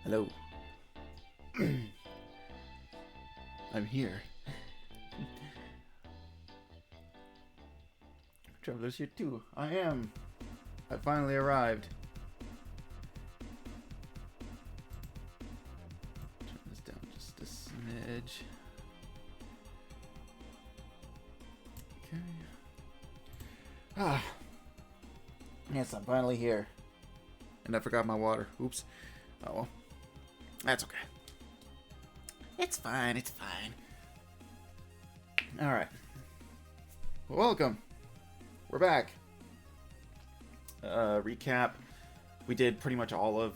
Hello. I'm here. Traveler's here too. I am. I finally arrived. Turn this down just a smidge. Okay. Ah. Yes, I'm finally here. And I forgot my water. Oops. Oh well. That's okay. It's fine. It's fine. Alright. Welcome. We're back. Recap. We did pretty much all of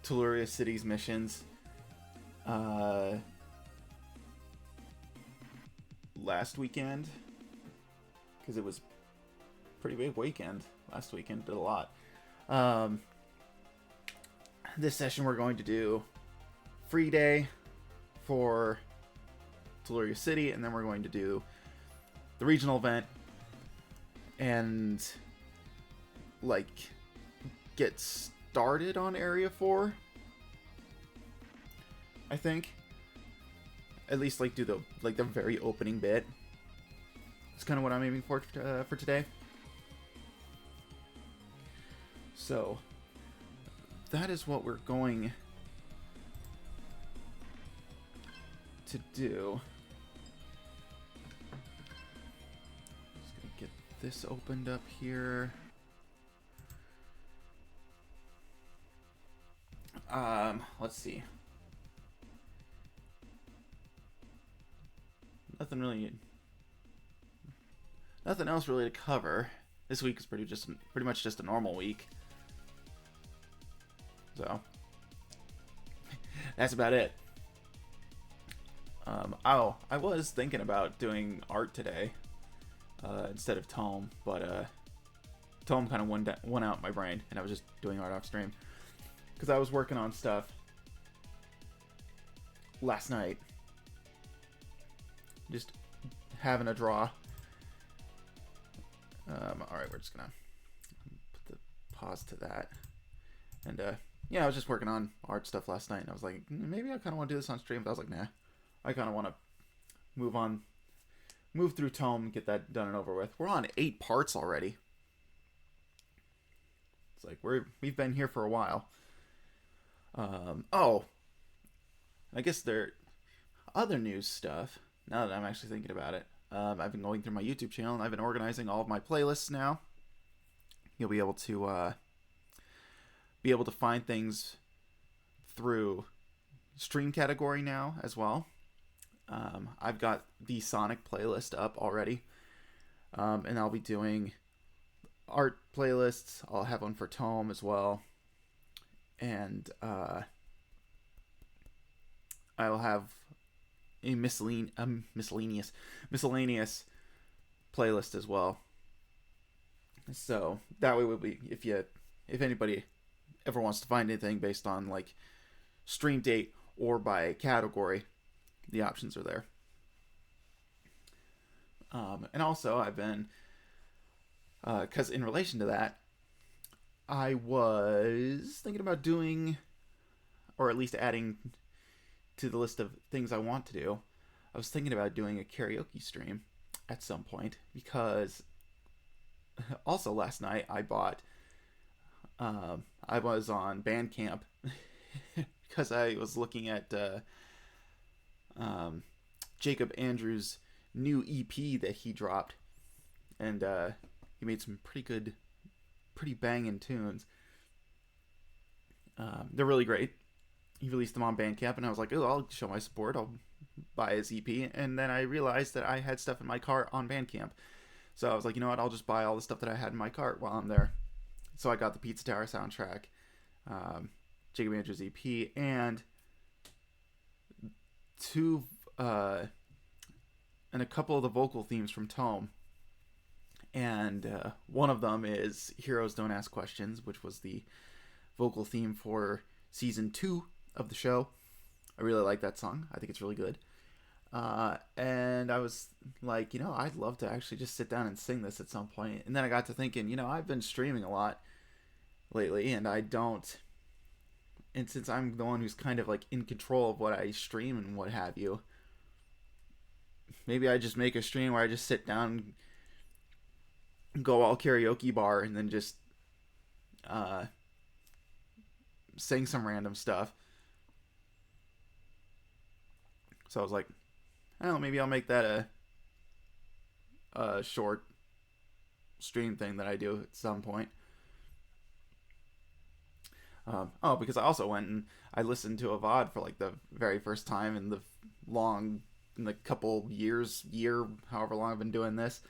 Tellurius City's missions. Last weekend. Because it was a pretty big weekend. Last weekend did a lot. This session we're going to do free day for Tellurius City, and then we're going to do the regional event and like get started on Area 4. I think at least like do the very opening bit. It's kind of what I'm aiming for today. So that is what we're going to do. Just gonna get this opened up here. Let's see. Nothing else really to cover. This week is pretty much just a normal week. So that's about it. I was thinking about doing art today instead of Tome, but Tome kind of went out my brain, and I was just doing art off stream because I was working on stuff last night, just having a draw. All right, we're just gonna put the pause to that, and yeah, I was just working on art stuff last night, and I was like, maybe I kind of want to do this on stream, but I was like, nah, I kind of want to move through Tome, get that done and over with. We're on 8 parts already. It's like we've been here for a while. Oh, I guess there other news stuff. Now that I'm actually thinking about it, I've been going through my YouTube channel and I've been organizing all of my playlists now. You'll be able to find things through stream category now as well. I've got the Sonic playlist up already, and I'll be doing art playlists. I'll have one for Tome as well, and I'll have a miscellaneous playlist as well. So that way, will be if anybody ever wants to find anything based on like stream date or by category, the options are there. And also, I've been because in relation to that, I was thinking about doing, or at least adding to the list of things I want to do. I was thinking about doing a karaoke stream at some point, because also last night I bought I was on Bandcamp because I was looking at Jacob Andrews' new EP that he dropped, and he made some pretty banging tunes. They're really great. He released them on Bandcamp, and I was like, oh, I'll show my support. I'll buy his EP. And then I realized that I had stuff in my cart on Bandcamp. So I was like, you know what? I'll just buy all the stuff that I had in my cart while I'm there. So I got the Pizza Tower soundtrack, Jacob Andrews EP, and and a couple of the vocal themes from Tome. And one of them is Heroes Don't Ask Questions, which was the vocal theme for Season 2 of the show. I really like that song. I think it's really good. And I was like, I'd love to actually just sit down and sing this at some point. And then I got to thinking, I've been streaming a lot lately, and I don't And since I'm the one who's kind of like in control of what I stream and what have you, maybe I just make a stream where I just sit down, go all karaoke bar, and then just uh, sing some random stuff. So I was like, I don't know, maybe I'll make that a short stream thing that I do at some point. Because I also went and I listened to a VOD for like the very first time in the couple year, however long I've been doing this,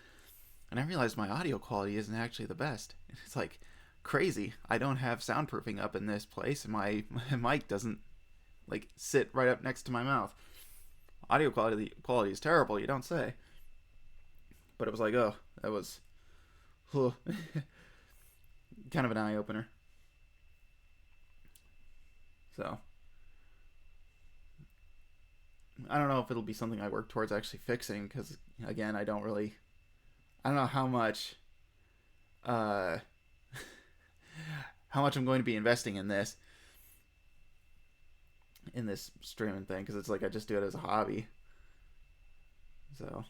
and I realized my audio quality isn't actually the best. It's like crazy. I don't have soundproofing up in this place, and my mic doesn't like sit right up next to my mouth. Audio quality is terrible. You don't say. But it was like, oh, that was kind of an eye opener. So I don't know if it'll be something I work towards actually fixing, because again, I don't know how much how much I'm going to be investing in this streaming thing, because it's like I just do it as a hobby. So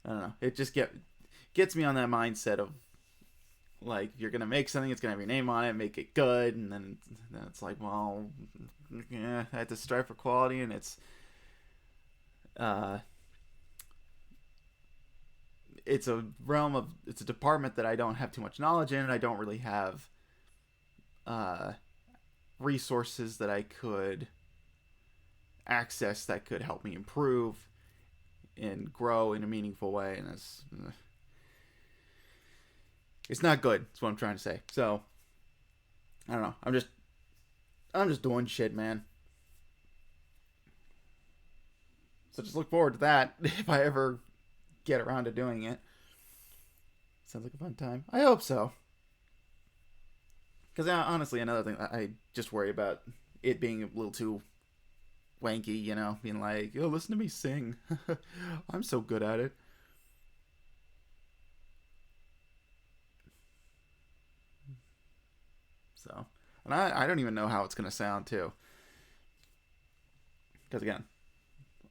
I don't know. It just gets me on that mindset of like, if you're gonna make something, it's gonna have your name on it, make it good, and then it's like, well, yeah, I had to strive for quality, and it's a department that I don't have too much knowledge in, and I don't really have resources that I could access that could help me improve and grow in a meaningful way, and it's not good. That's what I'm trying to say. So I don't know. I'm just doing shit, man. So just look forward to that if I ever get around to doing it. Sounds like a fun time. I hope so. Because honestly, another thing, I just worry about it being a little too wanky, you know, being like, oh, listen to me sing. I'm so good at it. So, and I don't even know how it's going to sound, too. Because, again,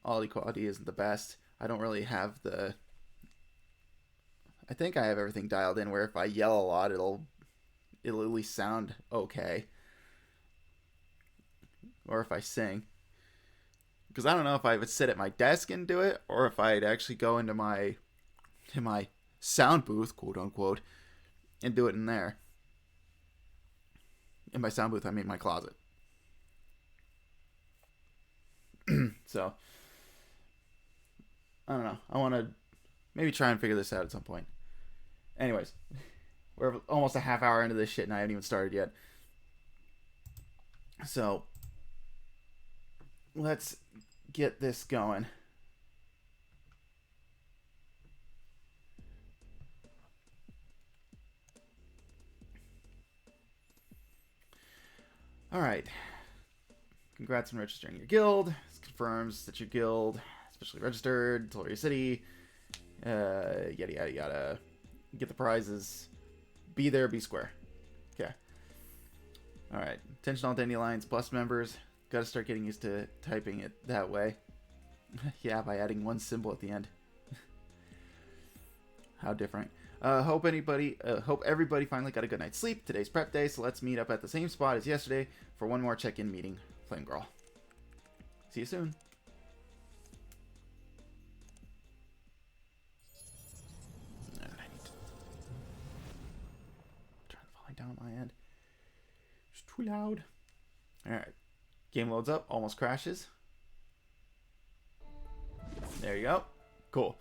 audio quality isn't the best. I don't really have I think I have everything dialed in where if I yell a lot, it'll at least sound okay. Or if I sing. Because I don't know if I would sit at my desk and do it, or if I'd actually go into my sound booth, quote unquote, and do it in there. In my sound booth, I mean my closet. So, I don't know. I want to maybe try and figure this out at some point. Anyways, we're almost a half hour into this shit and I haven't even started yet. So, let's get this going. Alright. Congrats on registering your guild. This confirms that your guild is officially registered. Tolaria City. Yada yada yada. Get the prizes. Be there, be square. Okay. Alright. Attention all Dandelions Plus members. Gotta start getting used to typing it that way. Yeah, by adding one symbol at the end. How different. Hope everybody finally got a good night's sleep. Today's prep day, so let's meet up at the same spot as yesterday for one more check-in meeting. Flame Girl. See you soon. I need to turn the volume down on my end. It's too loud. Alright. Game loads up, almost crashes. There you go. Cool.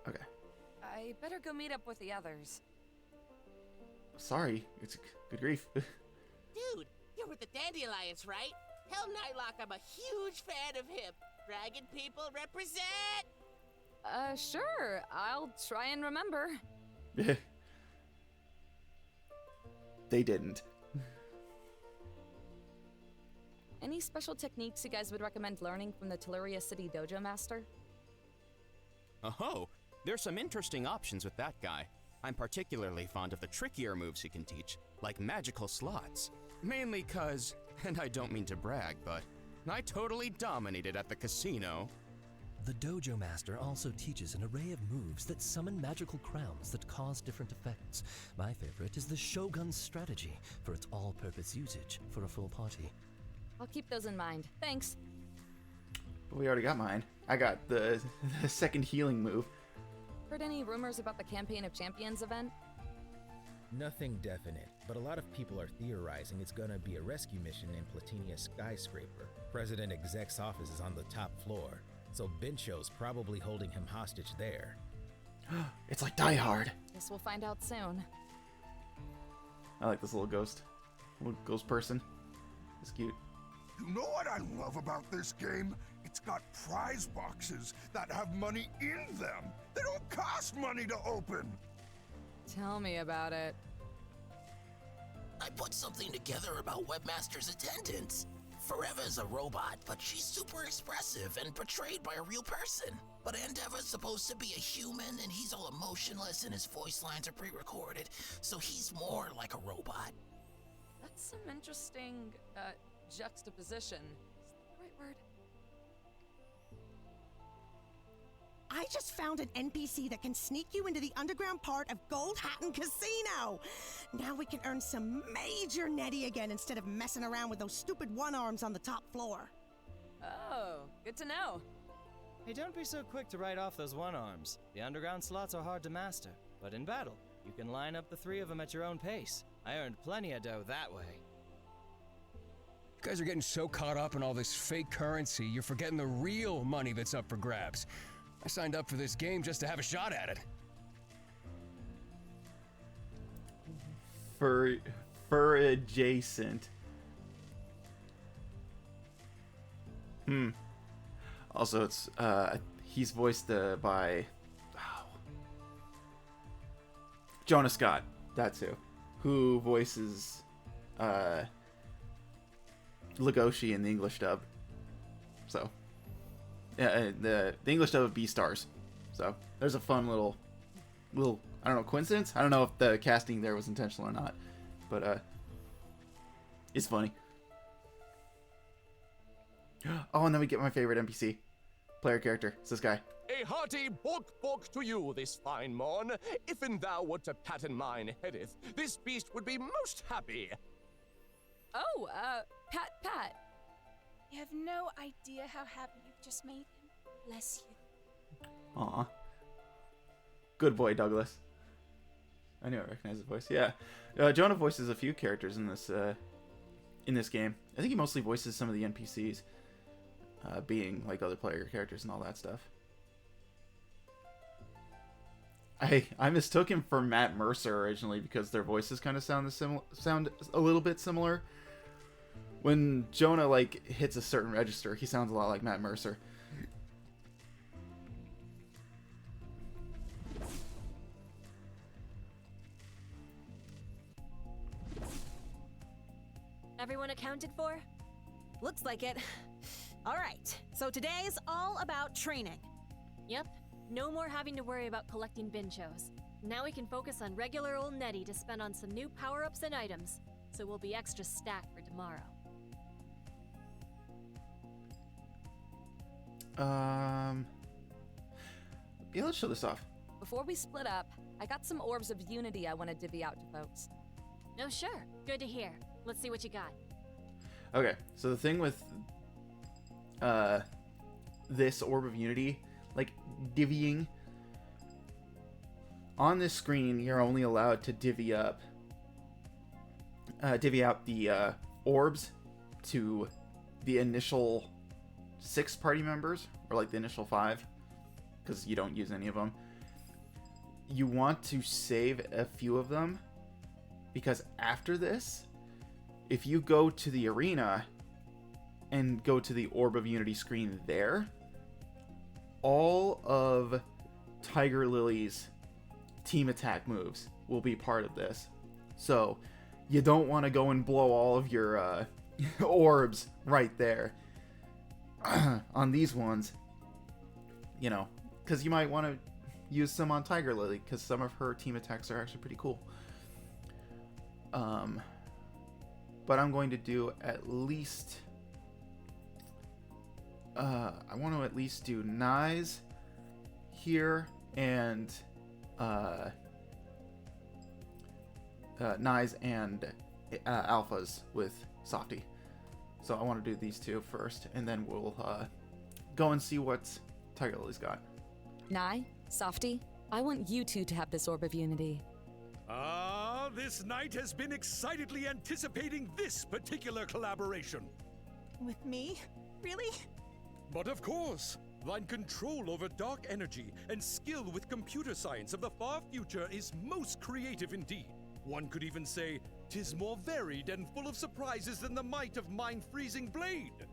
Okay. I better go meet up with the others. Sorry. It's good grief. Dude, you're with the Dandelions, right? Tell Nightlock I'm a huge fan of him. Dragon people represent! Sure. I'll try and remember. They didn't. Any special techniques you guys would recommend learning from the Tolaria City Dojo Master? Oh, there's some interesting options with that guy. I'm particularly fond of the trickier moves he can teach, like magical slots. Mainly 'cause, and I don't mean to brag, but I totally dominated at the casino. The Dojo Master also teaches an array of moves that summon magical crowns that cause different effects. My favorite is the Shogun strategy for its all-purpose usage for a full party. I'll keep those in mind. Thanks. We already got mine. I got the second healing move. Heard any rumors about the Campaign of Champions event? Nothing definite, but a lot of people are theorizing it's gonna be a rescue mission in Platinia Skyscraper. President Exec's office is on the top floor, so Bincho's probably holding him hostage there. It's like Die Hard. Guess we'll find out soon. I like this little ghost person. It's cute. You know what I love about this game? It's got prize boxes that have money in them. They don't cost money to open. Tell me about it. I put something together about Webmaster's attendance. Foreva's a robot, but she's super expressive and portrayed by a real person. But Endeavor's supposed to be a human, and he's all emotionless, and his voice lines are pre-recorded, so he's more like a robot. That's some interesting, juxtaposition. Is that the right word? I just found an NPC that can sneak you into the underground part of Gold Hatton Casino! Now we can earn some major netty again instead of messing around with those stupid one-arms on the top floor. Oh, good to know. Hey, don't be so quick to write off those one-arms. The underground slots are hard to master, but in battle, you can line up the three of them at your own pace. I earned plenty of dough that way. You guys are getting so caught up in all this fake currency, you're forgetting the real money that's up for grabs. I signed up for this game just to have a shot at it. Fur adjacent. Also, it's he's voiced by Jonah Scott. That's who voices Legoshi in the English dub. So. Yeah, the English dub of Beastars. So there's a fun little I don't know, coincidence. I don't know if the casting there was intentional or not, but it's funny. Oh, and then we get my favorite NPC player character. It's this guy. A hearty bok to you this fine morn. If and thou wert to pattern mine headeth, this beast would be most happy. Oh, Pat. You have no idea how happy you've just made him. Bless you. Aw. Good boy, Douglas. I knew I recognized his voice. Yeah. Jonah voices a few characters in this game. I think he mostly voices some of the NPCs, being like other player characters and all that stuff. I mistook him for Matt Mercer originally because their voices kind of sound a little bit similar. When Jonah hits a certain register, he sounds a lot like Matt Mercer. Everyone accounted for? Looks like it. All right, so today's all about training. Yep, no more having to worry about collecting Binchos. Now we can focus on regular old Nettie to spend on some new power-ups and items, so we'll be extra stacked for tomorrow. Yeah, let's show this off. Before we split up, I got some orbs of unity I want to divvy out to folks. Oh, sure. Good to hear. Let's see what you got. Okay, so the thing with this orb of unity, divvying, on this screen, you're only allowed to divvy out the orbs to the initial 6 party members, or the initial 5, because you don't use any of them. You want to save a few of them, because after this, if you go to the arena and go to the Orb of Unity screen there, all of Tiger Lily's team attack moves will be part of this. So you don't want to go and blow all of your orbs right there on these ones, because you might want to use some on Tiger Lily because some of her team attacks are actually pretty cool. But I'm going to do at least. I want to at least do Nyes here and Nyes and Alphas with Softy. So I want to do these two first, and then we'll go and see what Tiger Lily's got. Nye, Softy, I want you two to have this Orb of Unity. Ah, this knight has been excitedly anticipating this particular collaboration. With me? Really? But of course, thine control over dark energy and skill with computer science of the far future is most creative indeed. One could even say, 'tis more varied and full of surprises than the might of mind-freezing blade.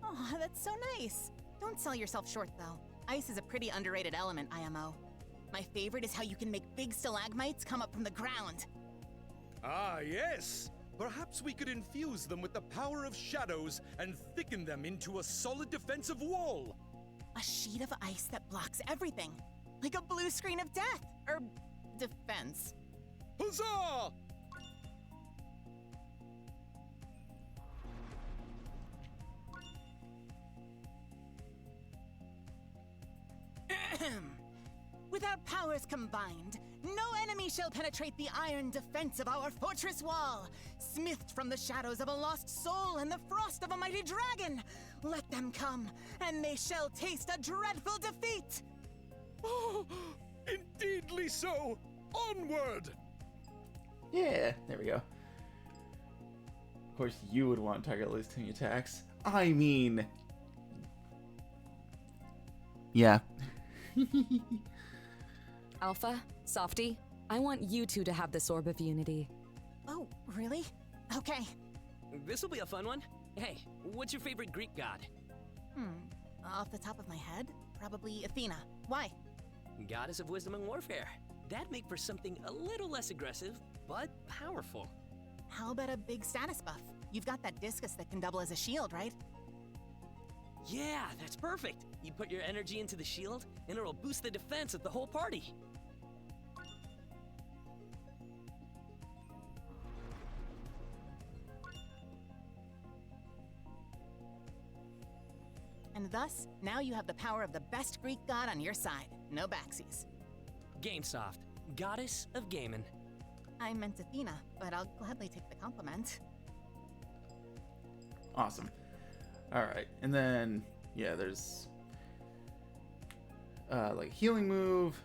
Oh, that's so nice. Don't sell yourself short, though. Ice is a pretty underrated element, IMO. My favorite is how you can make big stalagmites come up from the ground. Ah, yes. Perhaps we could infuse them with the power of shadows and thicken them into a solid defensive wall. A sheet of ice that blocks everything. Like a blue screen of death. Or defense. Huzzah! With our powers combined, no enemy shall penetrate the iron defense of our fortress wall. Smithed from the shadows of a lost soul and the frost of a mighty dragon. Let them come, and they shall taste a dreadful defeat. Oh, indeedly so. Onward! Yeah, there we go. Of course, you would want Tiger Lily's team attacks. I mean, yeah. Alpha, Softy, I want you two to have this Orb of Unity. Oh, really? Okay. This'll be a fun one. Hey, what's your favorite Greek god? Off the top of my head, probably Athena. Why? Goddess of wisdom and warfare. That'd make for something a little less aggressive, but powerful. How about a big status buff? You've got that discus that can double as a shield, right? Yeah, that's perfect. You put your energy into the shield, and it'll boost the defense of the whole party. And thus, now you have the power of the best Greek god on your side. No backsies. GameSoft, goddess of gaming. I meant Athena, but I'll gladly take the compliment. Awesome. Alright, and then, yeah, there's like healing move,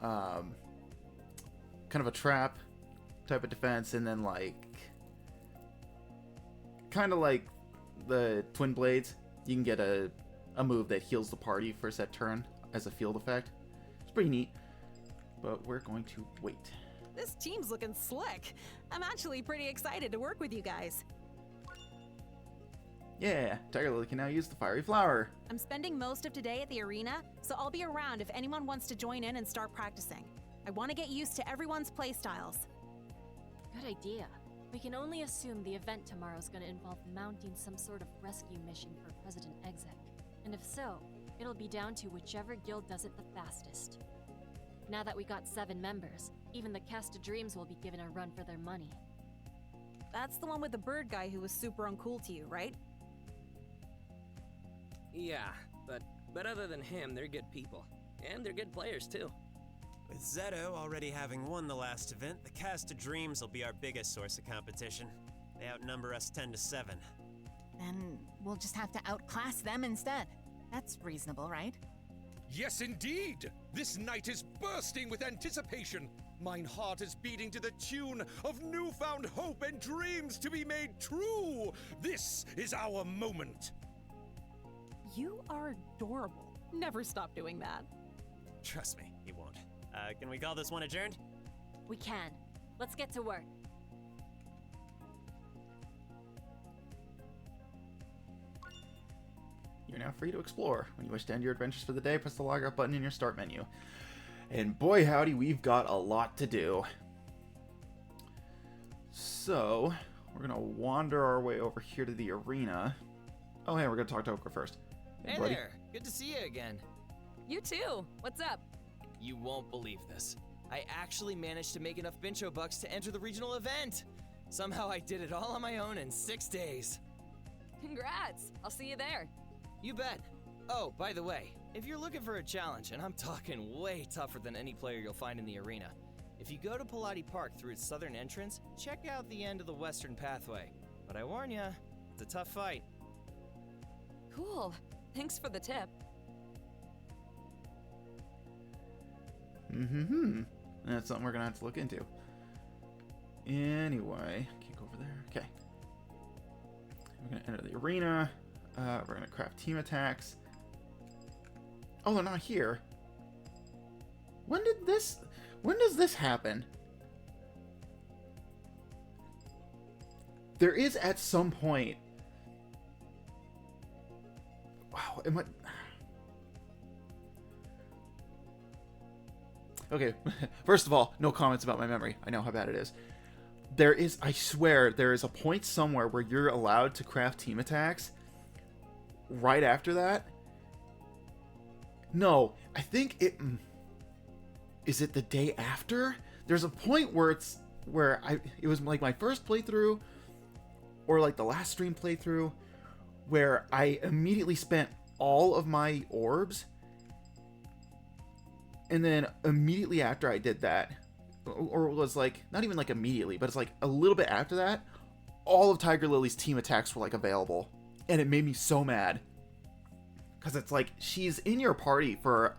kind of a trap type of defense, and then like kind of like the Twin Blades, you can get a move that heals the party for a set turn as a field effect. It's pretty neat, but we're going to wait. This team's looking slick. I'm actually pretty excited to work with you guys. Yeah, Tiger Lily can now use the Fiery Flower. I'm spending most of today at the arena, so I'll be around if anyone wants to join in and start practicing. I want to get used to everyone's playstyles. Good idea. We can only assume the event tomorrow's gonna involve mounting some sort of rescue mission for President Exec. And if so, it'll be down to whichever guild does it the fastest. Now that we got 7 members, even the Cast of Dreams will be given a run for their money. That's the one with the bird guy who was super uncool to you, right? Yeah, but other than him, they're good people. And they're good players, too. With Zeto already having won the last event, the Cast of Dreams will be our biggest source of competition. They outnumber us 10-7. Then we'll just have to outclass them instead. That's reasonable, right? Yes, indeed! This night is bursting with anticipation. Mine heart is beating to the tune of newfound hope and dreams to be made true. This is our moment. You are adorable. Never stop doing that. Trust me, he won't. Can we call this one adjourned? We can. Let's get to work. You're now free to explore. When you wish to end your adventures for the day, press the log out button in your start menu. And boy howdy, we've got a lot to do. So, we're going to wander our way over here to the arena. Oh hey, we're going to talk to Okra first. Hey buddy. there! Good to see you again. You too. What's up? You won't believe this. I actually managed to make enough Bincho bucks to enter the regional event. Somehow I did it all on my own in 6 days. Congrats. I'll see you there. You bet. Oh, by the way, if you're looking for a challenge, and I'm talking way tougher than any player you'll find in the arena, if you go to Pilati Park through its southern entrance, check out the end of the western pathway. But I warn ya, it's a tough fight. Cool. Thanks for the tip. That's something we're gonna have to look into. Anyway, can't go over there. Okay. We're gonna enter the arena. We're gonna craft team attacks. Oh, they're not here. When does this happen? There is at some point. Wow, am I... Okay, first of all, no comments about my memory. I know how bad it is. There is, I swear, there is a point somewhere where you're allowed to craft team attacks. Right after that? No, I think it... Is it the day after? There's a point where it was like my first playthrough, or like the last stream playthrough, where I immediately spent all of my orbs. And then immediately after I did that, or it was like, not even like immediately, but it's like a little bit after that, all of Tiger Lily's team attacks were like available. And it made me so mad. Because it's like, she's in your party for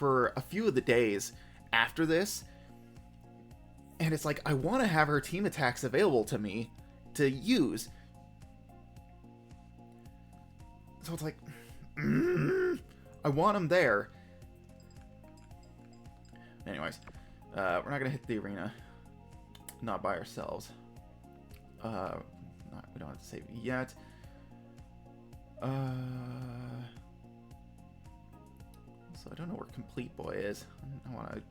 a few of the days after this. And it's like, I want to have her team attacks available to me to use. So it's like, I want them there. Anyways, we're not gonna hit the arena, not by ourselves. We don't have to save yet. So I don't know where Complete Boy is. I want to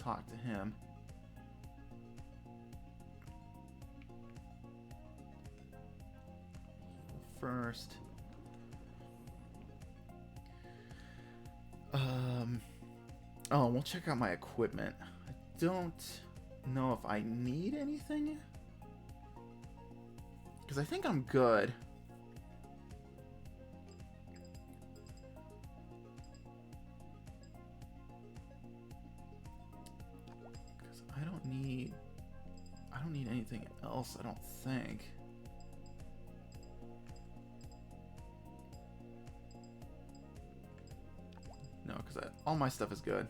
talk to him. First. Oh, we'll check out my equipment. I don't know if I need anything. Because I think I'm good. Because I don't need anything else, I don't think. No, because all my stuff is good.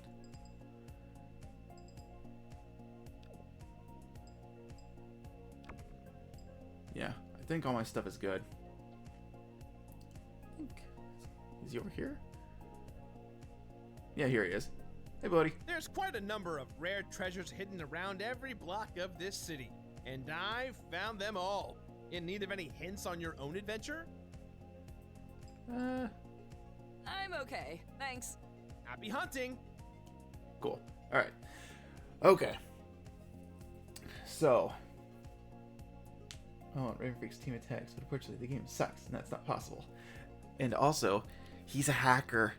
Yeah, I think all my stuff is good. Is he over here? Yeah, here he is. Hey, buddy. There's quite a number of rare treasures hidden around every block of this city, and I've found them all. In need of any hints on your own adventure? I'm okay, thanks. Happy hunting! Cool. Alright. Okay. So. Oh, Raven Freak's team attacks, but unfortunately the game sucks, and that's not possible. And also, he's a hacker,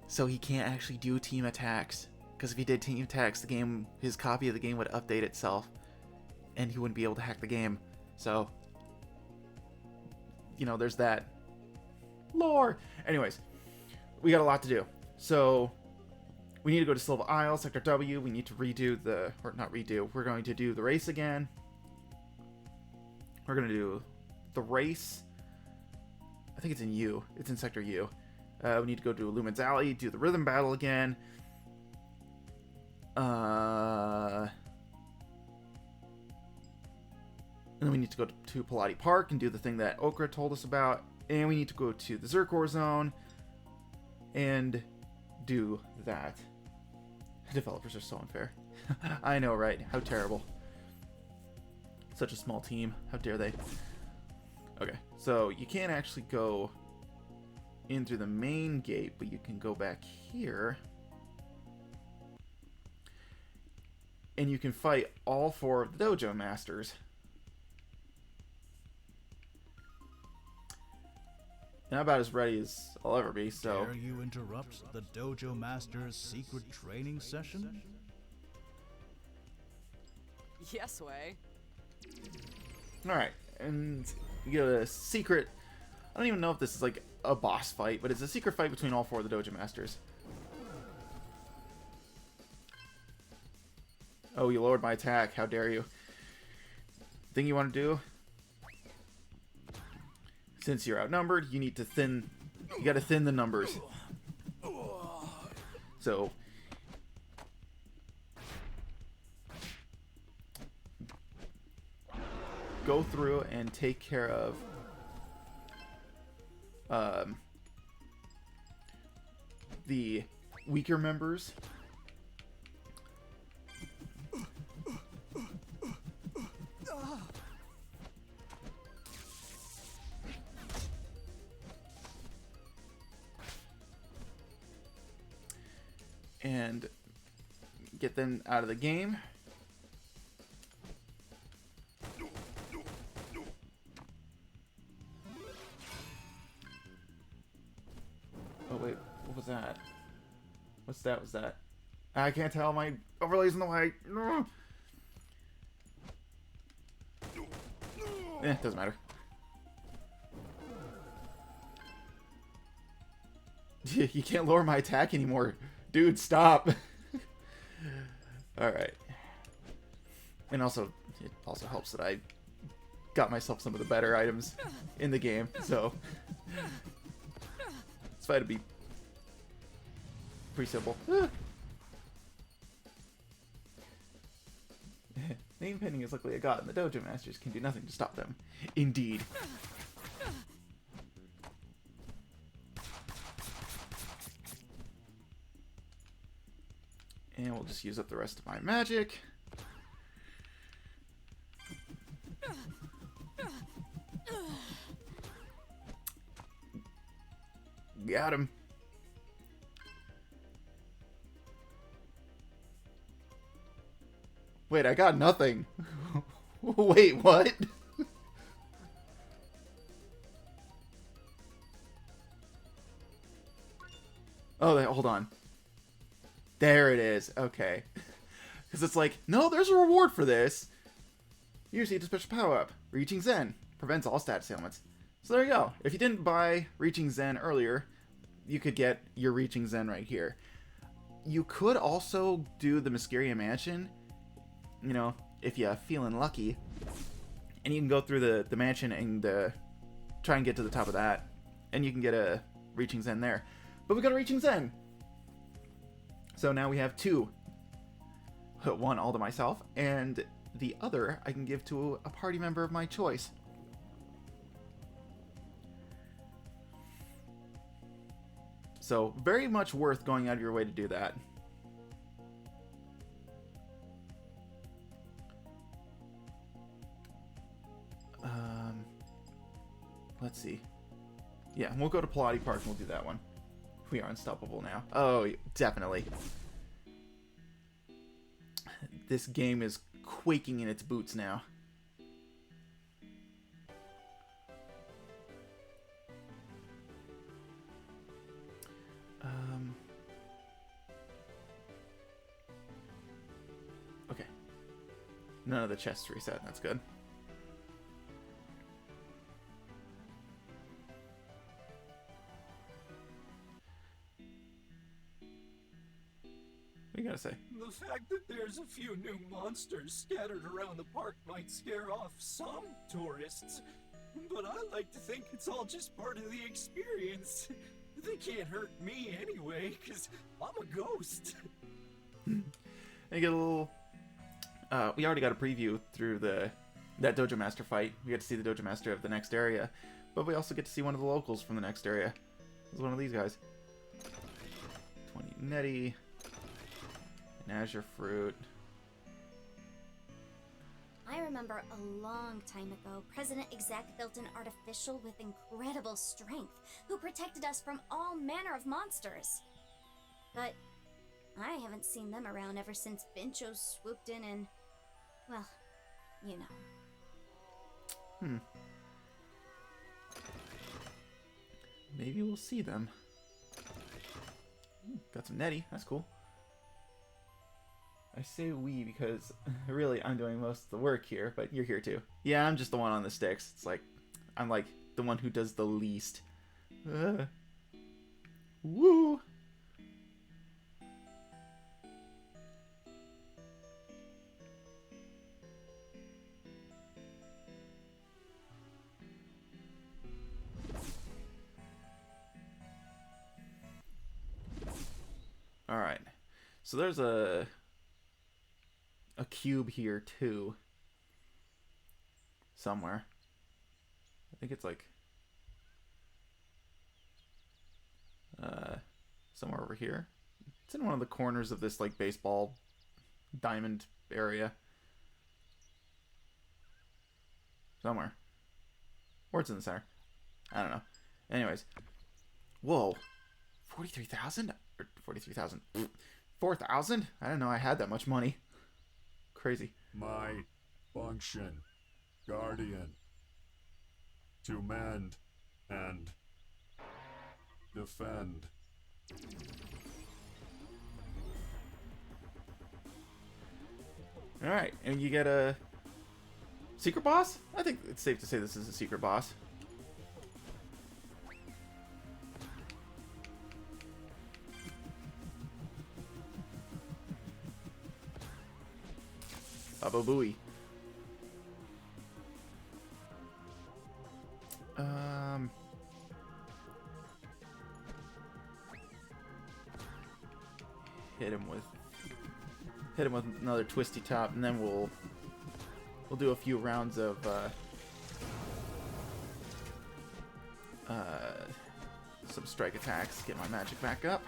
so he can't actually do team attacks. Because if he did team attacks, the game, his copy of the game would update itself, and he wouldn't be able to hack the game. So, you know, there's that. Lore! Anyways, we got a lot to do. So, we need to go to Silva Isle, Sector W. We need to redo the, or not redo, we're going to do the race again. We're going to do the race. I think it's in U. It's in Sector U. We need to go to Lumen's Alley, do the rhythm battle again. And then we need to go to Pilati Park and do the thing that Okra told us about. And we need to go to the Zircor Zone and do that. Developers are so unfair. I know, right? How terrible. Such a small team. How dare they? Okay, so you can't actually go in through the main gate, but you can go back here. And you can fight all 4 of the Dojo Masters. And I'm about as ready as I'll ever be, so... Dare you interrupt the Dojo Master's secret training session? Yes, way. Alright, and we get a secret... I don't even know if this is like a boss fight, but it's a secret fight between all 4 of the Dojo Masters. Oh, you lowered my attack. How dare you. Thing you want to do? Since you're outnumbered, you need to thin... You gotta thin the numbers. So... Go through and take care of... the weaker members. And get them out of the game. Oh wait, what was that? What's that? Was that? I can't tell. My overlay's in the way. Doesn't matter. You can't lower my attack anymore. Dude, stop. Alright. And also, it also helps that I got myself some of the better items in the game, so... This fight would be pretty simple. Name pending is luckily a god, and the Dojo Masters can do nothing to stop them. Indeed. And we'll just use up the rest of my magic. Got him. Wait, I got nothing. Wait, what? Oh, hold on. There it is. Okay. Because it's like, no, there's a reward for this. You received a special power-up. Reaching Zen. Prevents all status ailments. So there you go. If you didn't buy Reaching Zen earlier, you could get your Reaching Zen right here. You could also do the Myskeria Mansion, you know, if you're feeling lucky. And you can go through the mansion and try and get to the top of that. And you can get a Reaching Zen there. But we got a Reaching Zen! So now we have 2. One all to myself, and the other I can give to a party member of my choice. So, very much worth going out of your way to do that. Let's see. Yeah, we'll go to Pilates Park and we'll do that one. We are unstoppable now. Oh, definitely. This game is quaking in its boots now. Okay. None of the chests reset. That's good. What do you gotta say? The fact that there's a few new monsters scattered around the park might scare off some tourists, but I like to think it's all just part of the experience. They can't hurt me anyway, because I'm a ghost. And you get a little... we already got a preview through that Dojo Master fight. We get to see the Dojo Master of the next area, but we also get to see one of the locals from the next area. It's one of these guys. 20 Netty. An Azure Fruit. I remember a long time ago, President Exec built an artificial with incredible strength who protected us from all manner of monsters. But I haven't seen them around ever since Bincho swooped in and, well, you know. maybe we'll see them. Got some Nettie. That's cool. I say we because really I'm doing most of the work here, but you're here too. Yeah, I'm just the one on the sticks. It's like I'm like the one who does the least. Woo! All right. So there's a cube here too. Somewhere. I think it's like somewhere over here. It's in one of the corners of this like baseball diamond area. Somewhere. Or it's in the center. I don't know. Anyways. Whoa. 43,000? Or 43,000. 4,000? I didn't know I had that much money. Crazy. My function, Guardian. To mend and defend. Alright, and you get a secret boss? I think it's safe to say this is a secret boss. Baba Booey. Hit him with another twisty top, and then we'll do a few rounds of some strike attacks. Get my magic back up.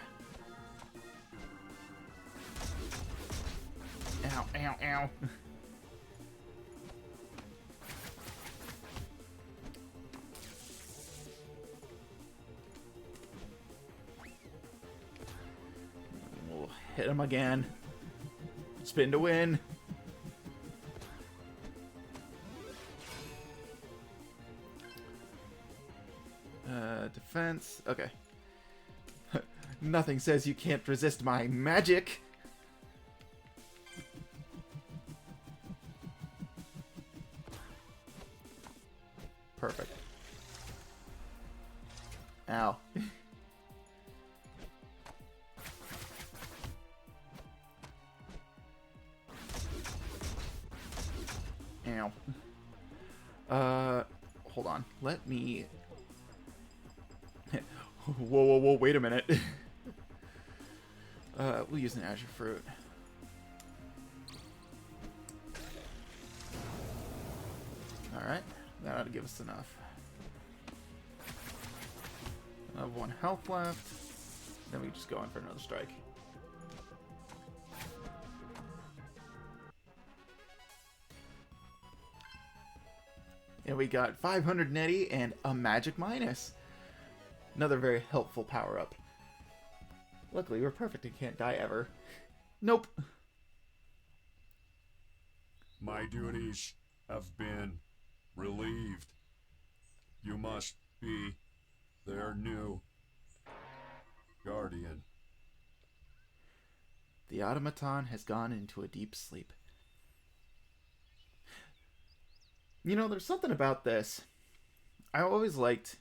Ow! Ow! Ow! We'll hit him again. Spin to win. Defense. Okay. Nothing says you can't resist my magic. Perfect. Ow. Ow. Hold on. Let me... Whoa, wait a minute. We'll use an Azure Fruit. Alright. That ought to give us enough. I have 1 health left. Then we just go in for another strike. And we got 500 Nettie and a magic minus. Another very helpful power-up. Luckily, we're perfect and can't die ever. Nope. My duties have been relieved. You must be their new guardian. The automaton has gone into a deep sleep. You know, there's something about this. I always liked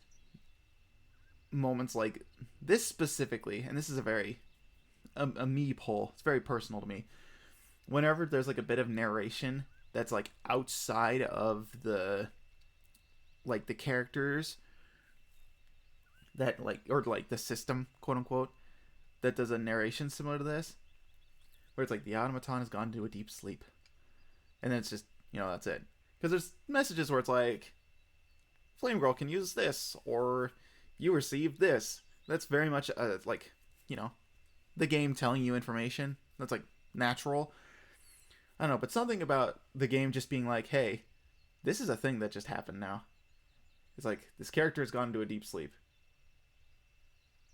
moments like this specifically, and this is a very a me poll. It's very personal to me. Whenever there's like a bit of narration that's like outside of the like the characters that like, or like the system, quote unquote, that does a narration similar to this, where it's like the automaton has gone into a deep sleep, and then it's just, you know, that's it. Because there's messages where it's like, Flame Girl can use this, or you received this. That's very much like, you know, the game telling you information. That's like natural. I don't know, but something about the game just being like, hey, this is a thing that just happened now. It's like, this character has gone into a deep sleep.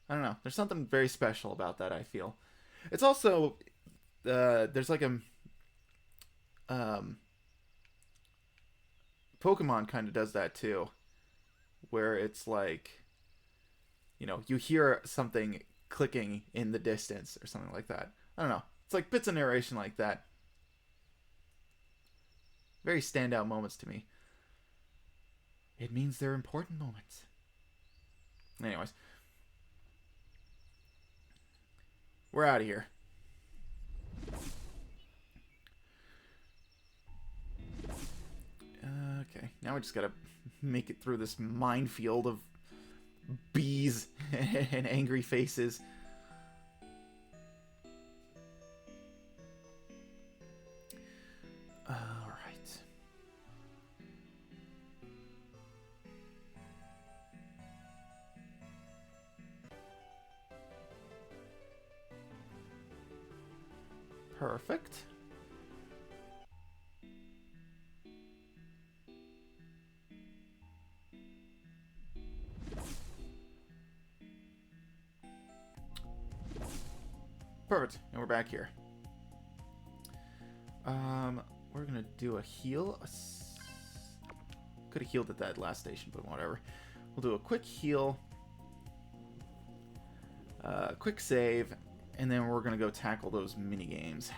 I don't know. There's something very special about that, I feel. It's also, there's like a, Pokemon kind of does that too. Where it's like, you know, you hear something clicking in the distance or something like that. I don't know. It's like bits of narration like that. Very standout moments to me. It means they're important moments. Anyways. We're out of here. Okay, now we just gotta make it through this minefield of bees and angry faces. Alright. Perfect. Perfect. And we're back here. We're gonna do a heal. Could have healed at that last station, but whatever. We'll do a quick heal, quick save, and then we're gonna go tackle those mini games.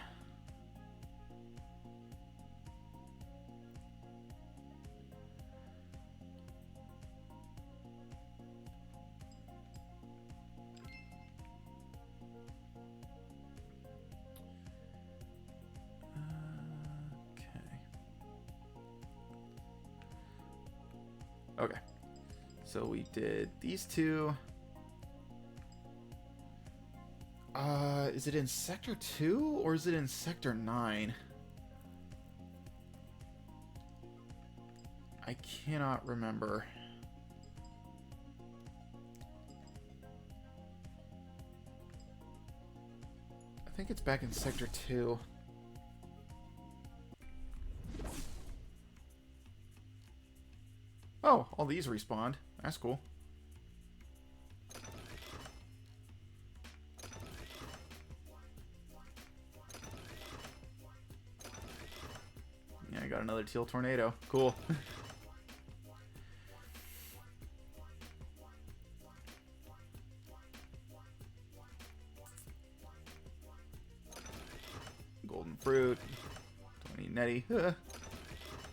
Okay, so we did these two. Is it in Sector 2 or is it in Sector 9? I cannot remember. I think it's back in Sector 2. Oh, all these respawned. That's cool. Yeah, I got another teal tornado. Cool. Golden fruit. 20 netty.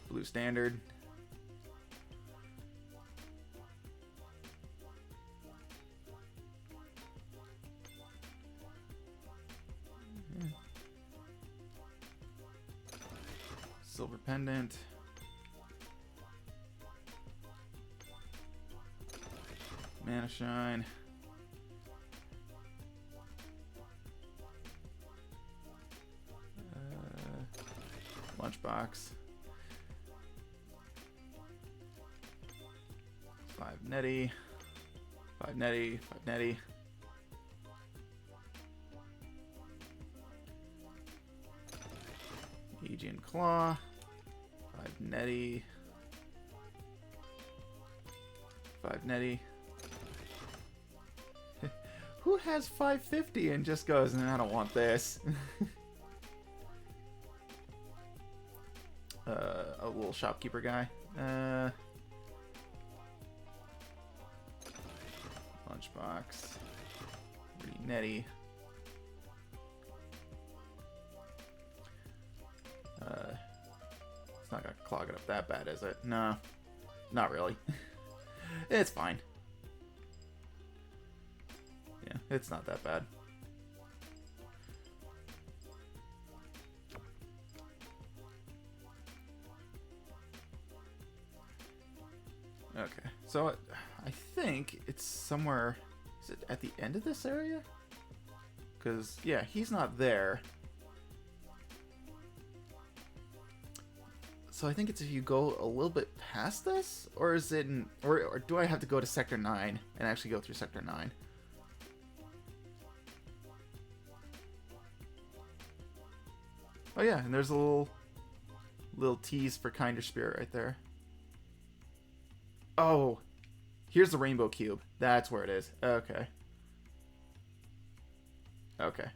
Blue standard. Silver pendant. Mana shine. Lunchbox. 5 netty. 5 netty. 5 netty. Aegean Claw, 5 netty, 5 netty. Who has 550 and just goes, I don't want this. A little shopkeeper guy. Lunchbox, 3 netty. It's not gonna clog it up that bad, is it? No, not really. It's fine. Yeah, it's not that bad. Okay, so I think it's somewhere. Is it at the end of this area? Because, yeah, he's not there. So I think it's if you go a little bit past this, or is it in, or do I have to go to Sector 9 and actually go through Sector 9? Oh yeah, and there's a little tease for Kinder Spirit right there. Oh, here's the rainbow cube. That's where it is. Okay. Okay.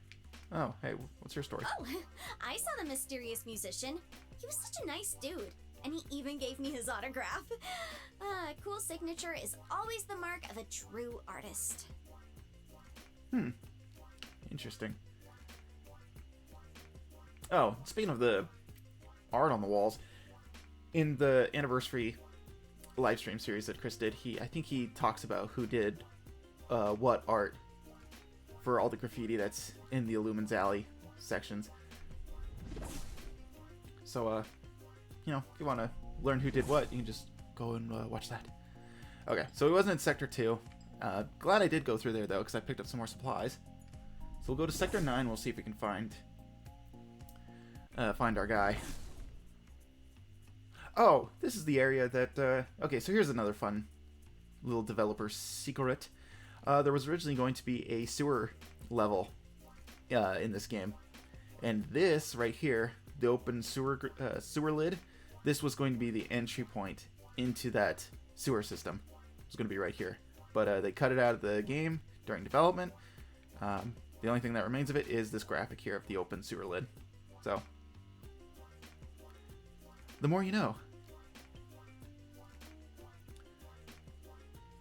Oh, hey, what's your story? Oh, I saw the mysterious musician. He was such a nice dude. and he even gave me his autograph. A cool signature is always the mark of a true artist. Interesting. Oh, speaking of the art on the walls, in the anniversary live stream series that Chris did, I think he talks about who did what art for all the graffiti that's in the Illumines Alley sections. So, you know, if you want to learn who did what, you can just go and watch that. Okay, so it wasn't in Sector 2. Glad I did go through there, though, because I picked up some more supplies. So we'll go to Sector 9, we'll see if we can find our guy. Oh, this is the area that... okay, so here's another fun little developer secret. There was originally going to be a sewer level in this game. And this right here, the open sewer lid, this was going to be the entry point into that sewer system. It was going to be right here. But they cut it out of the game during development. The only thing that remains of it is this graphic here of the open sewer lid. So, the more you know.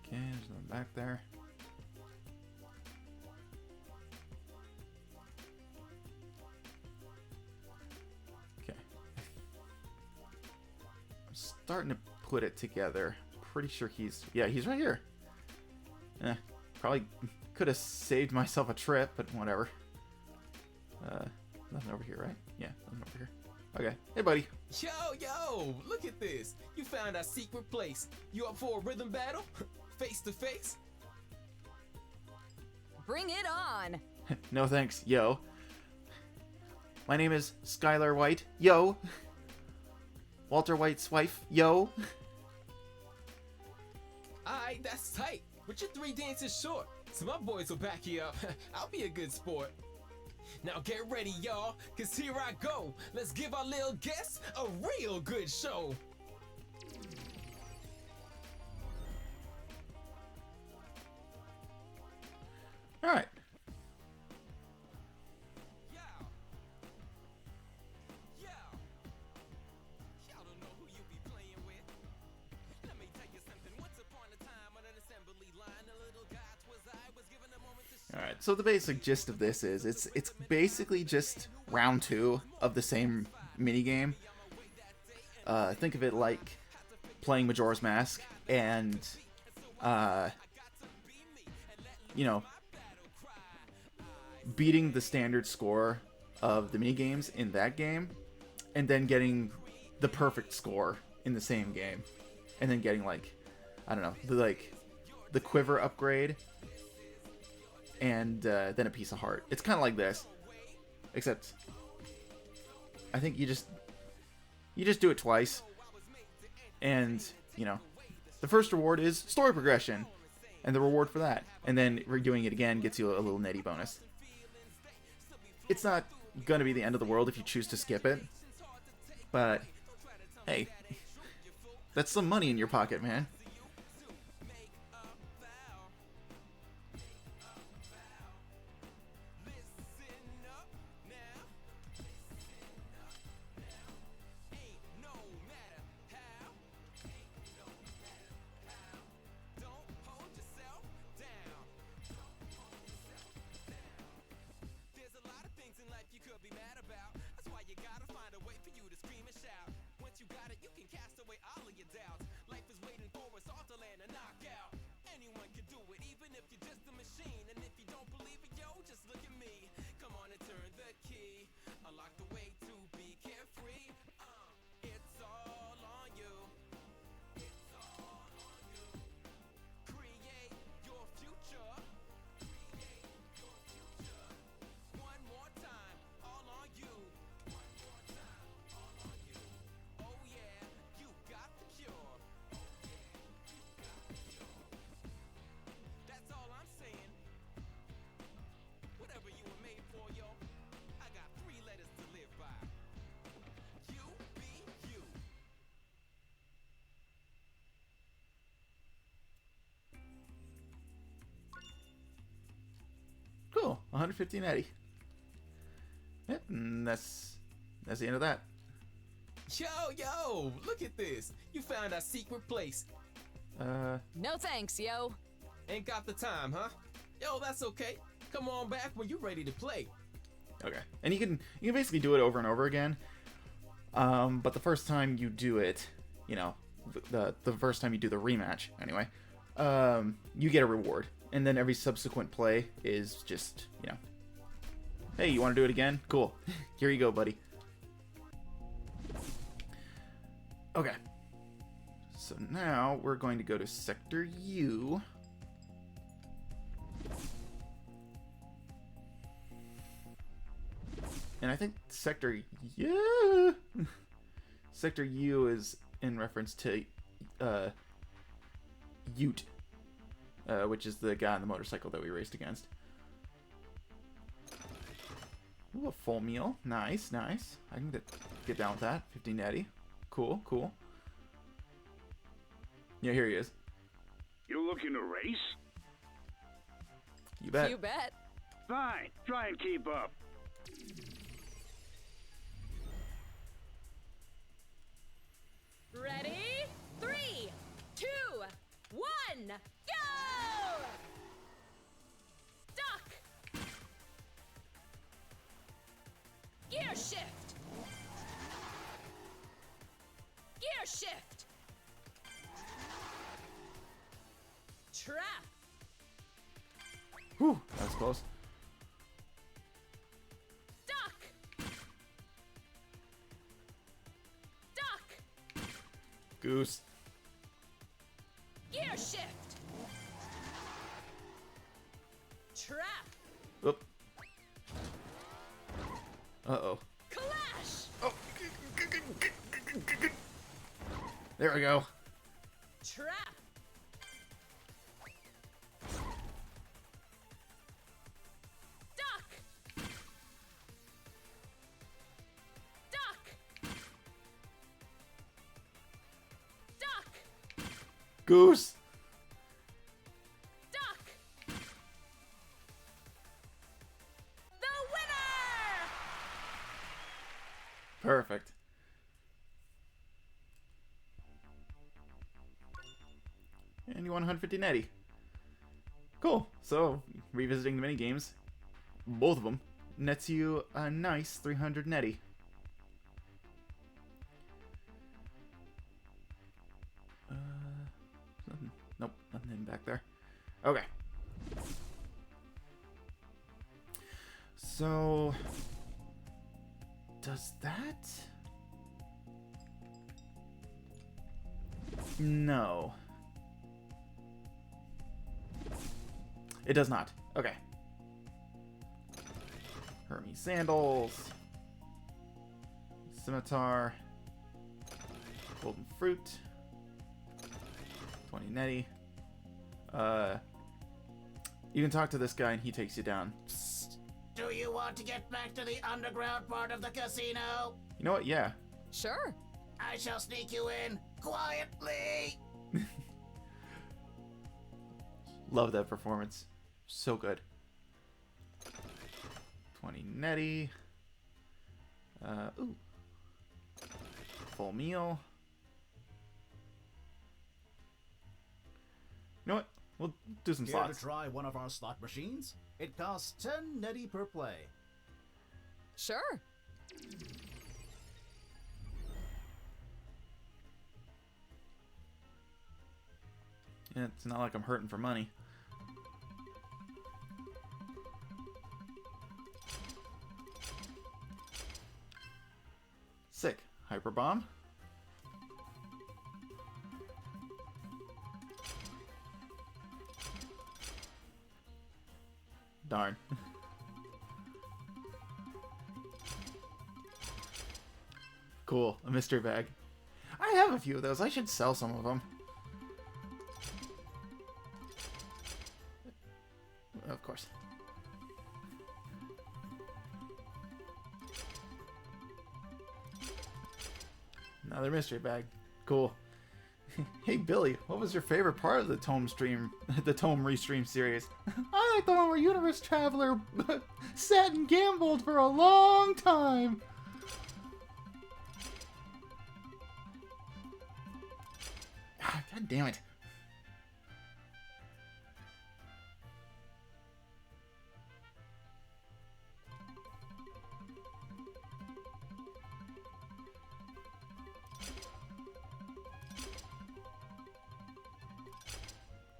Okay, there's nothing back there. Okay. I'm starting to put it together. Pretty sure he's right here. Probably could have saved myself a trip, but whatever. Nothing over here, right? Yeah, nothing over here. Okay. Hey, buddy. Yo, look at this. You found our secret place. You up for a rhythm battle? Face to face? Bring it on! No thanks, yo. My name is Skylar White, yo. Walter White's wife, yo. Alright, that's tight. But your 3 dances short, so my boys will back you up. I'll be a good sport. Now get ready, y'all, cause here I go. Let's give our little guests a real good show. Alright. Alright, so the basic gist of this is it's basically just round 2 of the same minigame. Think of it like playing Majora's Mask and you know, beating the standard score of the minigames in that game and then getting the perfect score in the same game and then getting like, I don't know, the quiver upgrade and then a piece of heart. It's kind of like this, except I think you just do it twice, and you know, the first reward is story progression, and the reward for that, and then redoing it again gets you a little netty bonus. It's not gonna be the end of the world if you choose to skip it, but hey, that's some money in your pocket, man. Cool, 115 Eddie. Yep, and that's the end of that. Yo, look at this. You found our secret place. No thanks, yo. Ain't got the time, huh? Yo, that's okay. Come on back when you're ready to play. Okay, and you can basically do it over and over again. But the first time you do it, you know, the first time you do the rematch, anyway, you get a reward, and then every subsequent play is just, you know, hey, you want to do it again? Cool. Here you go, buddy. Okay. So now we're going to go to Sector U. And I think Sector U is in reference to Ute, which is the guy on the motorcycle that we raced against. Ooh, a full meal. Nice, nice. I can get down with that. 50 netty. Cool, cool. Yeah, here he is. You looking to race? You bet. You bet. Fine. Try and keep up. Ready? 3, 2, 1, go! Duck! Gear shift! Gear shift! Trap! Whew, that was close. Goose. Gear shift. Trap. Oop. Uh-oh. Clash. Oh. There we go. Trap. Goose. Duck. The winner. Perfect. And you won 150 netty. Cool. So, revisiting the mini games, both of them, nets you a nice 300 netty. Nope, nothing in back there. Okay. So, does that? No. It does not. Okay. Hermes sandals. Scimitar. Golden fruit. 20 netty. You can talk to this guy and he takes you down. Do you want to get back to the underground part of the casino? You know what? Yeah. Sure. I shall sneak you in quietly. Love that performance. So good. 20 netty. Ooh. Full meal. You know what? We'll do some Care slots. to try one of our slot machines? It costs 10 netty per play. Sure. Yeah, it's not like I'm hurting for money. Sick. Hyper bomb. Darn. Cool. A mystery bag. I have a few of those. I should sell some of them. Of course. Another mystery bag. Cool. Hey Billy, what was your favorite part of the Tome Restream series? I like the one where Universe Traveler sat and gambled for a long time. God damn it.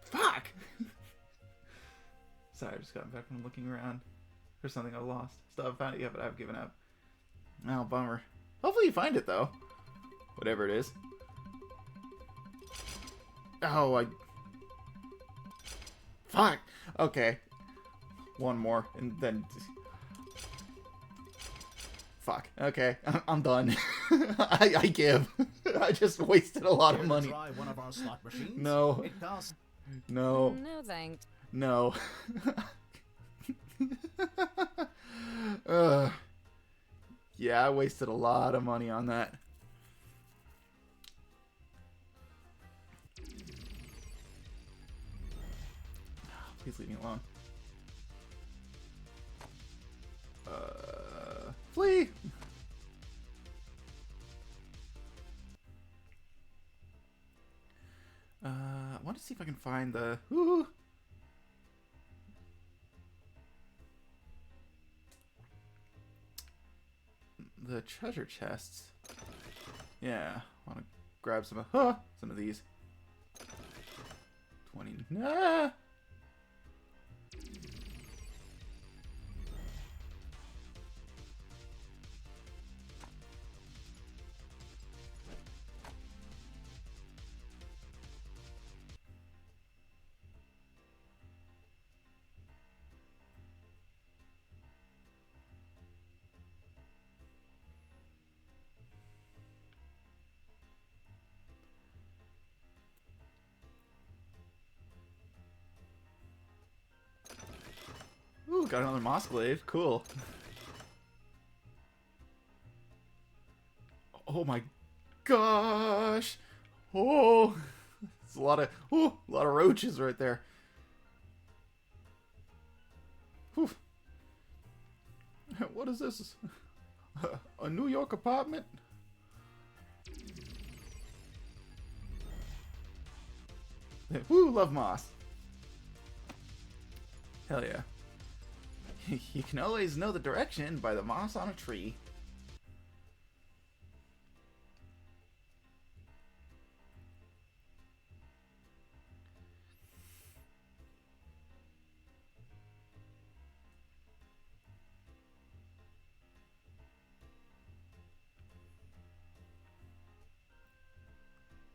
Fuck! Sorry, I just got back from looking around for something I lost. Still haven't found it yet, but I've given up. Oh, bummer. Hopefully you find it, though. Whatever it is. Oh, Fuck! Okay. One more, and then... Fuck. Okay, I'm done. I give. I just wasted a lot of money. Try one of our slot machines? No. It costs... No. No thanks. No. Yeah, I wasted a lot of money on that. Please leave me alone. Flee! I want to see if I can find the... Woo! The treasure chests. Yeah, I want to grab some of these. 20. Nah! Ooh, got another Mossglaive. Cool. Oh my gosh. Oh, it's a lot of roaches right there. Whew. What is this? A New York apartment? Woo, love moss. Hell yeah. You can always know the direction by the moss on a tree.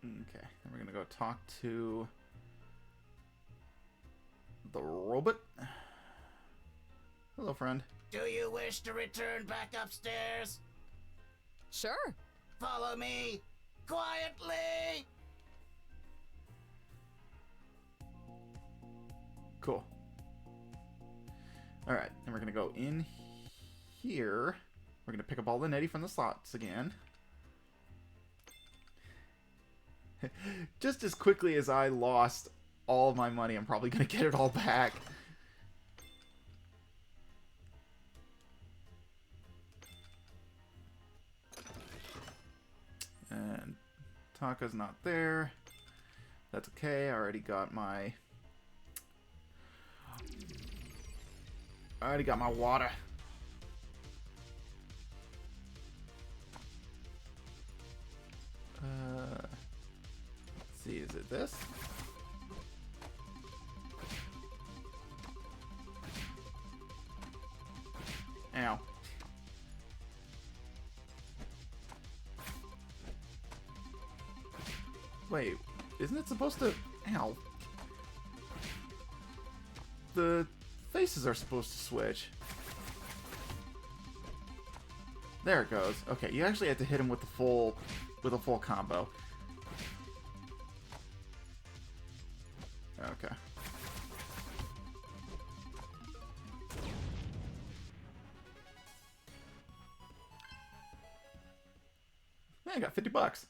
Okay, then we're gonna go talk to the robot. Hello, friend. Do you wish to return back upstairs? Sure. Follow me quietly. Cool. All right, and we're gonna go in here. We're gonna pick up all the netty from the slots again. Just as quickly as I lost all of my money, I'm probably gonna get it all back. And Taka's not there. That's okay. I already got my water. Let's see, is it this? Ow. Wait, isn't it supposed to... Ow. The faces are supposed to switch. There it goes. Okay, you actually have to hit him with a full combo. Okay. I got $50.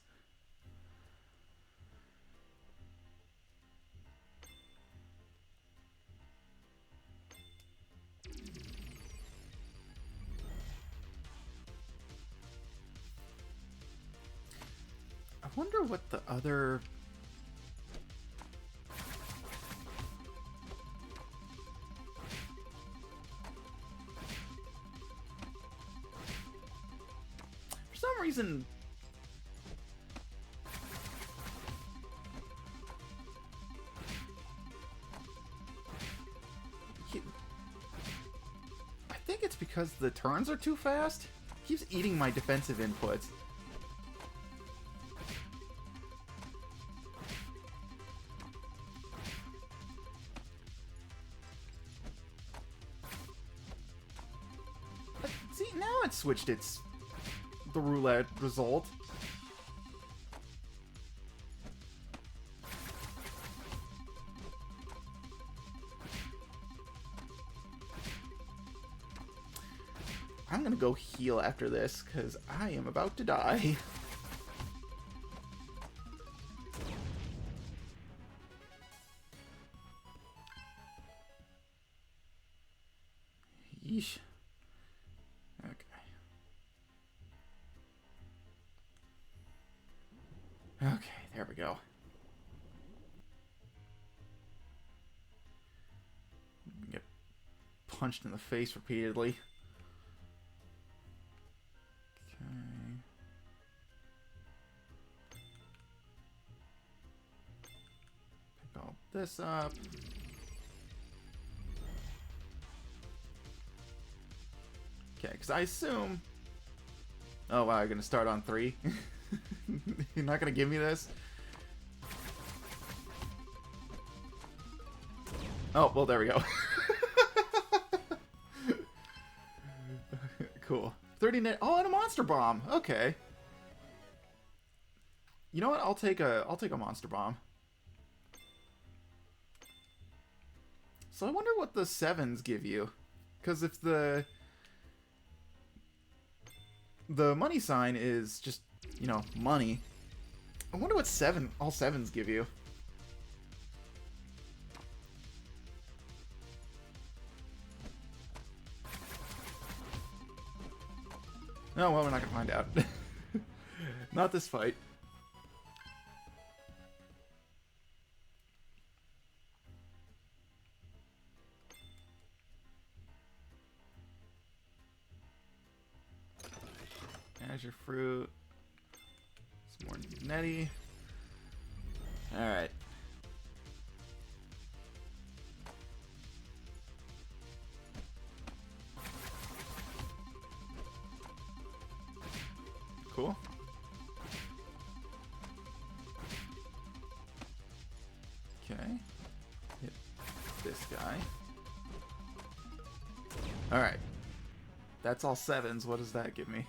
I wonder what the other reason... I think it's because the turns are too fast. He keeps eating my defensive inputs. But see, now it switched the roulette result. I'm gonna go heal after this, because I am about to die. Yeesh. Okay. Okay, there we go. Get punched in the face repeatedly. Pick all this up. Okay, because I assume... Oh wow, you're gonna start on 3? You're not gonna give me this? Oh, well there we go. Cool. 30 net. Oh, and a monster bomb. Okay. You know what? I'll take a monster bomb. So I wonder what the 7s give you, because if the money sign is just, you know, money, I wonder what all 7s give you. Oh, well, we're not gonna find out. Not this fight. Azure fruit. Some more netty. Alright. Cool. Okay. Hit this guy. Alright. That's all 7s. What does that give me?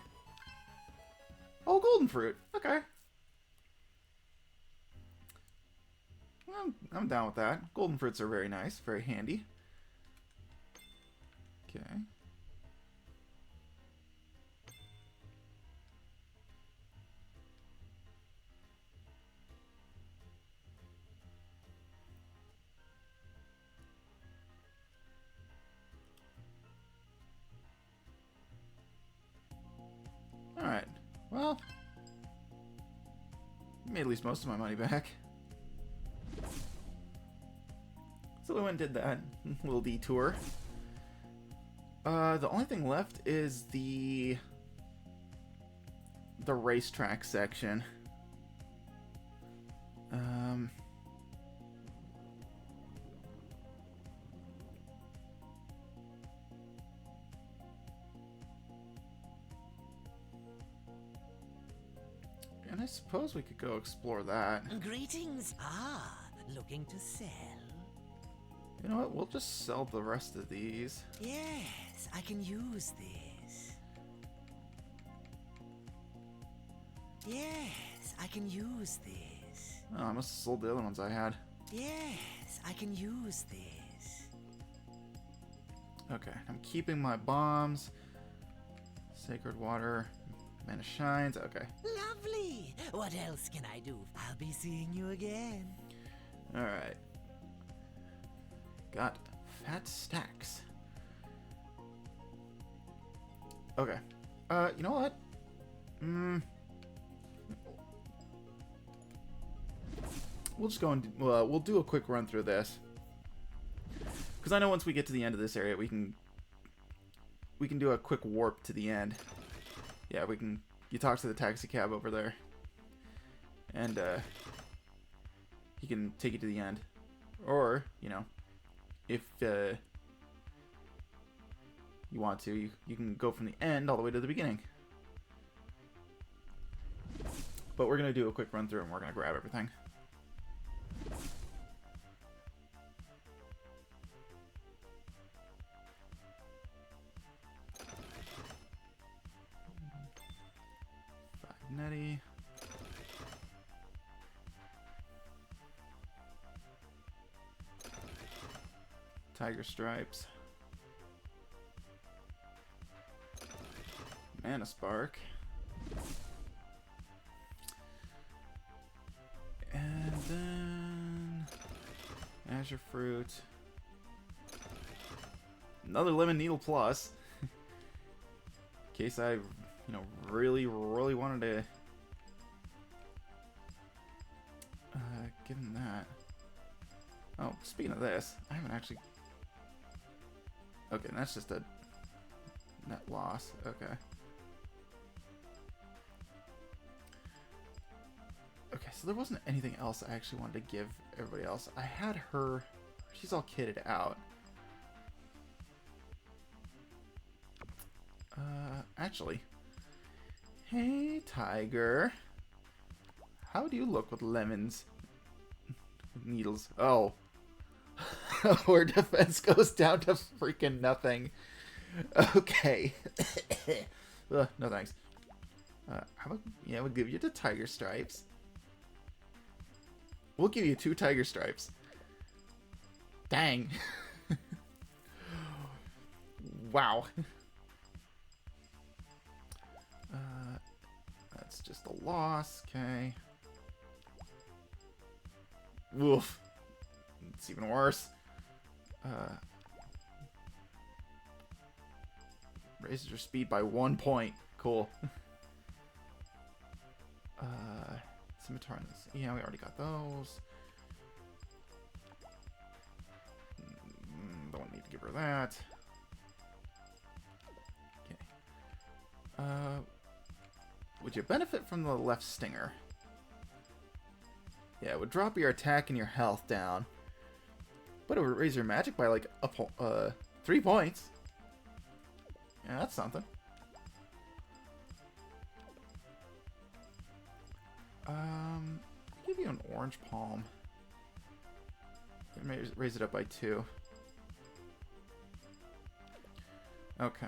Oh, golden fruit. Okay. I'm down with that. Golden fruits are very nice. Very handy. Okay. Alright, well, made at least most of my money back. So we went and did that little detour. The only thing left is the racetrack section. And I suppose we could go explore that. Greetings. Ah, looking to sell? You know what? We'll just sell the rest of these. Yes, I can use this. Yes, I can use this. Oh, I must have sold the other ones I had. Yes, I can use this. Okay, I'm keeping my bombs. Sacred water. Mana shines. Okay. Lovely. What else can I do? I'll be seeing you again. Alright. Got fat stacks. Okay. You know what? We'll just go and we'll do a quick run through this. Because I know once we get to the end of this area, we can do a quick warp to the end. Yeah, we can you talk to the taxi cab over there, and he can take you to the end. Or, you know, if you want to, you can go from the end all the way to the beginning. But we're going to do a quick run through and we're going to grab everything. Netty. Tiger Stripes. Mana Spark. And then Azure Fruit. Another Lemon Needle Plus. In case I, you know, really wanted to give him that. Oh, speaking of this, I haven't actually. Okay, that's just a net loss. Okay. Okay, so there wasn't anything else I actually wanted to give everybody else. I had her. She's all kitted out. Actually. Hey, Tiger. How do you look with lemons? Needles. Oh. Her defense goes down to freaking nothing. Okay. Ugh, no thanks. How about, yeah, we'll give you the Tiger Stripes. We'll give you 2 Tiger Stripes. Dang. Wow. That's just a loss. Okay. Woof. It's even worse. Raises your speed by 1 point. Cool. Scimitar in this. Yeah, we already got those. Don't need to give her that. Okay. Would you benefit from the left stinger? Yeah, it would drop your attack and your health down. But it would raise your magic by like 3 points. Yeah, that's something. I'll give you an orange palm. Raise it up by 2. Okay.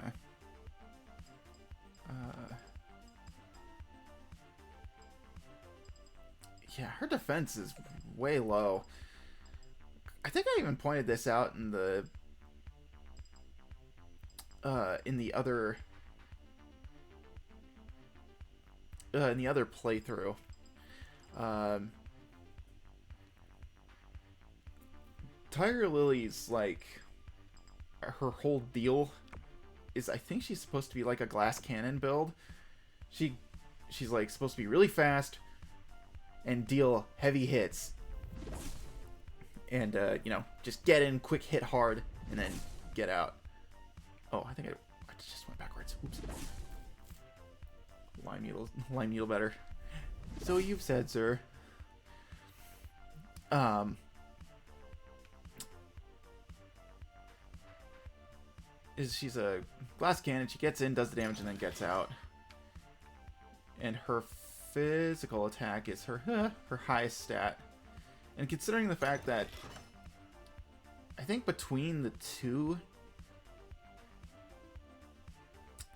Yeah, her defense is way low. I think I even pointed this out in the other playthrough. Tiger Lily's like her whole deal is I think she's supposed to be like a glass cannon build. She's like supposed to be really fast and deal heavy hits. And you know, just get in, quick hit hard, and then get out. Oh, I think I just went backwards. Oops. Lime needle better. So you've said, sir. She's a glass cannon. She gets in, does the damage, and then gets out. And her physical attack is her highest stat. And considering the fact that I think between the two.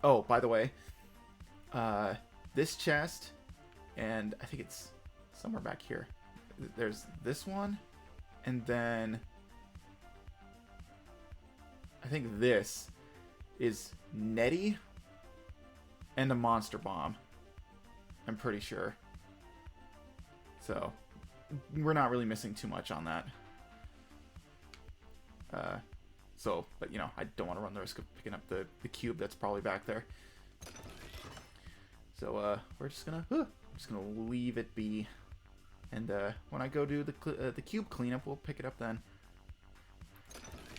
Oh, by the way, this chest, and I think it's somewhere back here. There's this one, and then I think this is Nettie and a Monster Bomb. I'm pretty sure. So we're not really missing too much on that. But you know, I don't want to run the risk of picking up the cube that's probably back there. So we're just gonna leave it be, and when I go do the cube cleanup, we'll pick it up then.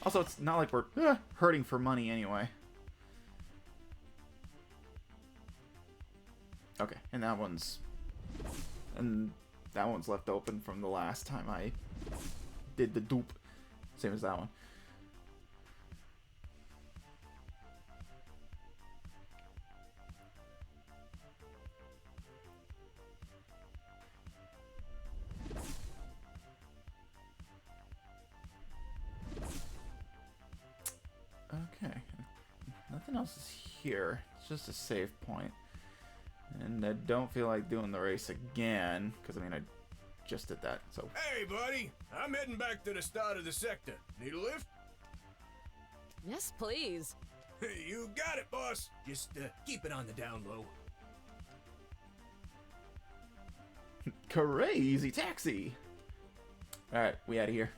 Also, it's not like we're hurting for money anyway. Okay, and that one's left open from the last time I did the dupe. Same as that one. Okay, nothing else is here. It's just a save point. And I don't feel like doing the race again, because I mean, I just did that, so. Hey, buddy! I'm heading back to the start of the sector. Need a lift? Yes, please. You got it, boss. Just keep it on the down low. Crazy taxi! Alright, we out of here.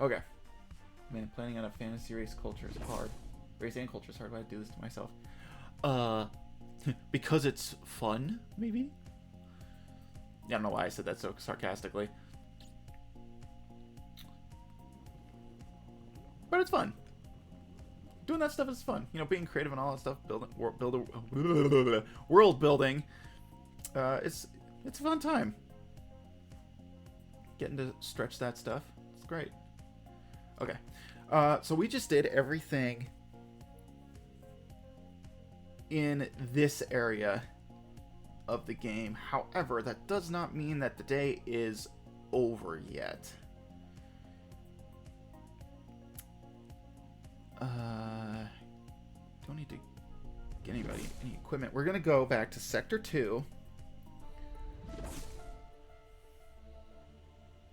Okay. Man, planning on a fantasy race culture is hard. Race and culture is hard. Why do I do this to myself? Because it's fun, maybe? I don't know why I said that so sarcastically. But it's fun. Doing that stuff is fun. You know, being creative and all that stuff, world building. It's a fun time. Getting to stretch that stuff. It's great. Okay. So we just did everything in this area of the game. However, that does not mean that the day is over yet. Don't need to get anybody any equipment. We're gonna go back to Sector 2.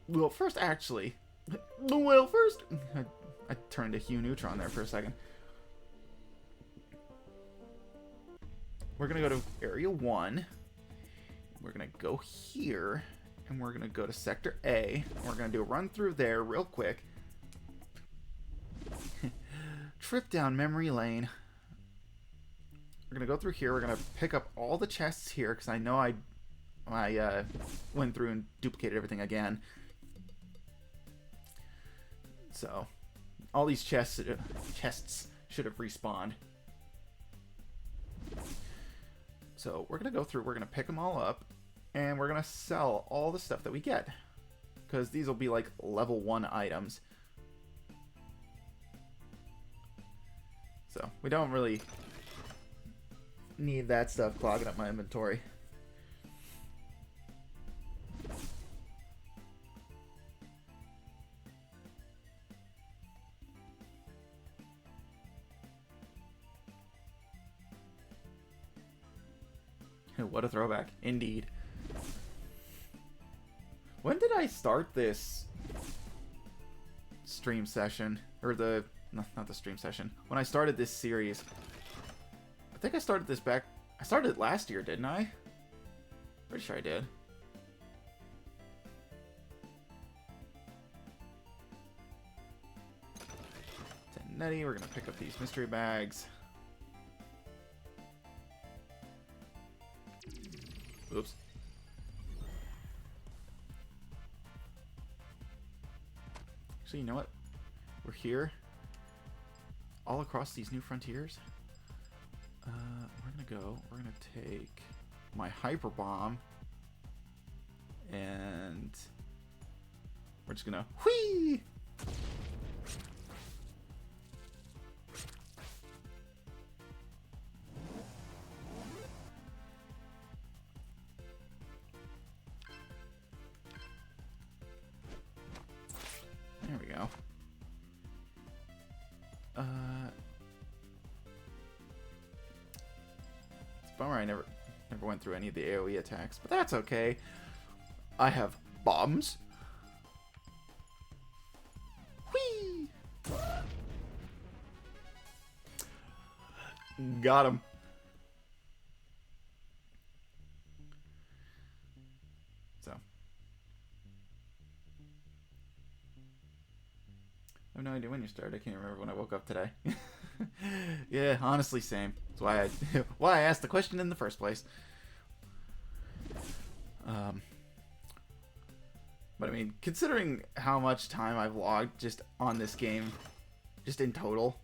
Well, first, actually. Well, first... I turned to Hugh Neutron there for a second. We're going to go to Area 1. We're going to go here. And we're going to go to Sector A. We're going to do a run through there real quick. Trip down memory lane. We're going to go through here. We're going to pick up all the chests here, because I know I went through and duplicated everything again. So, all these chests should have respawned. So, we're going to go through, we're going to pick them all up, and we're going to sell all the stuff that we get. Because these will be like level 1 items. So, we don't really need that stuff clogging up my inventory. What a throwback. Indeed. When did I start this stream session? Or the... not the stream session. When I started this series. I think I started this back... I started it last year, didn't I? Pretty sure I did. Nettie, we're gonna pick up these mystery bags. Oops. Actually, you know what? We're here. All across these new frontiers. We're gonna take my hyper bomb. And we're just gonna whee! There we go. It's a bummer I never went through any of the AoE attacks, but that's okay. I have bombs. Whee! Got him. So. I have no idea when you started. I can't remember when I woke up today. Yeah, honestly, same. That's why I asked the question in the first place. But I mean, considering how much time I've logged just on this game, just in total,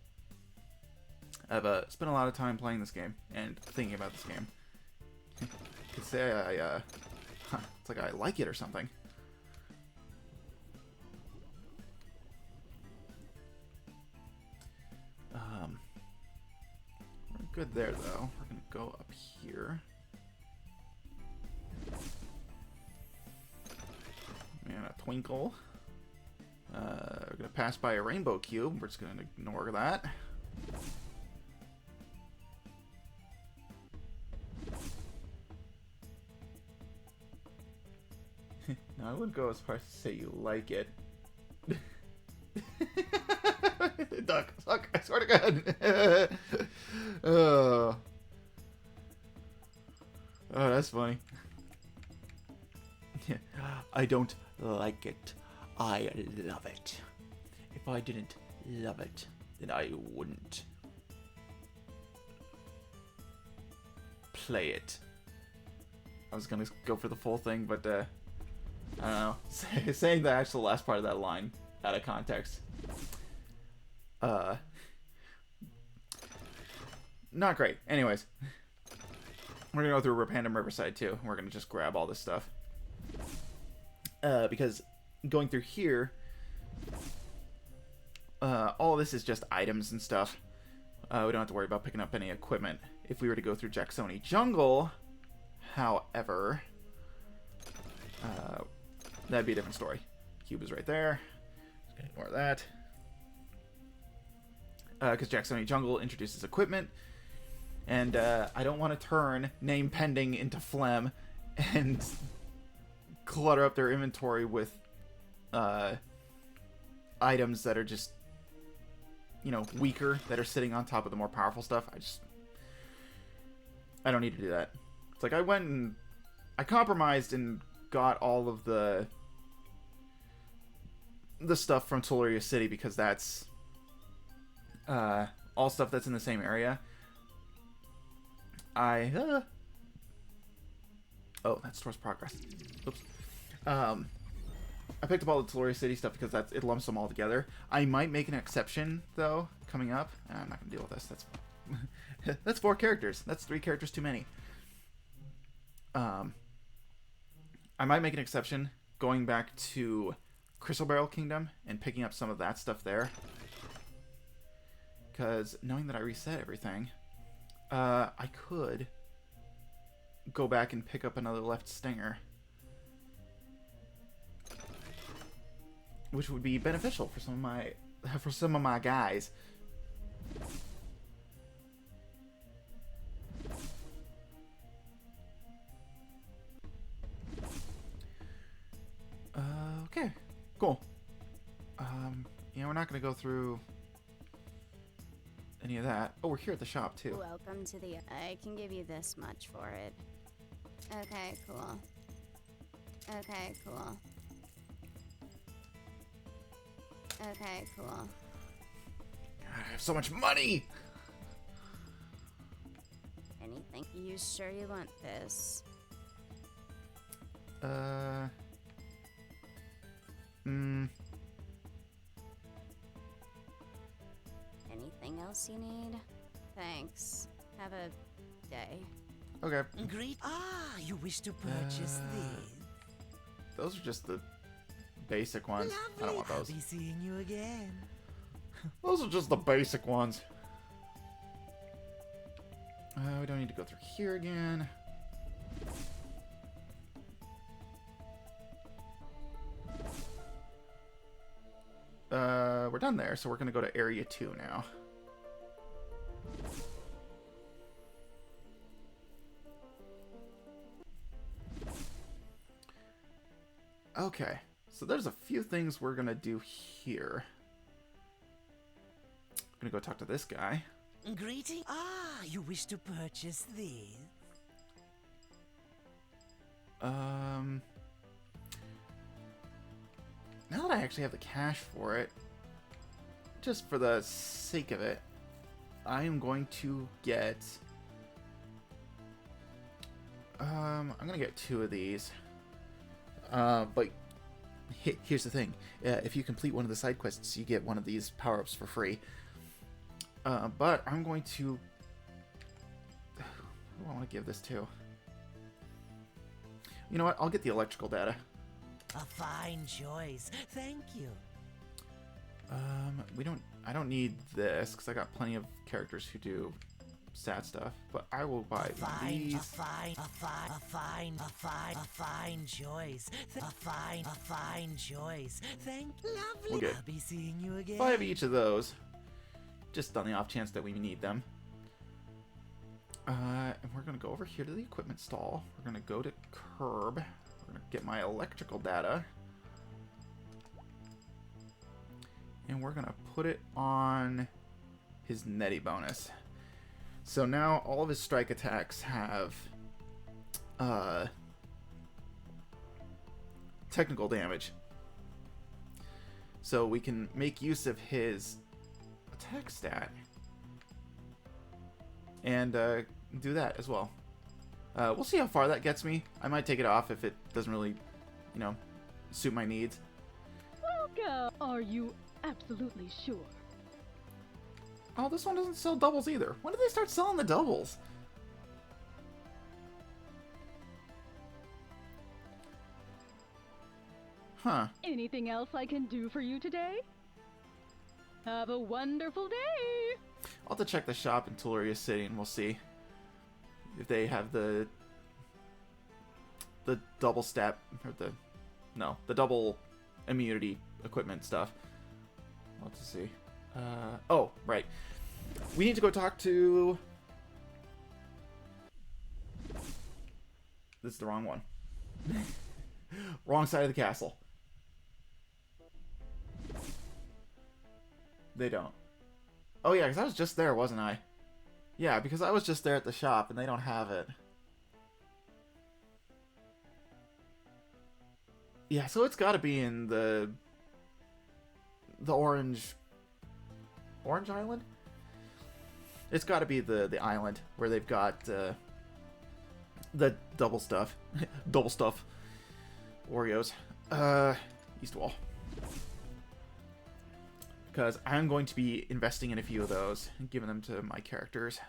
I've spent a lot of time playing this game and thinking about this game. You could say it's like I like it or something. We're good there though. We're gonna go up here. And a twinkle. We're gonna pass by a rainbow cube. We're just gonna ignore that. No, I wouldn't go as far as to say you like it. Duck, suck, I swear to God. Oh, that's funny. I don't like it. I love it. If I didn't love it, then I wouldn't play it. I was gonna go for the full thing, but I don't know. Saying the actual last part of that line out of context. Not great. Anyways. We're gonna go through Repandum Riverside too. We're gonna just grab all this stuff. Because going through here, all this is just items and stuff. We don't have to worry about picking up any equipment. If we were to go through Jacksoni Jungle, however, that'd be a different story. Cube is right there. Just gonna ignore that. Because Jacksoni Jungle introduces equipment, and I don't want to turn Name Pending into Phlegm and clutter up their inventory with items that are just, you know, weaker, that are sitting on top of the more powerful stuff. I don't need to do that. It's like I went and I compromised and got all of the stuff from Tularia City because that's all stuff that's in the same area. Oh, that's towards progress. Oops. I picked up all the Tularia City stuff because it lumps them all together. I might make an exception though coming up. I'm not gonna deal with this. That's 4 characters. That's 3 characters too many. I might make an exception going back to Crystal Barrel Kingdom and picking up some of that stuff there. Because knowing that I reset everything, I could go back and pick up another left stinger, which would be beneficial for some of my guys. Okay, cool. Yeah, we're not gonna go through any of that. Oh, we're here at the shop too. Welcome to the... I can give you this much for it. Okay, cool. Okay, cool. Okay, cool. God, I have so much money! Anything? You sure you want this? Anything else you need? Thanks. Have a day. Okay. Great. Ah, you wish to purchase these? Those are just the basic ones. Lovely. I don't want those. I'll be seeing you again. Those are just the basic ones. We don't need to go through here again. We're done there, so we're gonna go to Area 2 now. Okay, so there's a few things we're gonna do here. I'm gonna go talk to this guy. Greeting. Ah, you wish to purchase these? Now that I actually have the cash for it, just for the sake of it, I am going to get... I'm gonna get 2 of these. But here's the thing. If you complete one of the side quests, you get one of these power-ups for free. But I'm going to... Who do I want to give this to? You know what? I'll get the electrical data. A fine choice. Thank you. I don't need this because I got plenty of characters who do stat stuff, but I will buy these. A fine choice. A fine choice. Thank lovely. We'll get I'll be seeing you again. 5 each of those, just on the off chance that we need them. And we're gonna go over here to the equipment stall. We're gonna go to Curb. We're gonna get my electrical data. And we're gonna put it on his Netty bonus. So now all of his strike attacks have technical damage. So we can make use of his attack stat and do that as well. We'll see how far that gets me. I might take it off if it doesn't really, you know, suit my needs. Welcome. Are you absolutely sure? Oh, this one doesn't sell doubles either. When did they start selling the doubles? Huh. Anything else I can do for you today? Have a wonderful day! I'll have to check the shop in Tularia City and we'll see if they have the double stat, or the double immunity equipment stuff. Let's see. Oh, right. We need to go talk to... This is the wrong one. Wrong side of the castle. They don't. Oh yeah, because I was just there, wasn't I? Yeah, because I was just there at the shop and they don't have it. Yeah, so it's got to be in the Orange Island? It's got to be the island where they've got the double stuff. Double stuff. Oreos. East Wall. Because I'm going to be investing in a few of those and giving them to my characters.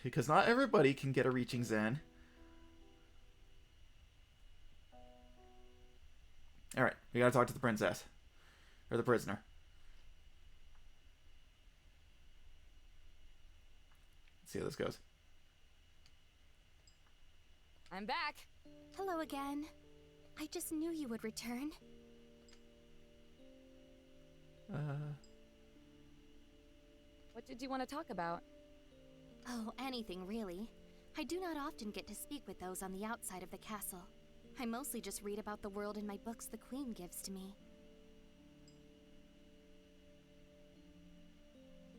Because not everybody can get a Reaching Zen. Alright, we gotta talk to the princess. Or the prisoner. Let's see how this goes. I'm back. Hello again. I just knew you would return. What did you want to talk about? Oh, anything really. I do not often get to speak with those on the outside of the castle. I mostly just read about the world in my books the Queen gives to me.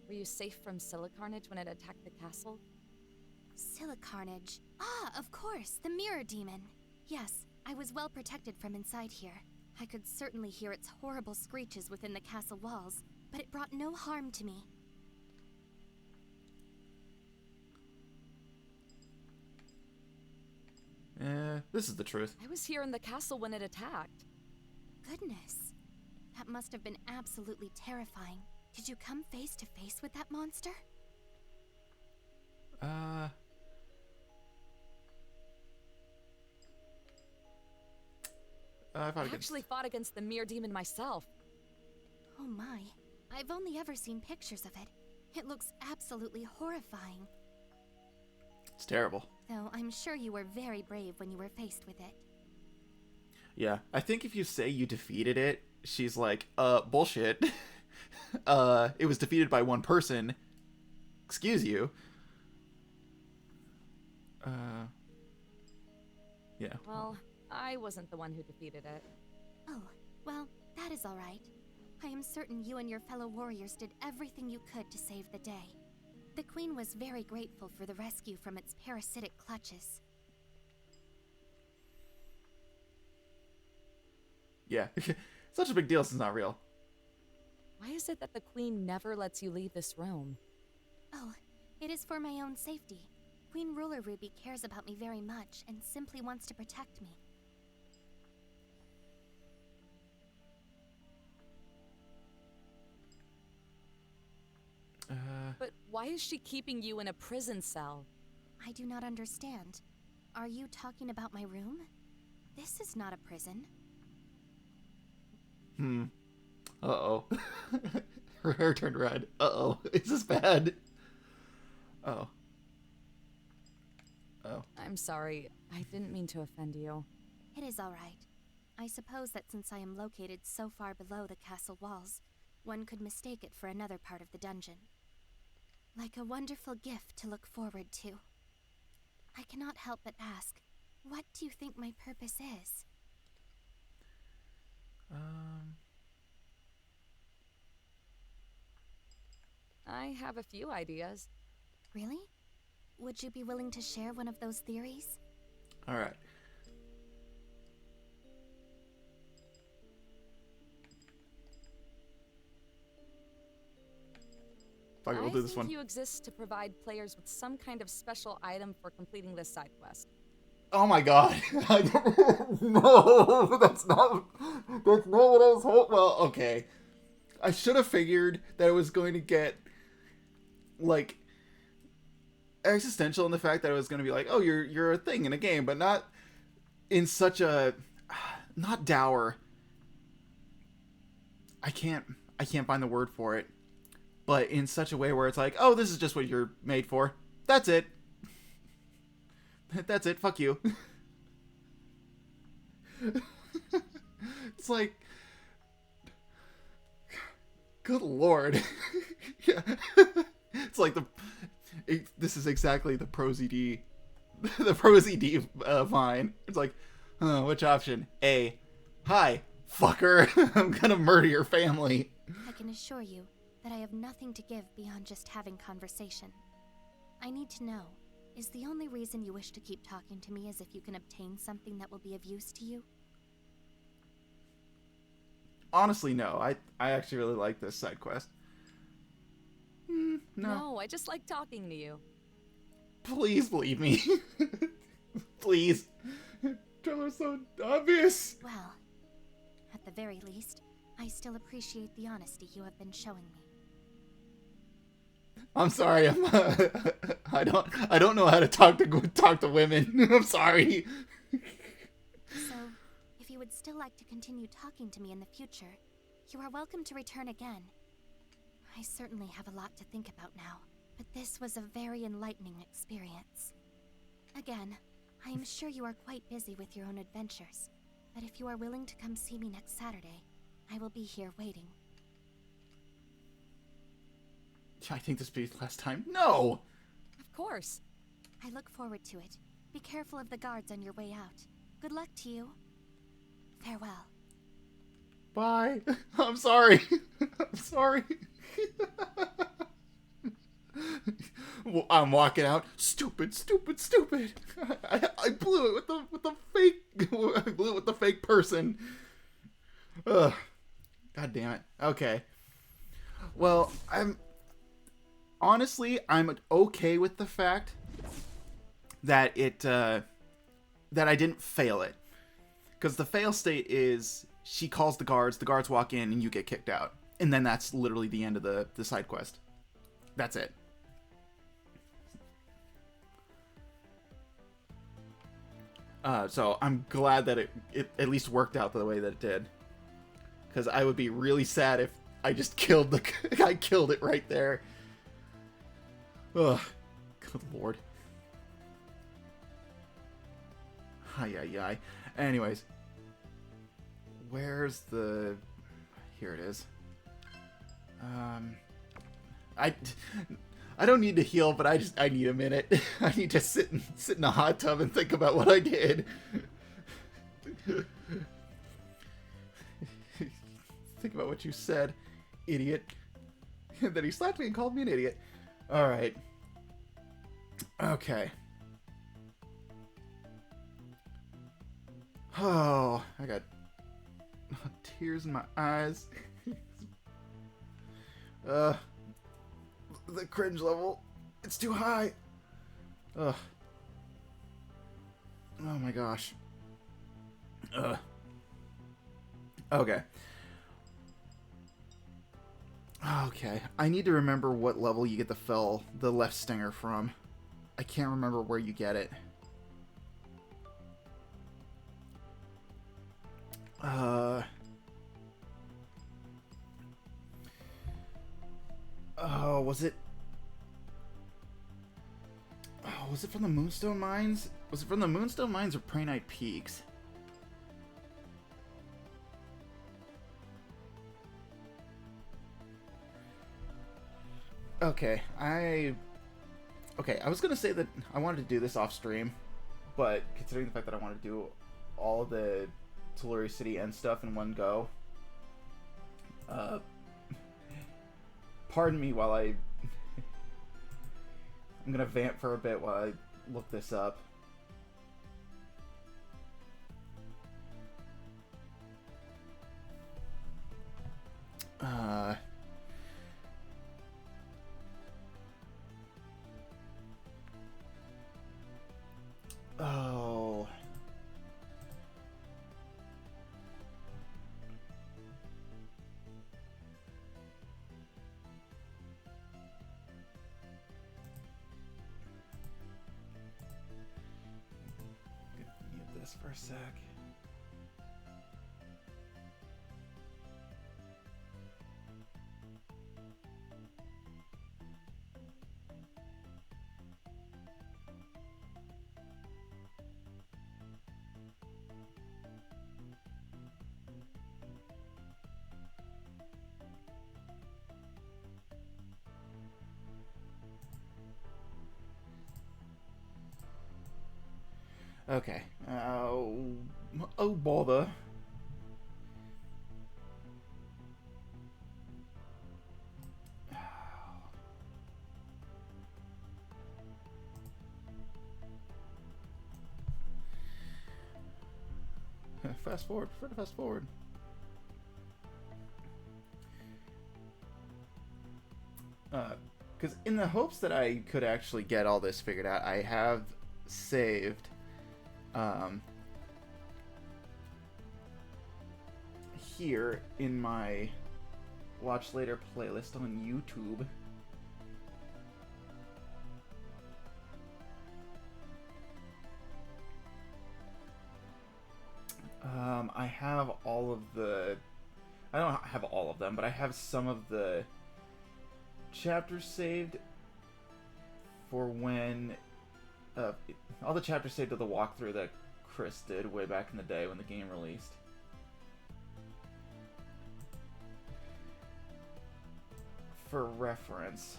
Were you safe from Silicarnage when it attacked the castle? Silicarnage. Ah, of course, the Mirror Demon. Yes, I was well protected from inside here. I could certainly hear its horrible screeches within the castle walls, but it brought no harm to me. This is the truth. I was here in the castle when it attacked. Goodness. That must have been absolutely terrifying. Did you come face to face with that monster? I actually fought against the Mirror Demon myself. Oh my. I've only ever seen pictures of it. It looks absolutely horrifying. It's terrible. Though I'm sure you were very brave when you were faced with it. Yeah, I think if you say you defeated it, she's like, bullshit. It was defeated by one person. Excuse you. Yeah. Well, I wasn't the one who defeated it. Oh, well, that is all right. I am certain you and your fellow warriors did everything you could to save the day. The Queen was very grateful for the rescue from its parasitic clutches. Yeah. Such a big deal since it's not real. Why is it that the Queen never lets you leave this realm? Oh, it is for my own safety. Queen Ruler Ruby cares about me very much and simply wants to protect me. Why is she keeping you in a prison cell? I do not understand. Are you talking about my room? This is not a prison. Uh-oh. Her hair turned red. Uh-oh. Is this bad? Oh. Oh. I'm sorry. I didn't mean to offend you. It is all right. I suppose that since I am located so far below the castle walls, one could mistake it for another part of the dungeon. Like a wonderful gift to look forward to. I cannot help but ask, what do you think my purpose is? I have a few ideas. Really? Would you be willing to share one of those theories? All right. Fuck it, we'll do this one. I think you exist to provide players with some kind of special item for completing this side quest. Oh my god. No, that's not what I was hoping. Well, okay. I should have figured that it was going to get, like, existential in the fact that it was going to be like, oh, you're a thing in a game, but not in such a, not dour. I can't find the word for it, but in such a way where it's like, oh, this is just what you're made for. That's it. That's it. Fuck you. It's like, good lord. Yeah. It's like this is exactly the ProZD, the ProZD vine. It's like, which option? A, hi, fucker. I'm gonna murder your family. I can assure you that I have nothing to give beyond just having conversation. I need to know, is the only reason you wish to keep talking to me is if you can obtain something that will be of use to you? Honestly, no. I actually really like this side quest. No, I just like talking to you. Please believe me. Please. Trailer's so obvious. Well, at the very least, I still appreciate the honesty you have been showing me. I'm sorry. I don't know how to talk to women. I'm sorry. So, if you would still like to continue talking to me in the future, you are welcome to return again. I certainly have a lot to think about now, but this was a very enlightening experience. Again, I am sure you are quite busy with your own adventures, but if you are willing to come see me next Saturday, I will be here waiting. I think this will be the last time. No! Of course. I look forward to it. Be careful of the guards on your way out. Good luck to you. Farewell. Bye. I'm sorry. I'm sorry. I'm walking out. Stupid. I blew it with the fake. I blew it with the fake person. Ugh. God damn it. Okay. Well, I'm okay with the fact that that I didn't fail it, because the fail state is she calls the guards walk in, and you get kicked out. And then that's literally the end of the side quest. That's it. So I'm glad that it at least worked out the way that it did. Because I would be really sad if I just killed I killed it right there. Ugh. Good lord. Ay. Anyways. Where's the... Here it is. I don't need to heal, but I need a minute. I need to sit in a hot tub and think about what I did. Think about what you said, idiot. And then he slapped me and called me an idiot. Alright. Okay. Oh, I got tears in my eyes. The cringe level, it's too high. Ugh. Oh my gosh. Ugh. Okay. Okay, I need to remember what level you get the left stinger from. I can't remember where you get it. Oh, was it? Oh, was it from the Moonstone Mines? Was it from the Moonstone Mines or Prey Night Peaks? Okay, I was gonna say that I wanted to do this off stream, but considering the fact that I want to do all the Telluri City End stuff in one go, pardon me while I'm gonna vamp for a bit while I look this up. Oh. Mute this for a sec. Okay. Oh bother. Fast forward. Prefer to fast forward. Because in the hopes that I could actually get all this figured out, I have saved here in my watch later playlist on YouTube. I have all of the, I don't have all of them, but I have some of the chapters saved for when all the chapters saved of the walkthrough that Chris did way back in the day when the game released. For reference.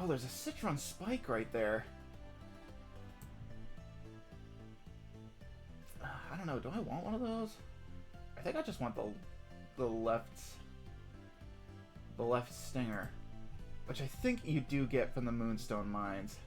Oh, there's a Citron Spike right there. I don't know, do I want one of those? I think I just want the left stinger, which I think you do get from the Moonstone Mines.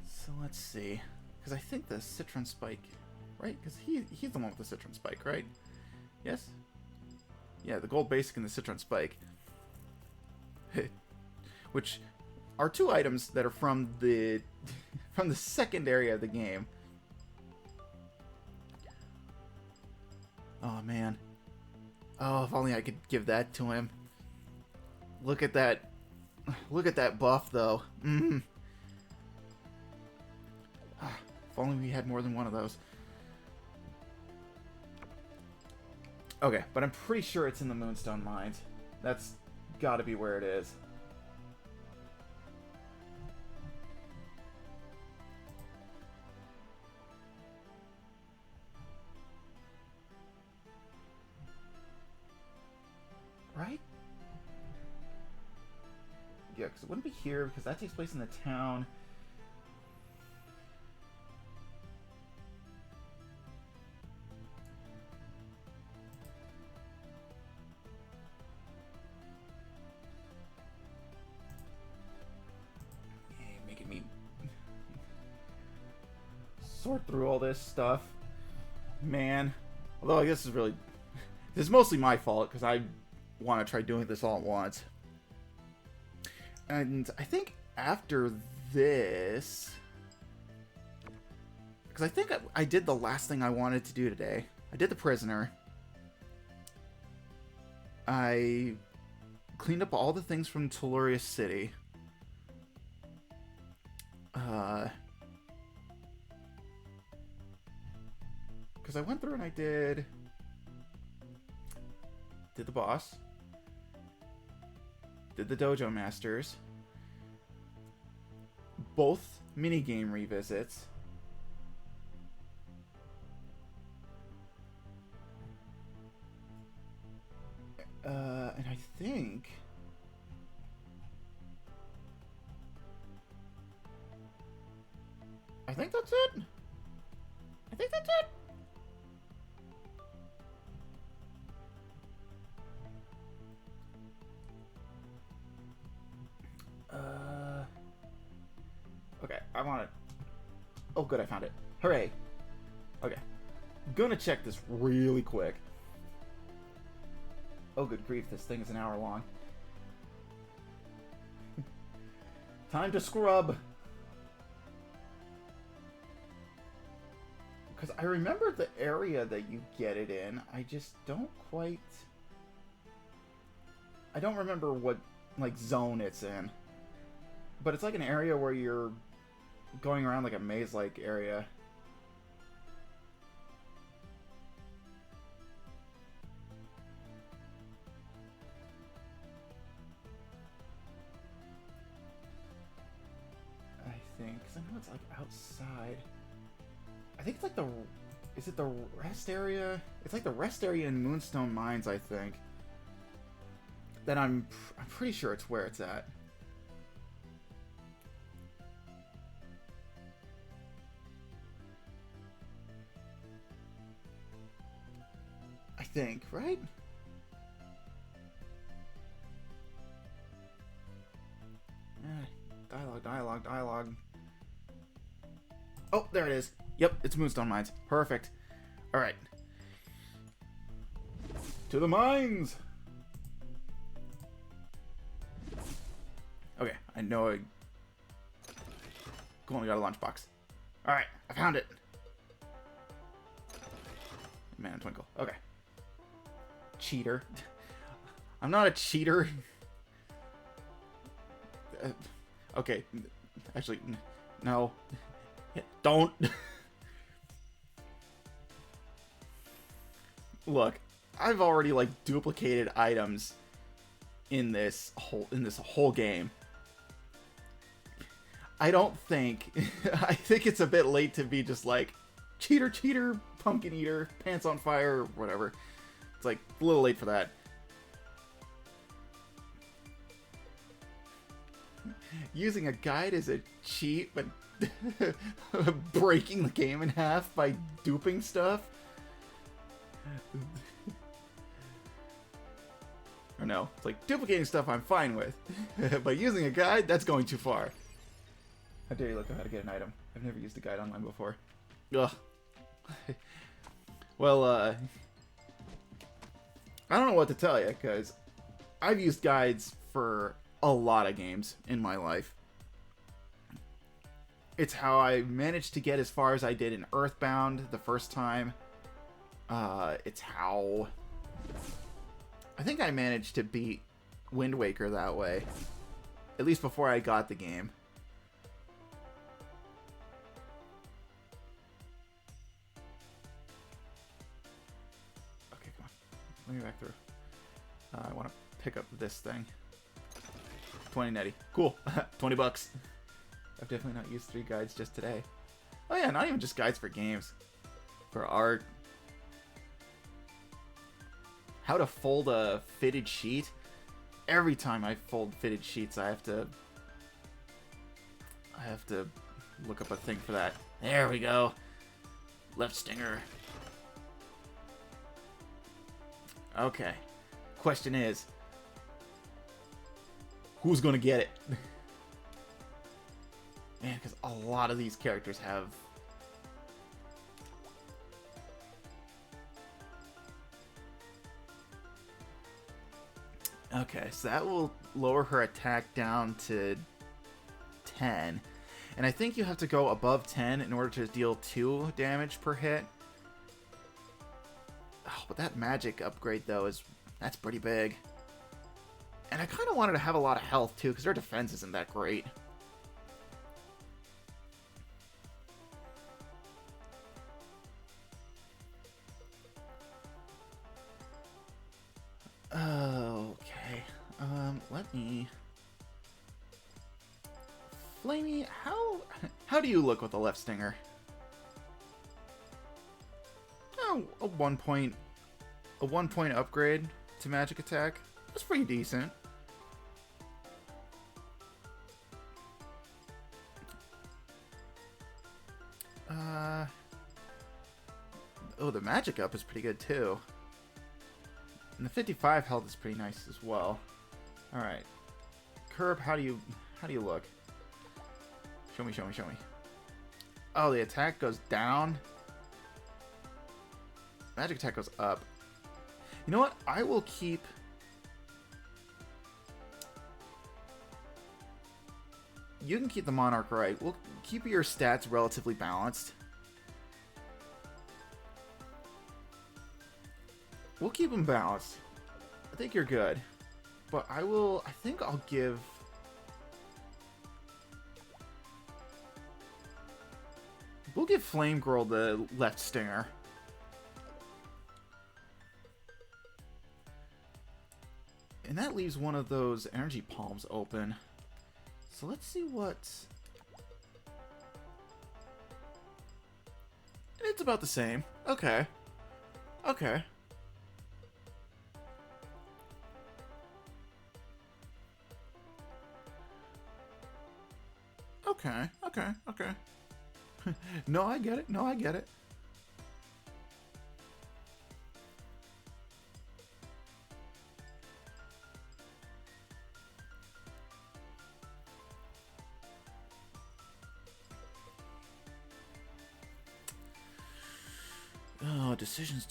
So let's see, because I think the Citron Spike, right? Because he's the one with the Citron Spike, right? Yes. Yeah, the gold basic and the Citron Spike, which are two items that are from the second area of the game. Oh man. Oh, if only I could give that to him. Look at that. Look at that buff, though. If only we had more than one of those. Okay, but I'm pretty sure it's in the Moonstone Mines. That's gotta be where it is. Right? Yeah, because it wouldn't be here, because that takes place in the town. sort through all this stuff. Man. Although I guess this is mostly my fault, because I want to try doing this all at once. And I think after this... Because I think I did the last thing I wanted to do today. I did the prisoner. I cleaned up all the things from Tellurius City. Because I went through and I did the boss. Did the Dojo Masters. Both minigame revisits. And I think... that's it. I think that's it. Okay, I want it. Oh, good, I found it. Hooray. Okay. Gonna check this really quick. Oh, good grief, this thing is an hour long. Time to scrub. Because I remember the area that you get it in. I just don't quite... I don't remember what, like, zone it's in. But it's like an area where you're going around like a maze-like area. I think, because I know it's like outside. I think it's like the... Is it the rest area? It's like the rest area in Moonstone Mines, I think. Then I'm pretty sure it's where it's at. I think, right? Dialogue. Oh, there it is. Yep, it's Moonstone Mines. Perfect. Alright. To the mines! Okay, I know I only got a lunchbox. Alright, I found it. Man, Twinkle. Okay. Cheater. I'm not a cheater. Okay. Actually, no. Don't. Look, I've already like duplicated items in this whole game. I don't think I think it's a bit late to be just like cheater, pumpkin eater, pants on fire, whatever. It's like a little late for that. Using a guide is a cheat, but breaking the game in half by duping stuff? Or no, it's like duplicating stuff I'm fine with. But using a guide, that's going too far. How dare you look at how to get an item. I've never used a guide online before. Ugh. Well, I don't know what to tell you, because I've used guides for a lot of games in my life. It's how I managed to get as far as I did in Earthbound the first time. It's how... I think I managed to beat Wind Waker that way. At least before I got the game. Okay, come on. Let me back through. I want to pick up this thing. 20 netty. Cool. 20 bucks. I've definitely not used 3 guides just today. Oh yeah, not even just guides for games. For art. How to fold a fitted sheet. Every time I fold fitted sheets, I have to look up a thing for that. There we go. Left stinger. Okay. Question is, who's gonna get it? Man, because a lot of these characters have Okay, so that will lower her attack down to 10. And I think you have to go above 10 in order to deal 2 damage per hit. Oh, but that magic upgrade, though, that's pretty big. And I kind of wanted to have a lot of health, too, because their defense isn't that great. Okay. Let me... Flamey, how do you look with the left stinger? Oh, a 1 point upgrade to magic attack. That's pretty decent. Oh, the magic up is pretty good too. And the 55 health is pretty nice as well. All right, Curb, how do you look? Show me. Oh, the attack goes down. Magic attack goes up. You know what? I will keep... You can keep the Monarch right. We'll keep your stats relatively balanced. We'll keep them balanced. I think you're good. But I think I'll give... We'll give Flame Girl the left stinger. And that leaves one of those energy palms open. So let's see what... It's about the same. Okay. Okay. Okay. No, I get it. Oh, decisions.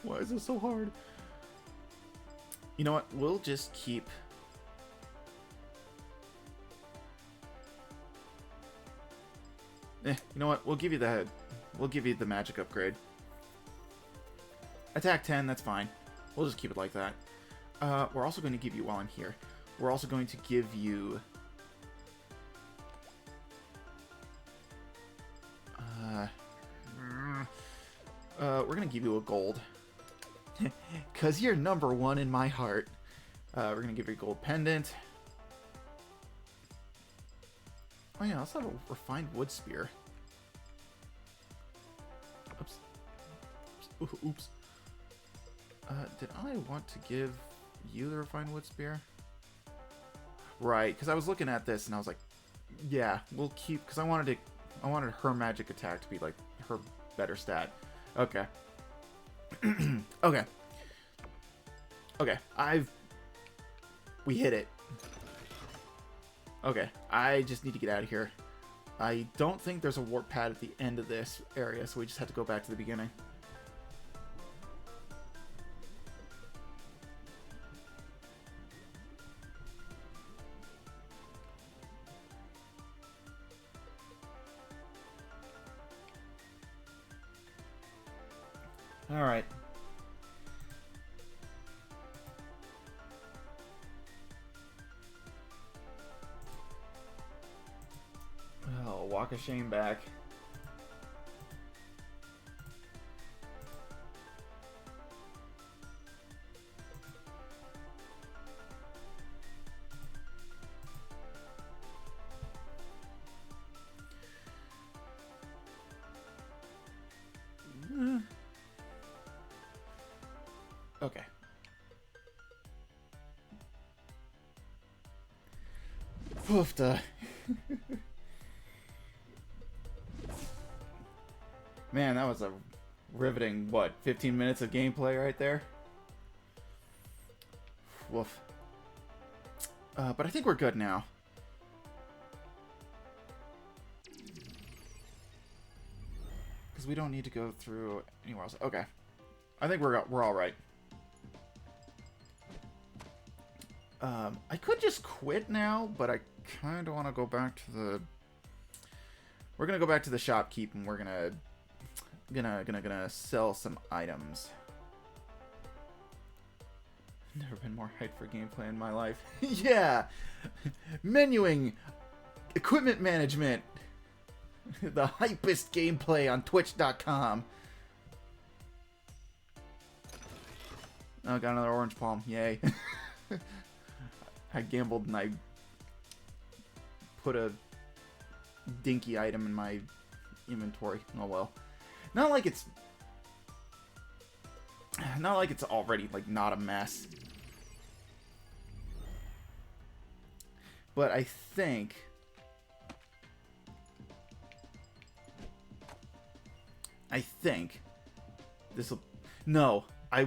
Why is this so hard? You know what? We'll just keep... you know what? We'll give you the magic upgrade. Attack 10, that's fine. We'll just keep it like that. We're also going to give you, while I'm here, we're also going to give you... we're going to give you a gold. Because you're number 1 in my heart. We're going to give you a gold pendant. Oh yeah, I also have a refined wood spear. Oops. Did I want to give you the refined wood spear? Right, because I was looking at this and I was like, yeah, we'll keep, because I wanted her magic attack to be like her better stat. Okay. Okay, we hit it. Okay, I just need to get out of here. I don't think there's a warp pad at the end of this area, so we just have to go back to the beginning. All right. Oh, walk of shame back. Okay. Poofta. Man, that was a riveting, 15 minutes of gameplay right there? Woof. But I think we're good now. Because we don't need to go through anywhere else. Okay. I think we're all right. I could just quit now, but I kind of want to go back to the... We're going to go back to the shopkeep, and we're gonna sell some items. Never been more hyped for gameplay in my life. Yeah! Menuing! Equipment management! The hypest gameplay on Twitch.com. Oh, got another orange palm. Yay. I gambled and I put a dinky item in my inventory. Oh well. Not like it's already like not a mess. But I think this will... No, I'll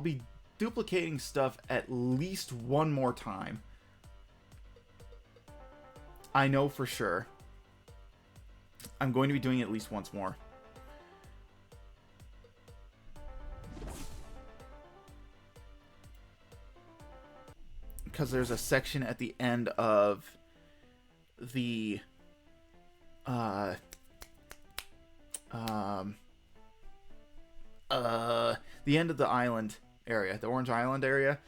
be duplicating stuff at least one more time. I know for sure. I'm going to be doing it at least once more. Because there's a section at the end of the the end of the island area, the Orange Island area,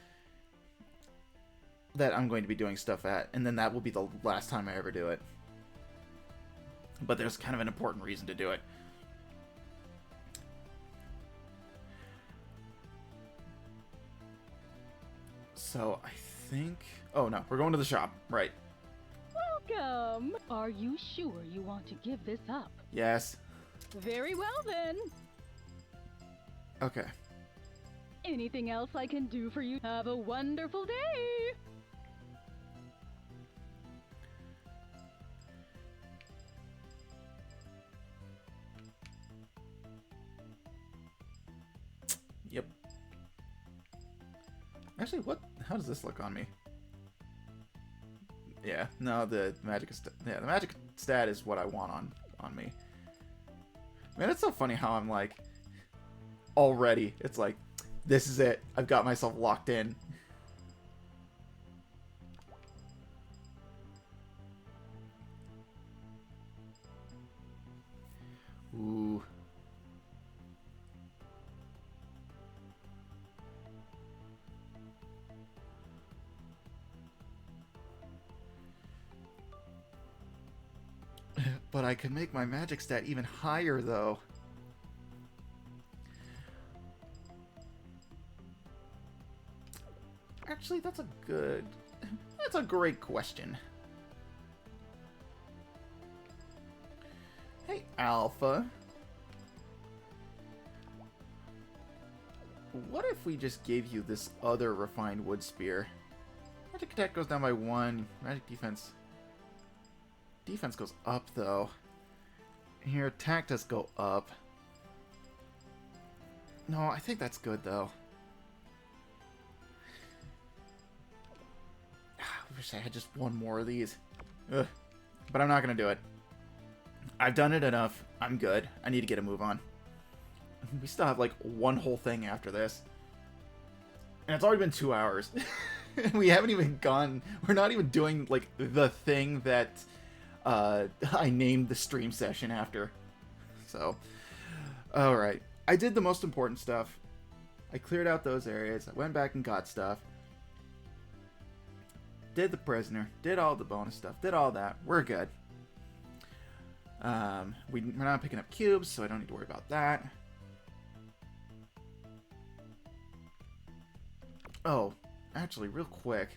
that I'm going to be doing stuff at, and then that will be the last time I ever do it. But there's kind of an important reason to do it. So I think... Oh no, we're going to the shop, right. Welcome! Are you sure you want to give this up? Yes. Very well then. Okay. Anything else I can do for you? Have a wonderful day! Yep. Actually, how does this look on me? Yeah, no, the magic stat is what I want on me. Man, it's so funny how I'm like, already, it's like, this is it. I've got myself locked in. Ooh. But I could make my magic stat even higher, though. Actually, that's a great question. Hey, Alpha. What if we just gave you this other refined wood spear? Magic attack goes down by 1. Magic defense. Defense goes up, though. Here, attack does go up. No, I think that's good, though. I wish I had just one more of these. Ugh. But I'm not going to do it. I've done it enough. I'm good. I need to get a move on. We still have, like, one whole thing after this. And it's already been 2 hours. We haven't even gone... We're not even doing, like, the thing that... I named the stream session after. So, alright. I did the most important stuff. I cleared out those areas. I went back and got stuff. Did the prisoner. Did all the bonus stuff. Did all that. We're good. We're not picking up cubes, so I don't need to worry about that. Oh, actually, real quick.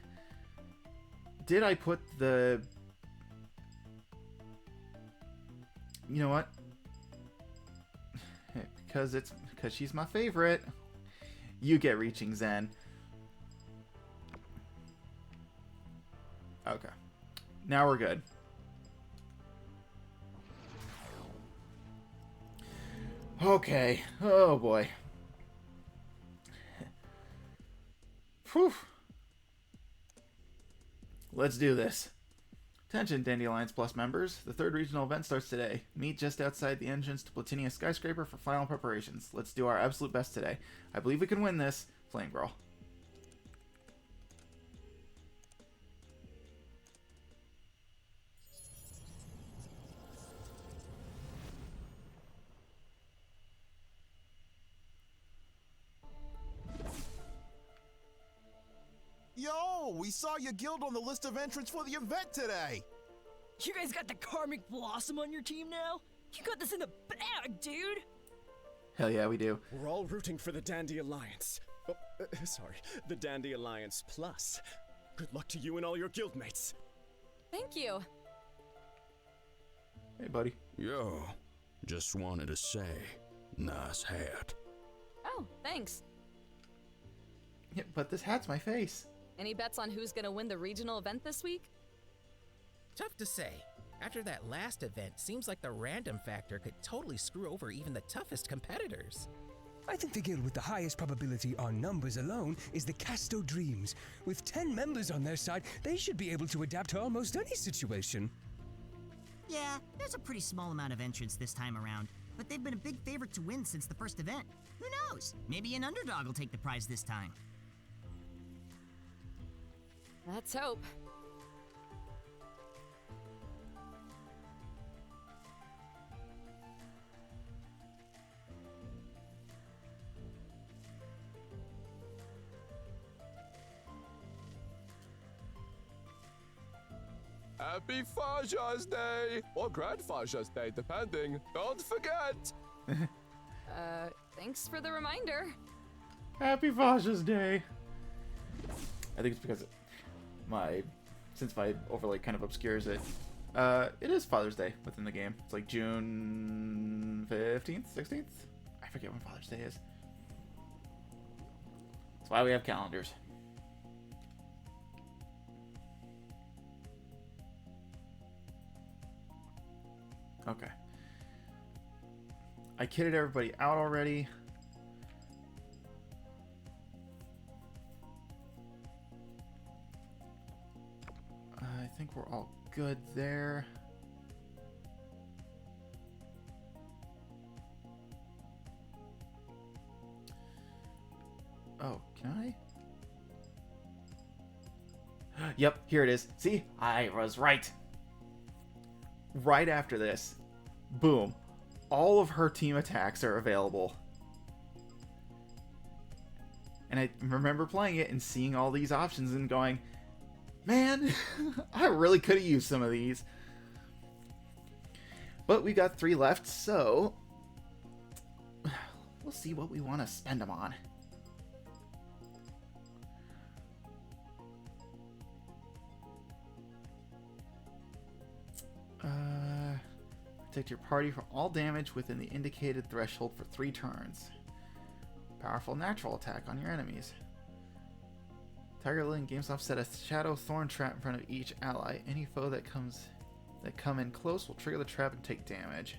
Did I put the... You know what? Because she's my favorite. You get Reaching Zen. Okay. Now we're good. Okay. Oh boy. Whew. Let's do this. Attention, Dandelions Plus members. The third regional event starts today. Meet just outside the entrance to Platinia Skyscraper for final preparations. Let's do our absolute best today. I believe we can win this. Flame Girl. Yo, we saw your guild on the list of entrants for the event today. You guys got the Karmic Blossom on your team now? You got this in the bag, dude! Hell yeah, we do. We're all rooting for the Dandy Alliance. Oh, sorry, the Dandy Alliance Plus. Good luck to you and all your guildmates. Thank you. Hey, buddy. Yo, just wanted to say, nice hat. Oh, thanks. Yeah, but this hat's my face. Any bets on who's gonna win the regional event this week? Tough to say. After that last event, seems like the random factor could totally screw over even the toughest competitors. I think the guild with the highest probability on numbers alone is the Casto Dreams. With 10 members on their side, they should be able to adapt to almost any situation. Yeah, there's a pretty small amount of entrants this time around, but they've been a big favorite to win since the first event. Who knows? Maybe an underdog will take the prize this time. Let's hope. Happy Father's Day! Or Grandfather's Day, depending. Don't forget! Thanks for the reminder. Happy Father's Day! I think it's because since my overlay kind of obscures it. It is Father's Day within the game. It's like June 15th, 16th? I forget when Father's Day is. That's why we have calendars. Okay. I kitted everybody out already. I think we're all good there. Oh, can I? Yep, here it is. See? I was right. Right after this, boom, all of her team attacks are available. And I remember playing it and seeing all these options and going, man, I really could have used some of these. But we got 3 left, so we'll see what we want to spend them on. Protect your party from all damage within the indicated threshold for 3 turns. Powerful natural attack on your enemies. Tiger Lily and GameStop set a Shadow Thorn trap in front of each ally. Any foe that come in close will trigger the trap and take damage.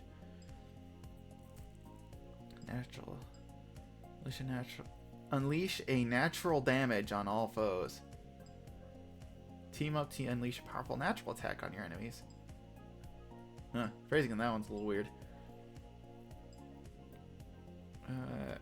Unleash a natural damage on all foes. Team up to unleash a powerful natural attack on your enemies. Huh, phrasing in that one's a little weird. I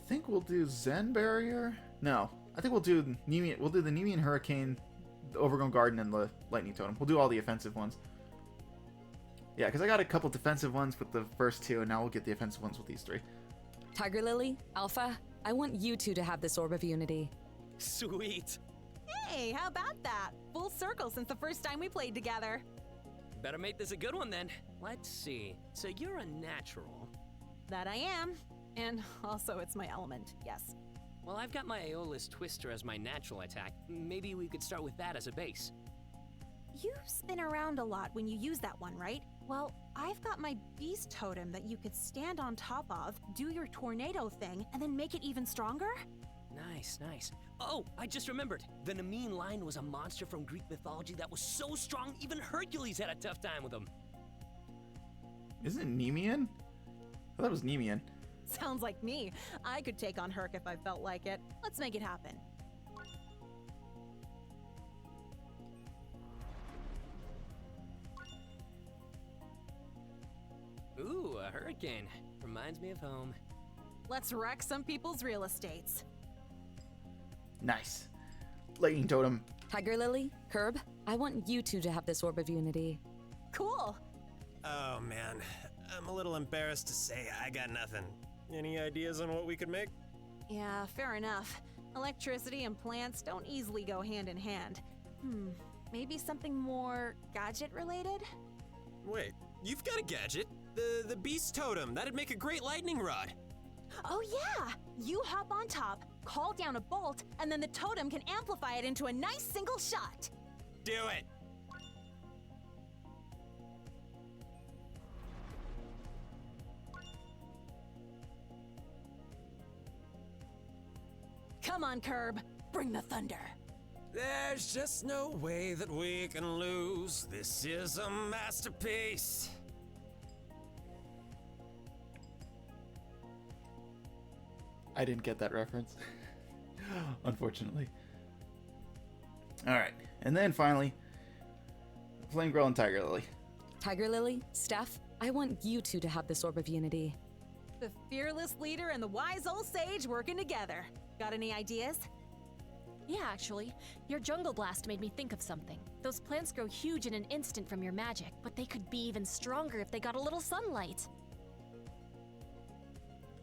think we'll do Zen Barrier. No, I think we'll do Nemean. We'll do the Nemean Hurricane, the Overgrown Garden, and the Lightning Totem. We'll do all the offensive ones. Yeah, because I got a couple defensive ones with the first 2, and now we'll get the offensive ones with these 3. Tiger Lily, Alpha, I want you 2 to have this Orb of Unity. Sweet. Hey, how about that? Full circle since the first time we played together. Better make this a good one then. Let's see. So you're a natural. That I am. And also it's my element, yes. Well, I've got my Aeolus Twister as my natural attack. Maybe we could start with that as a base. You spin around a lot when you use that one, right? Well, I've got my Beast Totem that you could stand on top of, do your tornado thing, and then make it even stronger. Nice, nice. Oh, I just remembered. The Nemean lion was a monster from Greek mythology that was so strong, even Hercules had a tough time with him. Isn't it Nemean? I thought it was Nemean. Sounds like me. I could take on Herc if I felt like it. Let's make it happen. Ooh, a hurricane. Reminds me of home. Let's wreck some people's real estates. Nice. Lightning totem. Tiger Lily, Curb, I want you two to have this Orb of Unity. Cool. Oh man, I'm a little embarrassed to say I got nothing. Any ideas on what we could make? Yeah, fair enough. Electricity and plants don't easily go hand in hand. Maybe something more gadget related? Wait, you've got a gadget. The beast totem. That'd make a great lightning rod. Oh yeah! You hop on top, call down a bolt, and then the totem can amplify it into a nice single shot. Do it! Come on, Curb. Bring the thunder. There's just no way that we can lose. This is a masterpiece. I didn't get that reference. Unfortunately. Alright. And then finally, Flame Girl and Tiger Lily. Tiger Lily, Steph, I want you two to have this Orb of Unity. The fearless leader and the wise old sage working together. Got any ideas? Yeah, actually. Your Jungle Blast made me think of something. Those plants grow huge in an instant from your magic, but they could be even stronger if they got a little sunlight.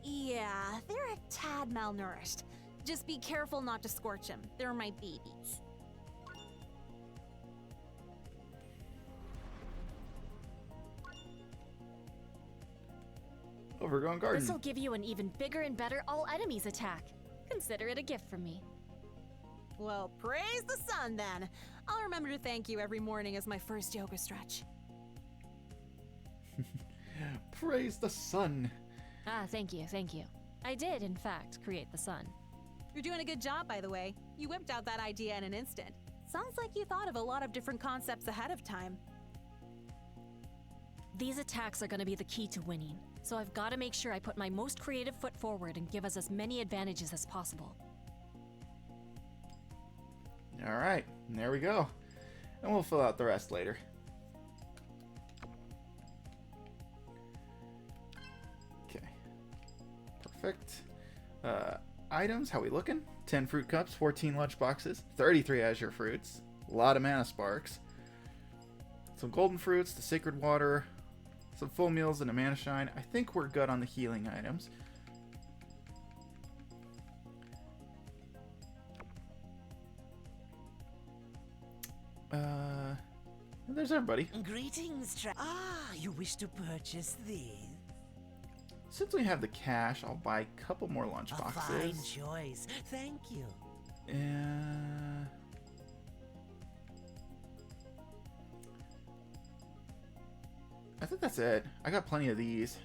Yeah, they're a tad malnourished. Just be careful not to scorch them. They're my babies. Overgrown garden. This'll give you an even bigger and better all enemies attack. Consider it a gift from me. Well, praise the sun then. I'll remember to thank you every morning as my first yoga stretch. Praise the sun. Ah, thank you, thank you. I did, in fact, create the sun. You're doing a good job, by the way. You whipped out that idea in an instant. Sounds like you thought of a lot of different concepts ahead of time. These attacks are going to be the key to winning, so I've got to make sure I put my most creative foot forward and give us as many advantages as possible. Alright, there we go. And we'll fill out the rest later. Okay. Perfect. Items, how we looking? 10 fruit cups, 14 lunch boxes, 33 azure fruits, a lot of mana sparks, some golden fruits, the sacred water, some full meals, and a mana shine. I think we're good on the healing items. There's everybody. Greetings, you wish to purchase these? Since we have the cash, I'll buy a couple more lunch boxes. Fine choice. Thank you. I think that's it. I got plenty of these.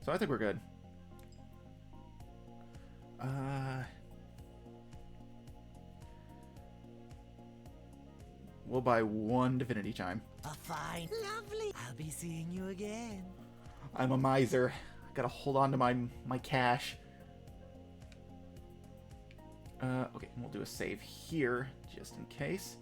So I think we're good. We'll buy one Divinity Chime. Fine. Lovely. I'll be seeing you again. I'm a miser. I gotta hold on to my cash. Okay, we'll do a save here, just in case.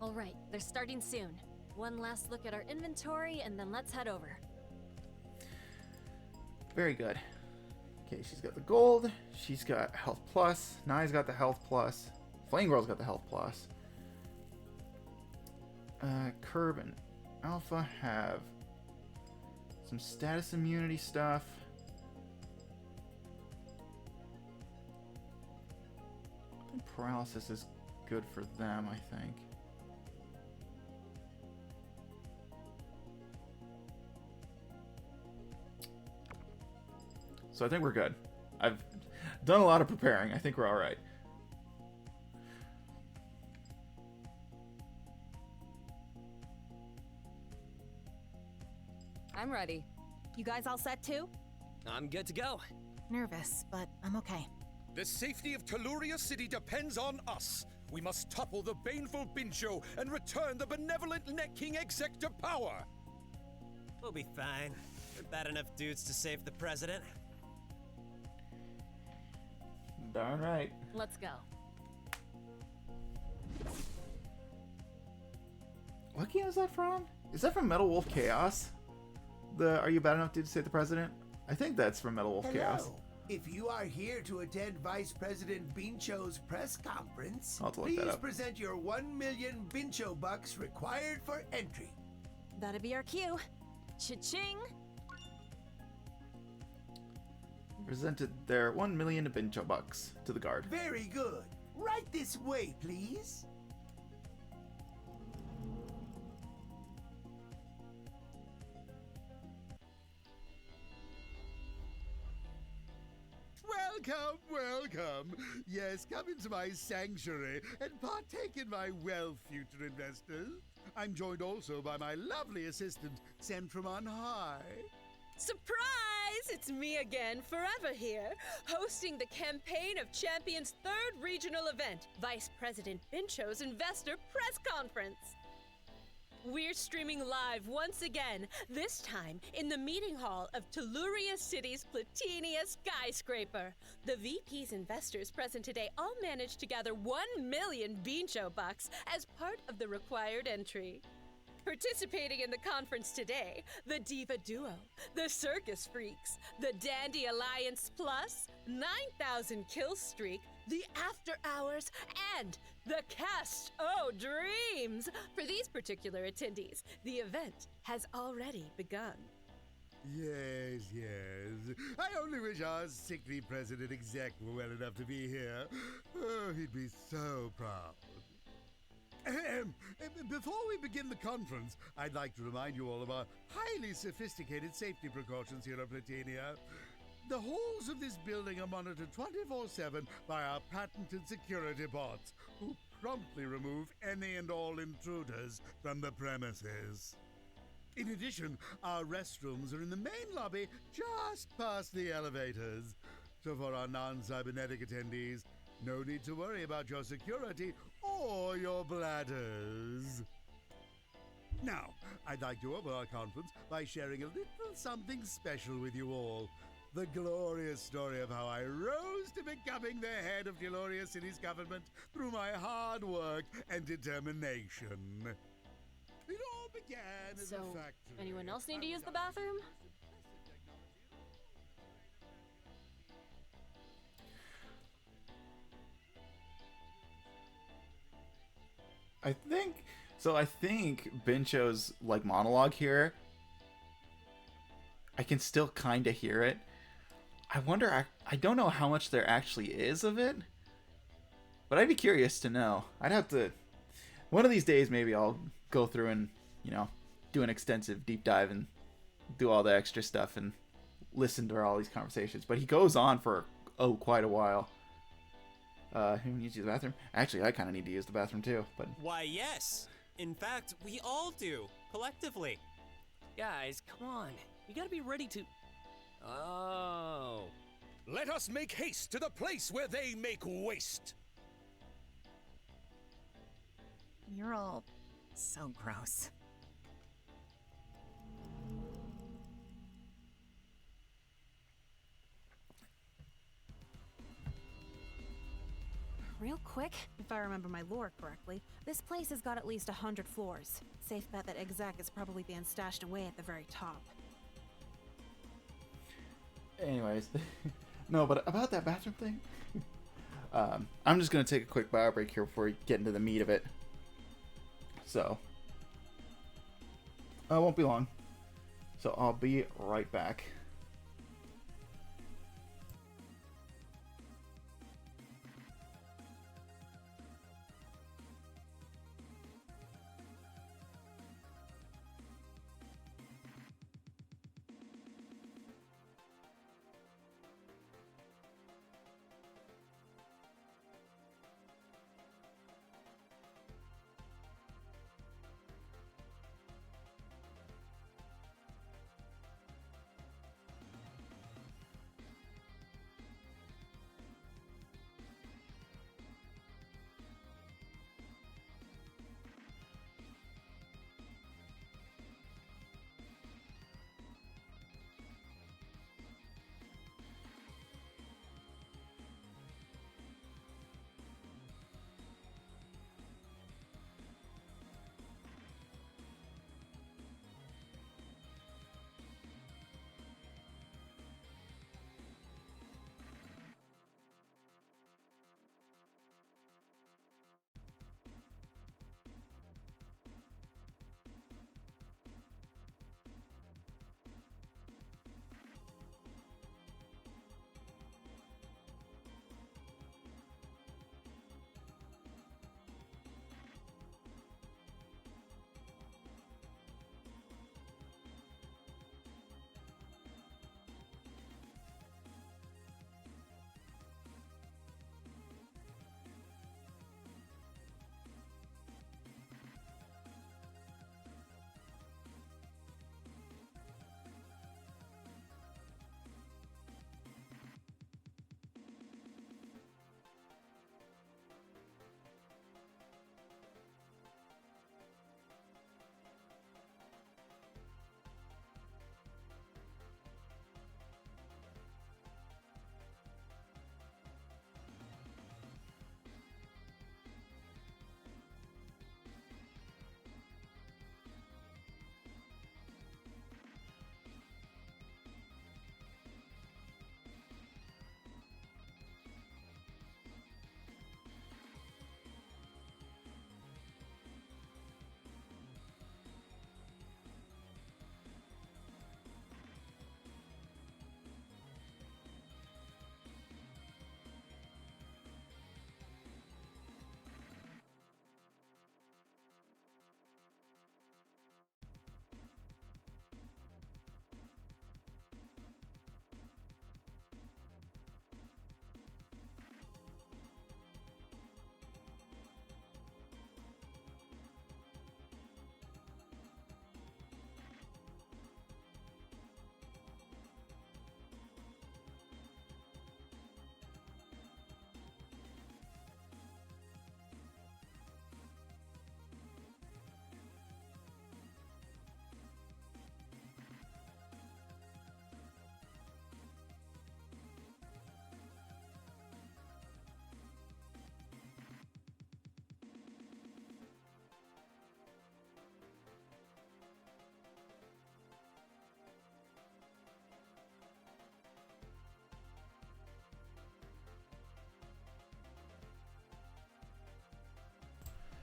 Alright, they're starting soon. One last look at our inventory, and then let's head over. Very good. Okay, she's got the gold. She's got health plus. Nai's got the health plus. Flame Girl's got the health plus. Curb and Alpha have some status immunity stuff. I think paralysis is good for them, I think. So I think we're good. I've done a lot of preparing. I think we're all right. I'm ready. You guys all set too? I'm good to go. Nervous, but I'm okay. The safety of Telluria City depends on us. We must topple the baneful Bincho and return the benevolent Net King exec to power. We'll be fine. We're bad enough dudes to save the president. Darn right. Let's go. What game is that from? Is that from Metal Wolf Chaos? The Are You Bad Enough to Save the President? I think that's from Metal Wolf Chaos. If you are here to attend Vice President Bincho's press conference, I'll have to look that please up. present your 1 million Bincho bucks required for entry. That'd be our cue. Cha-ching! Presented their 1 million Bincho bucks to the guard. Very good. Right this way, please. Welcome, welcome. Yes, come into my sanctuary and partake in my wealth, future investors. I'm joined also by my lovely assistant, sent from on high. Surprise! It's me again, forever here, hosting the Campaign of Champions' third regional event, Vice President Bincho's Investor Press Conference. We're streaming live once again, this time in the meeting hall of Telluria City's Platinia skyscraper. The VP's investors present today all managed to gather 1 million Bincho bucks as part of the required entry. Participating in the conference today, the Diva Duo, the Circus Freaks, the Dandy Alliance Plus, 9,000 Kill Streak, the After Hours, and the Cast O Dreams. For these particular attendees, the event has already begun. Yes, yes. I only wish our sickly president exec were well enough to be here. Oh, he'd be so proud. Before we begin the conference, I'd like to remind you all of our highly sophisticated safety precautions here at Platinia. The halls of this building are monitored 24/7 by our patented security bots, who promptly remove any and all intruders from the premises. In addition, our restrooms are in the main lobby just past the elevators. So for our non-cybernetic attendees, no need to worry about your security or your bladders. Now, I'd like to open our conference by sharing a little something special with you all. The glorious story of how I rose to becoming the head of Telluria City's government through my hard work and determination. It all began as a So, factory. anyone else need to use the bathroom? I think Bincho's like monologue here, I can still kind of hear it. I wonder, I don't know how much there actually is of it, but I'd be curious to know. I'd have to, one of these days maybe I'll go through and, do an extensive deep dive and do all the extra stuff and listen to all these conversations. But he goes on for, quite a while. Who needs to use the bathroom? Actually, I kind of need to use the bathroom too, but... Why, yes. In fact, we all do, collectively. Guys, come on. You gotta be ready to... Oh. Let us make haste to the place where they make waste. You're all so gross. Real quick, if I remember my lore correctly, this place has got at least 100 floors. Safe bet that exec is probably being stashed away at the very top. Anyways, no, but about that bathroom thing, I'm just going to take a quick bio break here before we get into the meat of it. So, it won't be long. So I'll be right back.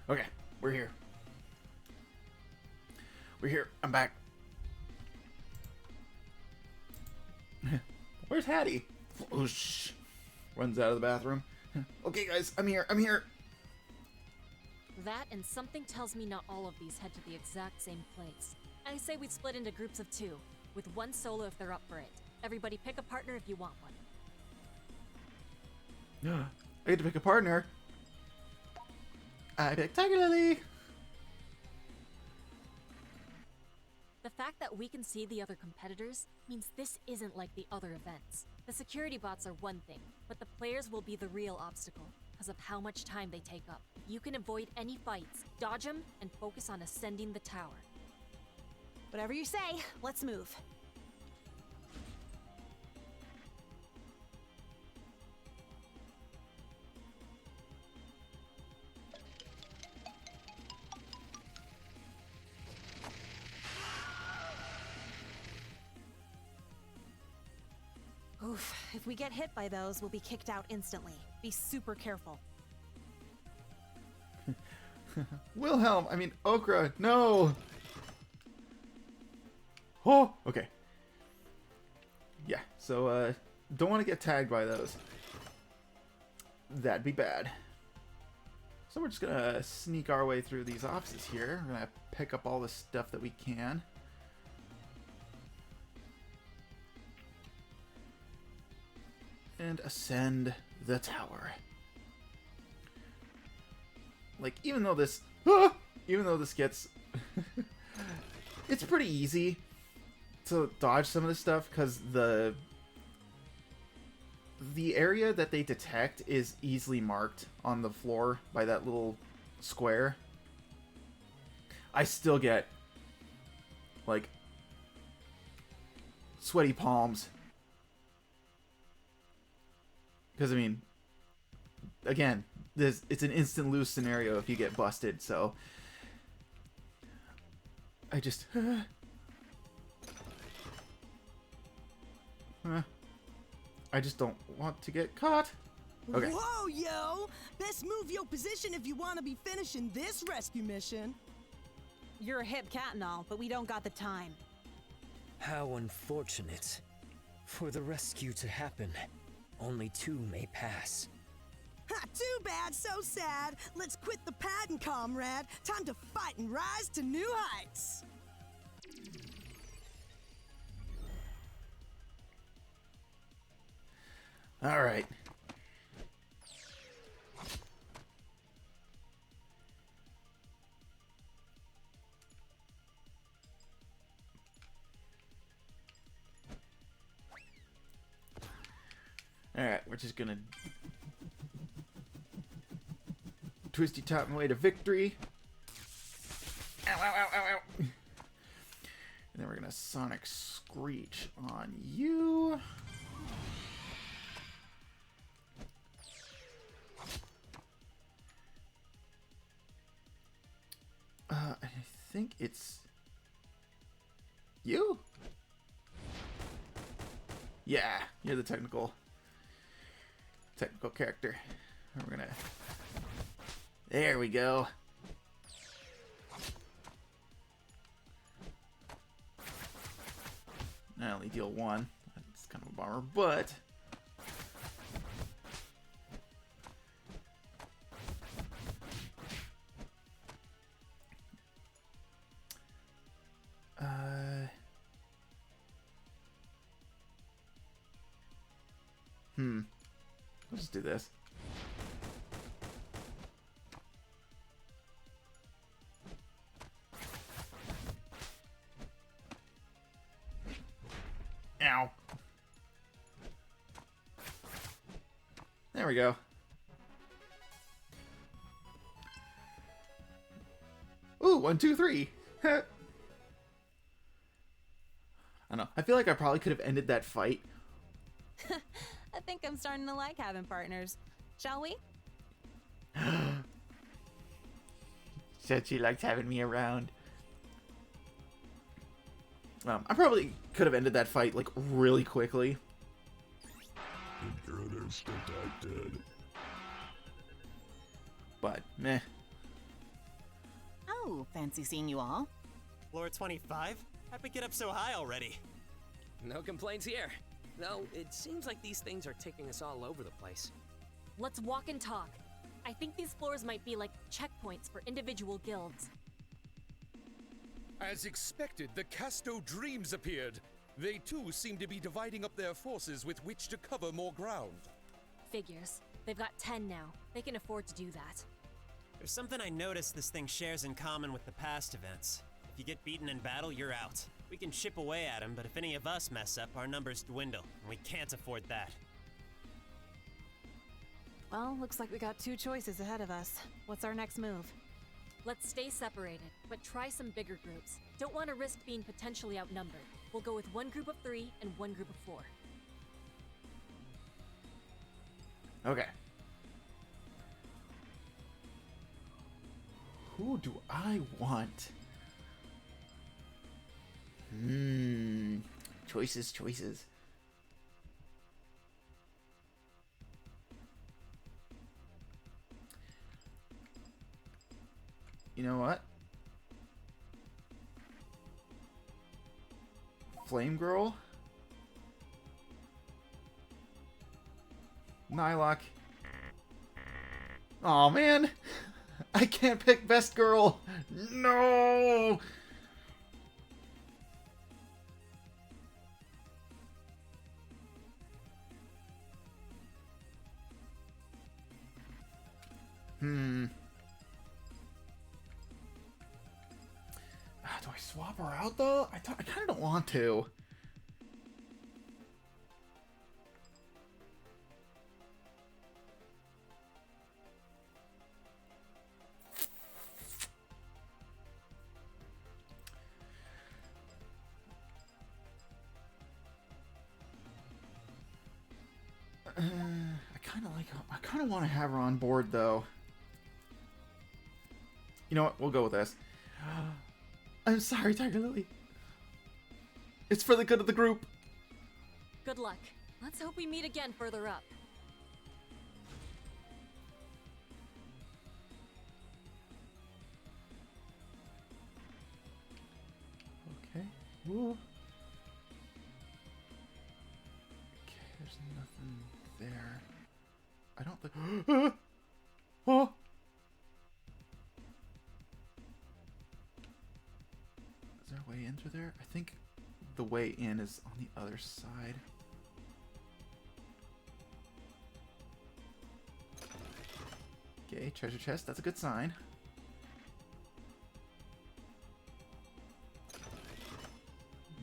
Okay, we're here. We're here. I'm back. Where's Hattie? Whoosh. Runs out of the bathroom. Okay, guys, I'm here. I'm here. That and something tells me not all of these head to the exact same place. I say we split into groups of 2, with one solo if they're up for it. Everybody pick a partner if you want one. I get to pick a partner. I picked Tiger Lily. The fact that we can see the other competitors means this isn't like the other events. The security bots are one thing, but the players will be the real obstacle because of how much time they take up. If you can avoid any fights, dodge them, and focus on ascending the tower. Whatever you say, let's move. Oof, if we get hit by those, we'll be kicked out instantly. Be super careful. Wilhelm, I mean Okra, no! Oh, okay. Yeah, so, don't want to get tagged by those. That'd be bad. So we're just gonna sneak our way through these offices here. We're gonna pick up all the stuff that we can. And ascend the tower. Like, even though this gets it's pretty easy to dodge some of this stuff because the area that they detect is easily marked on the floor by that little square. I still get like sweaty palms. Because, I mean, again, it's an instant lose scenario if you get busted, so I just I just don't want to get caught. Okay. Whoa, yo! Best move your position if you want to be finishing this rescue mission. You're a hip cat and all, but we don't got the time. How unfortunate. For the rescue to happen, only 2 may pass. Ha, too bad, so sad. Let's quit the padding, comrade. Time to fight and rise to new heights. All right. Alright, we're just gonna twisty top my way to victory. Ow, ow, ow, ow, ow. And then we're gonna Sonic Screech on you. I think it's you? Yeah, you're the technical character. And we're gonna... There we go. I only deal 1. That's kind of a bummer, but... Let's just do this. Ow. There we go. Ooh, 1, 2, 3. I don't know. I feel like I probably could have ended that fight. I think I'm starting to like having partners. Shall we? Said she likes having me around. I probably could have ended that fight like really quickly. Intruders detected. But meh. Ooh, fancy seeing you all. Floor 25? How'd we get up so high already? No complaints here. Though, it seems like these things are taking us all over the place. Let's walk and talk. I think these floors might be like checkpoints for individual guilds. As expected, the Casto Dreams appeared. They too seem to be dividing up their forces with which to cover more ground. Figures. They've got 10 now. They can afford to do that. There's something I noticed this thing shares in common with the past events. If you get beaten in battle, you're out. We can chip away at them, but if any of us mess up, our numbers dwindle, and we can't afford that. Well, looks like we got 2 choices ahead of us. What's our next move? Let's stay separated, but try some bigger groups. Don't want to risk being potentially outnumbered. We'll go with 1 group of 3 and 1 group of 4. Okay. Who do I want? Choices. You know what? Flame Girl? Nylock. Aw, man! I can't pick best girl! No! Do I swap her out, though? I kind of don't want to. I kind of want to have her on board, though. You know what? We'll go with this. I'm sorry, Tiger Lily. It's for the good of the group. Good luck. Let's hope we meet again further up. Okay. Ooh. Okay, there's nothing there. I don't think... Oh! Is there a way in through there? I think the way in is on the other side. Okay, treasure chest. That's a good sign.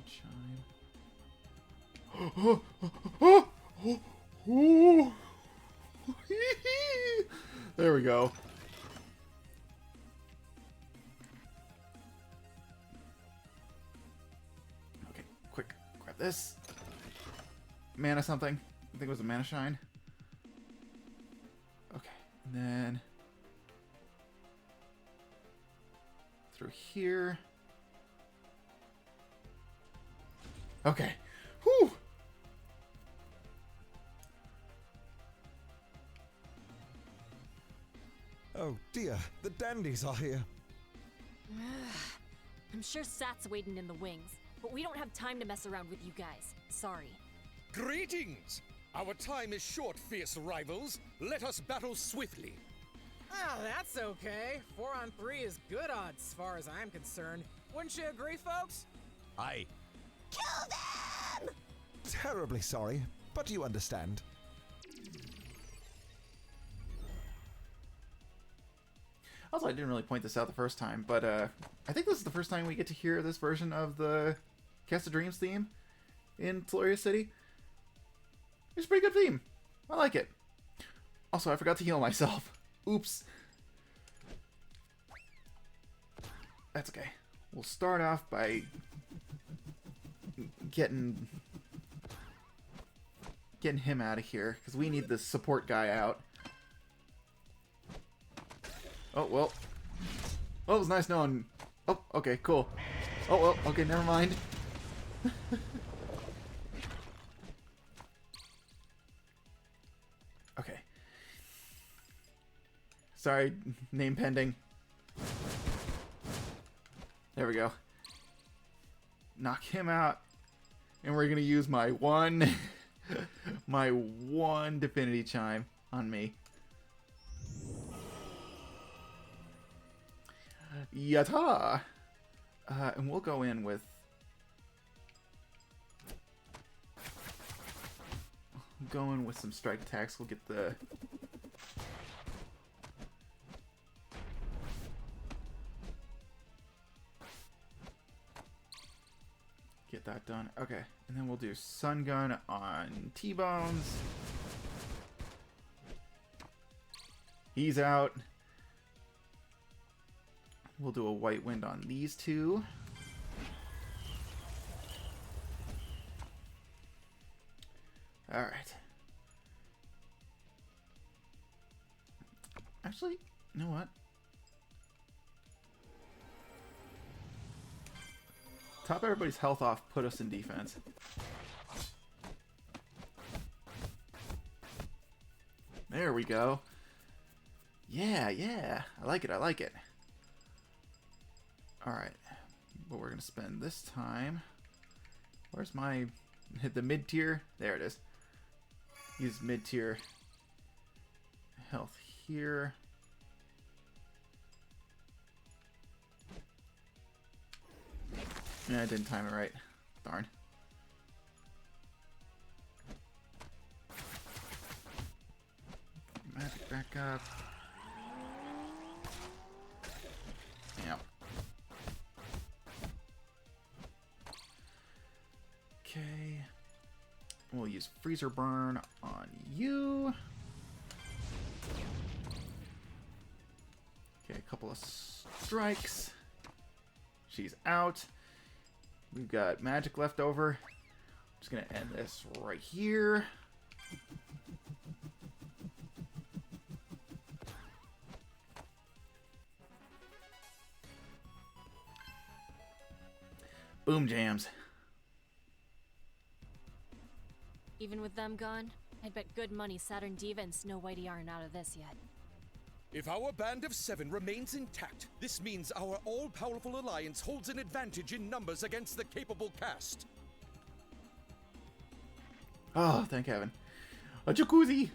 Chime. Oh! Oh! Oh! Oh! There we go. Okay, quick, grab this. Mana something. I think it was a mana shine. Okay, and then through here. Okay. Whew. Oh dear, the dandies are here. I'm sure Sat's waiting in the wings, but we don't have time to mess around with you guys. Sorry. Greetings! Our time is short, fierce rivals. Let us battle swiftly. Oh, that's okay. 4 on 3 is good odds as far as I'm concerned. Wouldn't you agree, folks? Aye. Kill them! Terribly sorry, but you understand. Also, I didn't really point this out the first time, but I think this is the first time we get to hear this version of the Cast of Dreams theme in Taloria City. It's a pretty good theme. I like it. Also, I forgot to heal myself. Oops. That's okay. We'll start off by getting him out of here, because we need the support guy out. Oh, well. Oh, it was nice knowing... Oh, okay, cool. Oh, well, okay, never mind. Okay. Sorry, name pending. There we go. Knock him out. And we're going to use my one... my one Divinity Chime on me. Yatta! And we'll go in with... Going with some strike attacks. We'll get the... Get that done. Okay. And then we'll do Sun Gun on T-Bones. He's out. We'll do a White Wind on these two. Alright. Actually, you know what? Top everybody's health off, put us in defense. There we go. Yeah, yeah. I like it, I like it. Alright. But we're going to spend this time... Where's my... Hit the mid-tier? There it is. Use mid-tier health here. Yeah, I didn't time it right. Darn. Magic back up. Yep. Okay. We'll use Freezer Burn on you. Okay, a couple of strikes. She's out. We've got magic left over. I'm just gonna end this right here. Boom jams. Even with them gone, I'd bet good money Saturn Diva and Snow Whitey aren't out of this yet. If our band of 7 remains intact, this means our all-powerful alliance holds an advantage in numbers against the capable cast. Oh, thank heaven. A jacuzzi!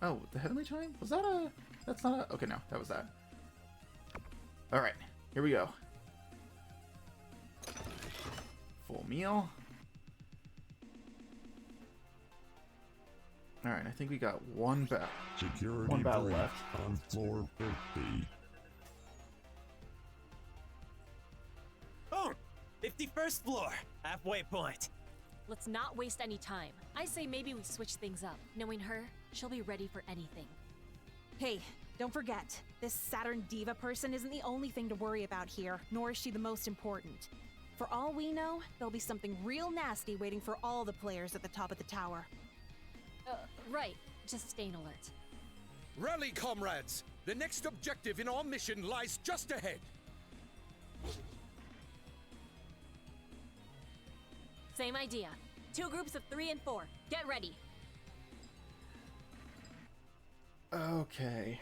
Oh, the Heavenly Chime? Was that a... That's not a... Okay, no, that was that. Alright, here we go. Full meal. Alright, I think we got one battle. Security One battle breach left. on floor 50. Boom! 51st floor, halfway point. Let's not waste any time. I say maybe we switch things up. Knowing her, she'll be ready for anything. Hey, don't forget, this Saturn Diva person isn't the only thing to worry about here, nor is she the most important. For all we know, there'll be something real nasty waiting for all the players at the top of the tower. Right. Just staying alert. Rally, comrades! The next objective in our mission lies just ahead. Same idea. 2 groups of 3 and 4. Get ready. Okay.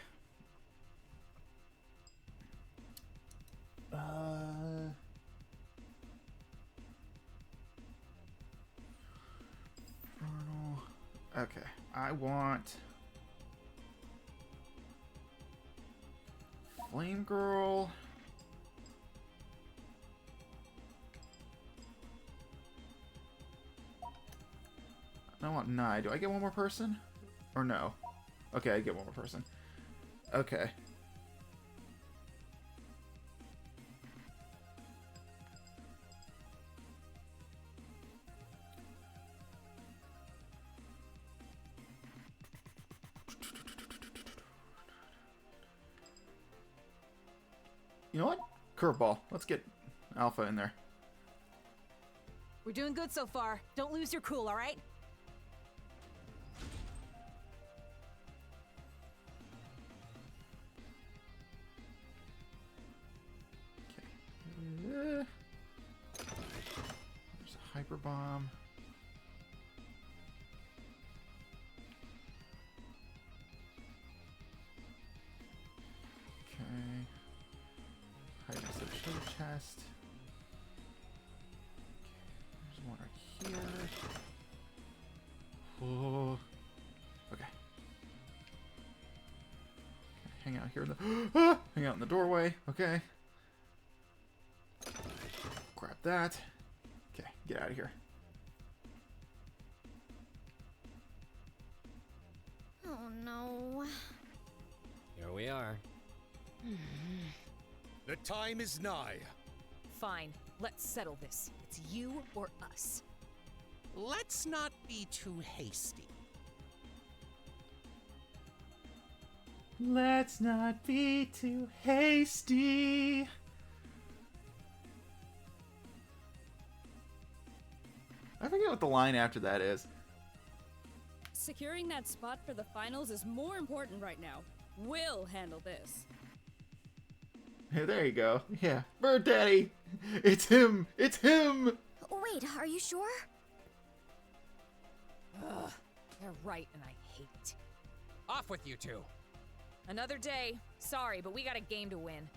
Infernal. Okay, I want Flame Girl. I want Nye. Do I get one more person? Or no? Okay, I get one more person. Okay. You know what? Curveball. Let's get Alpha in there. We're doing good so far. Don't lose your cool, all right? There's a hyper bomb. chest. There's one right here. Oh. Okay. Hang out here in the hang out in the doorway. Okay. Grab that. Okay, get out of here. Oh no. Here we are. The time is nigh. Fine, let's settle this. It's you or us. Let's not be too hasty. Let's not be too hasty. I forget what the line after that is. Securing that spot for the finals is more important right now. We'll handle this. Hey, there you go. Yeah, Bird Daddy. It's him. It's him. Wait, are you sure? Ugh, they're right and I hate it. Off with you two. Another day. Sorry, but we got a game to win.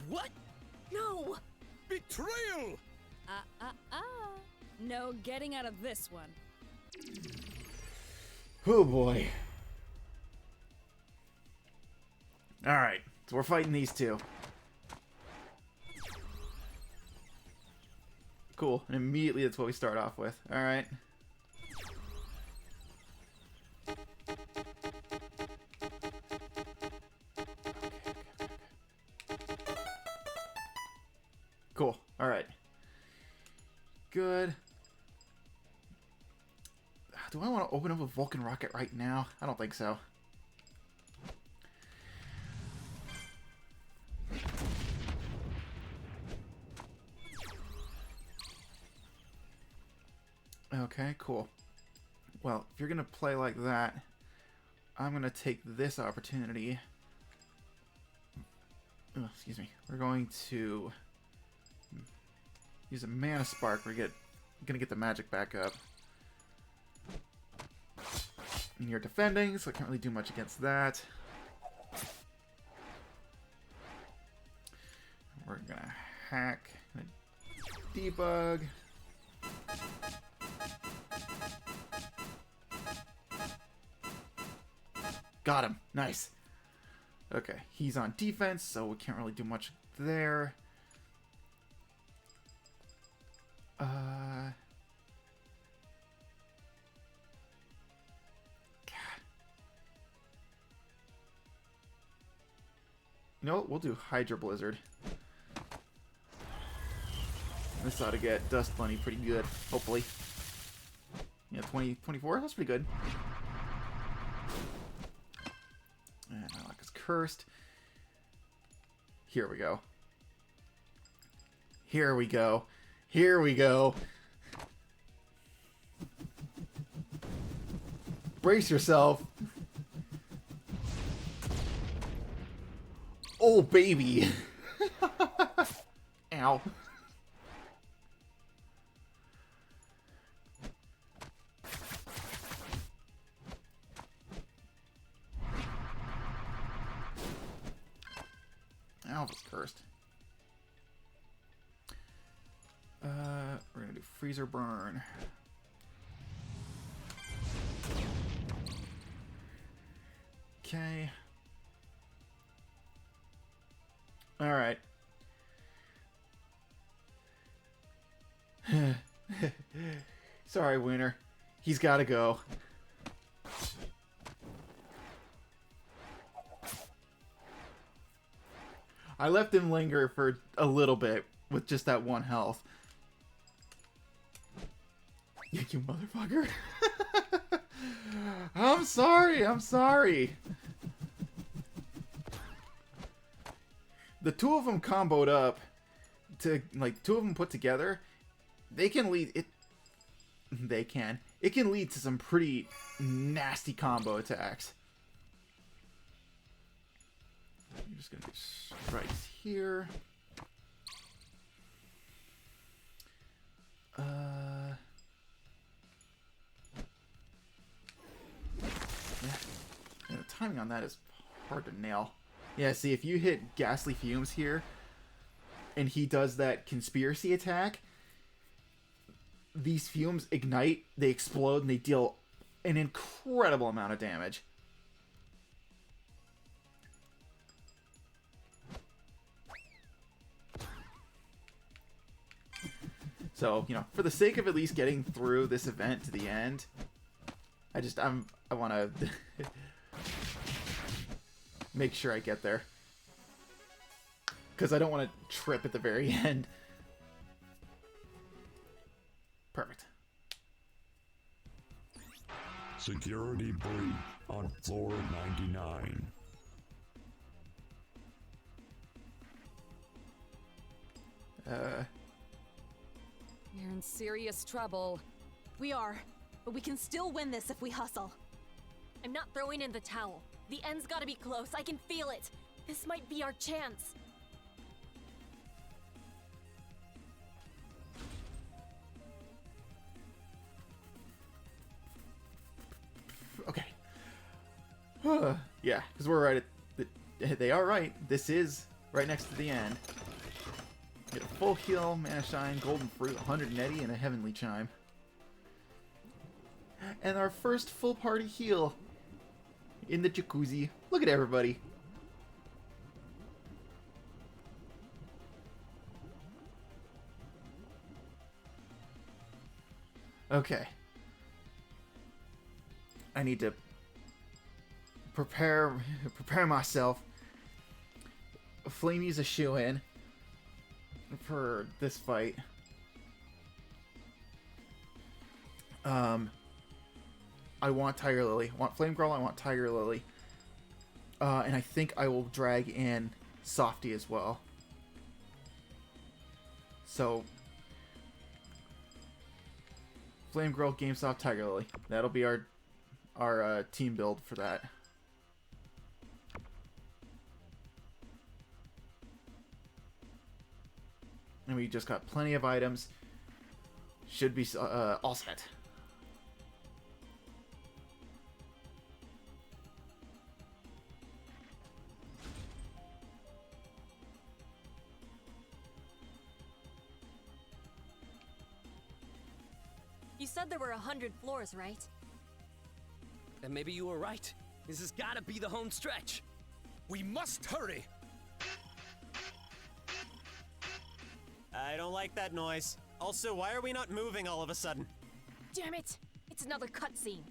What? No! Betrayal! No getting out of this one. Oh boy. Alright, so we're fighting these two. Cool, and immediately that's what we start off with. Alright. Cool, alright. Good. Do I want to open up a Vulcan rocket right now? I don't think so. Okay, cool. Well, if you're going to play like that, I'm going to take this opportunity. Oh, excuse me. We're going to use a Mana Spark. We're going to get the magic back up. And you're defending, so I can't really do much against that. We're gonna hack, debug. Got him. Nice. Okay, he's on defense, so we can't really do much there. You know what? We'll do Hydra Blizzard. This ought to get Dust Bunny pretty good, hopefully. Yeah, 24? That's pretty good. And Malak is cursed. Here we go. Here we go. Here we go. Brace yourself. Oh, baby. Ow. Alpha's cursed. We're gonna do Freezer Burn. Okay. Alright. Sorry, Winner. He's gotta go. I left him linger for a little bit with just that one health. Yeah, you motherfucker. I'm sorry, I'm sorry. The two of them comboed up to, like, two of them put together, they can lead it. They can. It can lead to some pretty nasty combo attacks. I'm just gonna do strikes here. Yeah, the timing on that is hard to nail. Yeah, see, if you hit Ghastly Fumes here, and he does that conspiracy attack, these fumes ignite, they explode, and they deal an incredible amount of damage. So, you know, for the sake of at least getting through this event to the end, I want to make sure I get there. Because I don't want to trip at the very end. Perfect. Security breach on floor 99. We're in serious trouble. We are, but we can still win this if we hustle. I'm not throwing in the towel. The end's gotta be close. I can feel it. This might be our chance. Okay. Yeah, because we're right at they are right. This is right next to the end. Get a full heal, mana shine, golden fruit, 100 netty, and a heavenly chime. And our first full party heal in the jacuzzi. Look at everybody. Okay. I need to prepare myself. Flamey's a shoe-in for this fight. I want Tiger Lily. I want Flame Girl, I want Tiger Lily. And I think I will drag in Softy as well. So Flame Girl, GameStop, Tiger Lily. That'll be our team build for that. And we just got plenty of items. Should be all set. You said there were 100 floors, right? And maybe you were right. This has gotta be the home stretch. We must hurry! I don't like that noise. Also, why are we not moving all of a sudden? Damn it! It's another cutscene.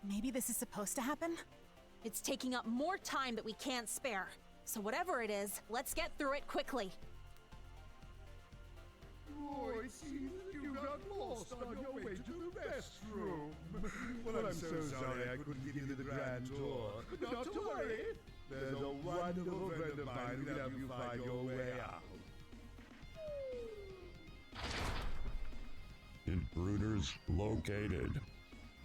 Maybe this is supposed to happen? It's taking up more time that we can't spare. So whatever it is, let's get through it quickly. Oh, it seems that you got lost on your way to the restroom. Well, I'm so sorry I couldn't give you the grand tour. But not to worry. There's a wonderful friend of mine who'll help you find your way out. Intruders located.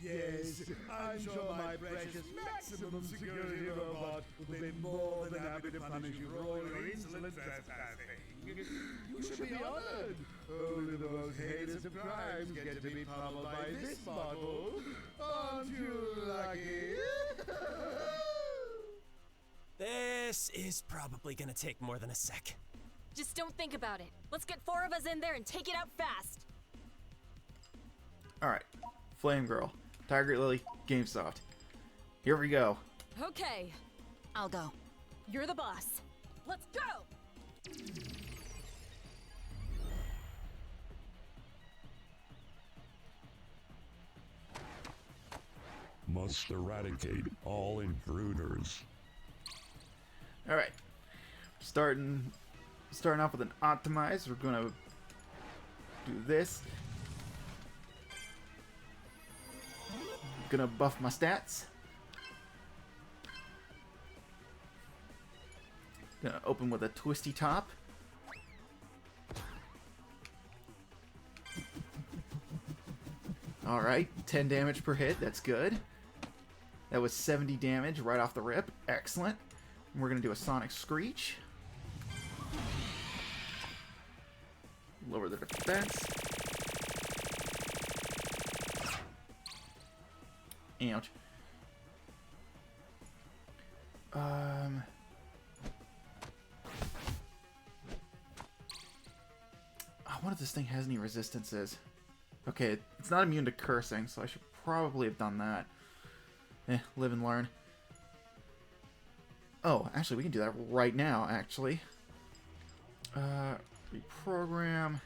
Yes, I'm sure my precious maximum security robot will be more than happy to punish you for all your insolent trespassing. You should be honored. Only the most heinous of crimes get to be pummeled by this model. Aren't you lucky? This is probably gonna take more than a sec. Just don't think about it. Let's get 4 of us in there and take it out fast. Alright. Flame Girl, Tiger Lily, GameSoft. Here we go. Okay. I'll go. You're the boss. Let's go! Must eradicate all intruders. Alright. Starting off with an optimize. We're gonna do this. Gonna buff my stats. Gonna open with a twisty top. Alright, 10 damage per hit, that's good. That was 70 damage right off the rip. Excellent. And we're gonna do a Sonic Screech. Lower the defense. Ouch. wonder if this thing has any resistances. Okay, it's not immune to cursing, so I should probably have done that. Live and learn. Oh, actually, we can do that right now, actually. Reprogram.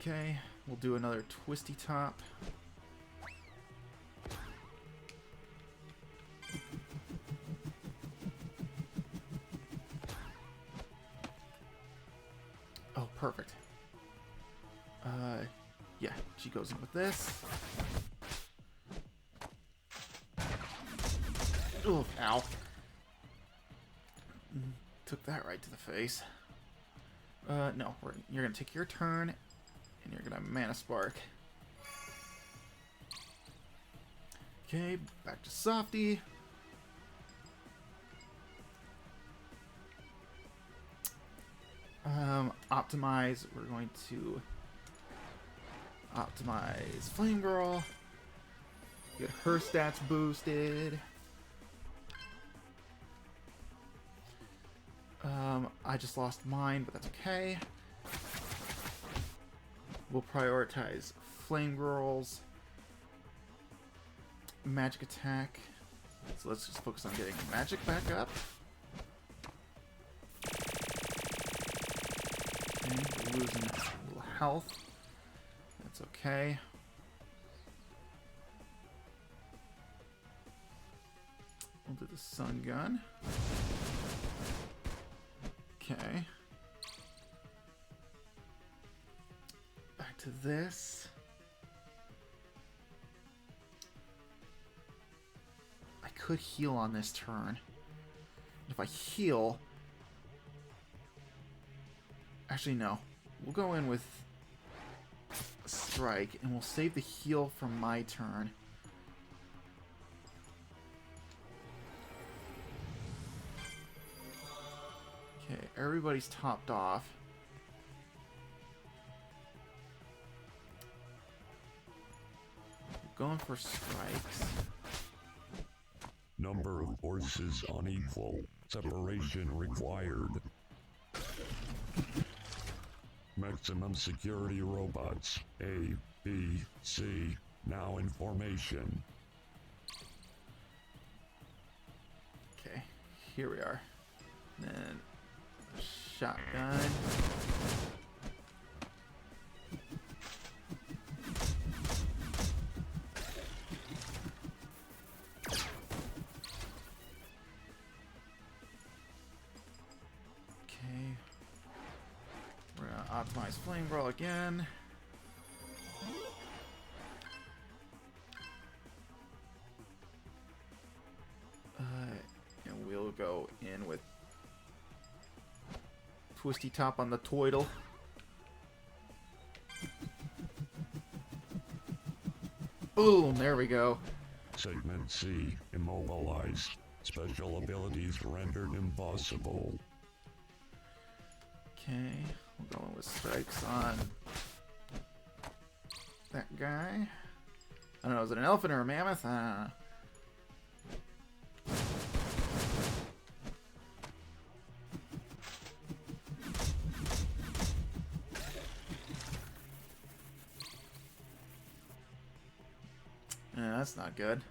Okay, we'll do another twisty top. Oh, perfect. Yeah, she goes in with this. Oh, ow. Took that right to the face. No, you're gonna take your turn, and you're gonna Mana Spark. Okay, back to Softy. Optimize. We're going to optimize Flame Girl. Get her stats boosted. I just lost mine, but that's okay. We'll prioritize Flame Girl's magic attack. So let's just focus on getting magic back up. Okay, we're losing a little health. That's okay. We'll do the Sun Gun. Okay. Back to this. I could heal on this turn. If I heal... Actually, no. We'll go in with a strike, and we'll save the heal from my turn. Okay, everybody's topped off. Going for strikes. Number of forces unequal. Separation required. Maximum security robots. A, B, C. Now in formation. Okay, here we are. Then shotgun. Okay. We're gonna optimize Flame Girl again. And we'll go in with Twisty Top on the Toidle. Boom, there we go. Segment C, immobilized. Special abilities rendered impossible. Okay, we'll go in with strikes on that guy. I don't know, is it an elephant or a mammoth? I don't know. Yeah, that's not good.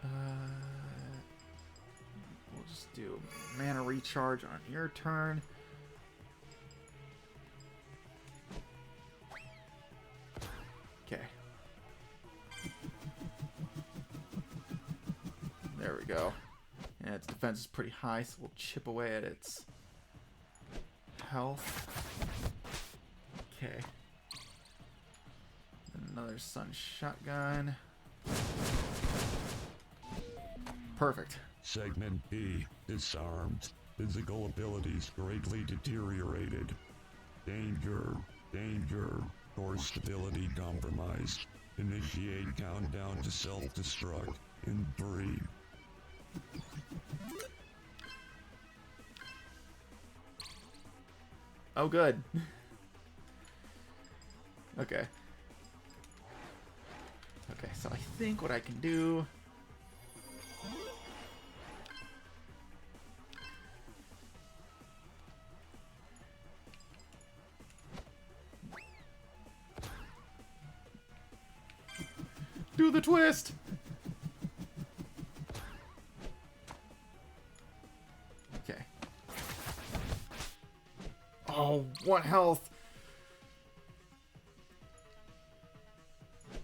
We'll just do mana recharge on your turn. Okay. There we go. And its defense is pretty high, so we'll chip away at its health. Okay. Another Sun Shotgun. Perfect. Segment B, disarmed. Physical abilities greatly deteriorated. Danger, danger. Core stability compromised. Initiate countdown to self-destruct in 3. Oh, good. Okay. Okay, so I think what I can do... Do the twist! Okay. Oh, 1 health!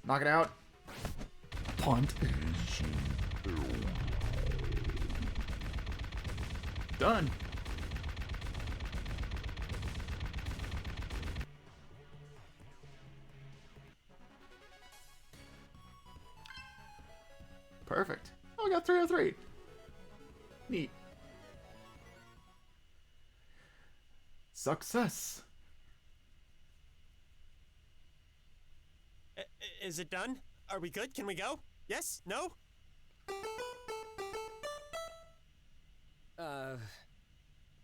Knock it out. Punt. Done. Perfect. Oh, we got 3 out of 3. Neat. Success. Is it done? Are we good? Can we go? Yes? No?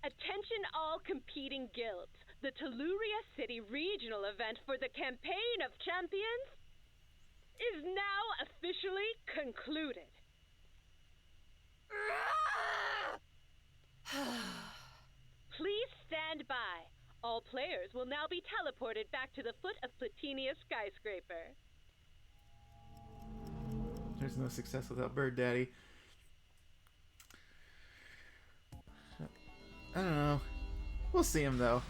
Attention all competing guilds. The Telluria City regional event for the Campaign of Champions is now officially concluded. Please stand by. All players will now be teleported back to the foot of Platinia Skyscraper. There's no success without Bird Daddy. I don't know. We'll see him though.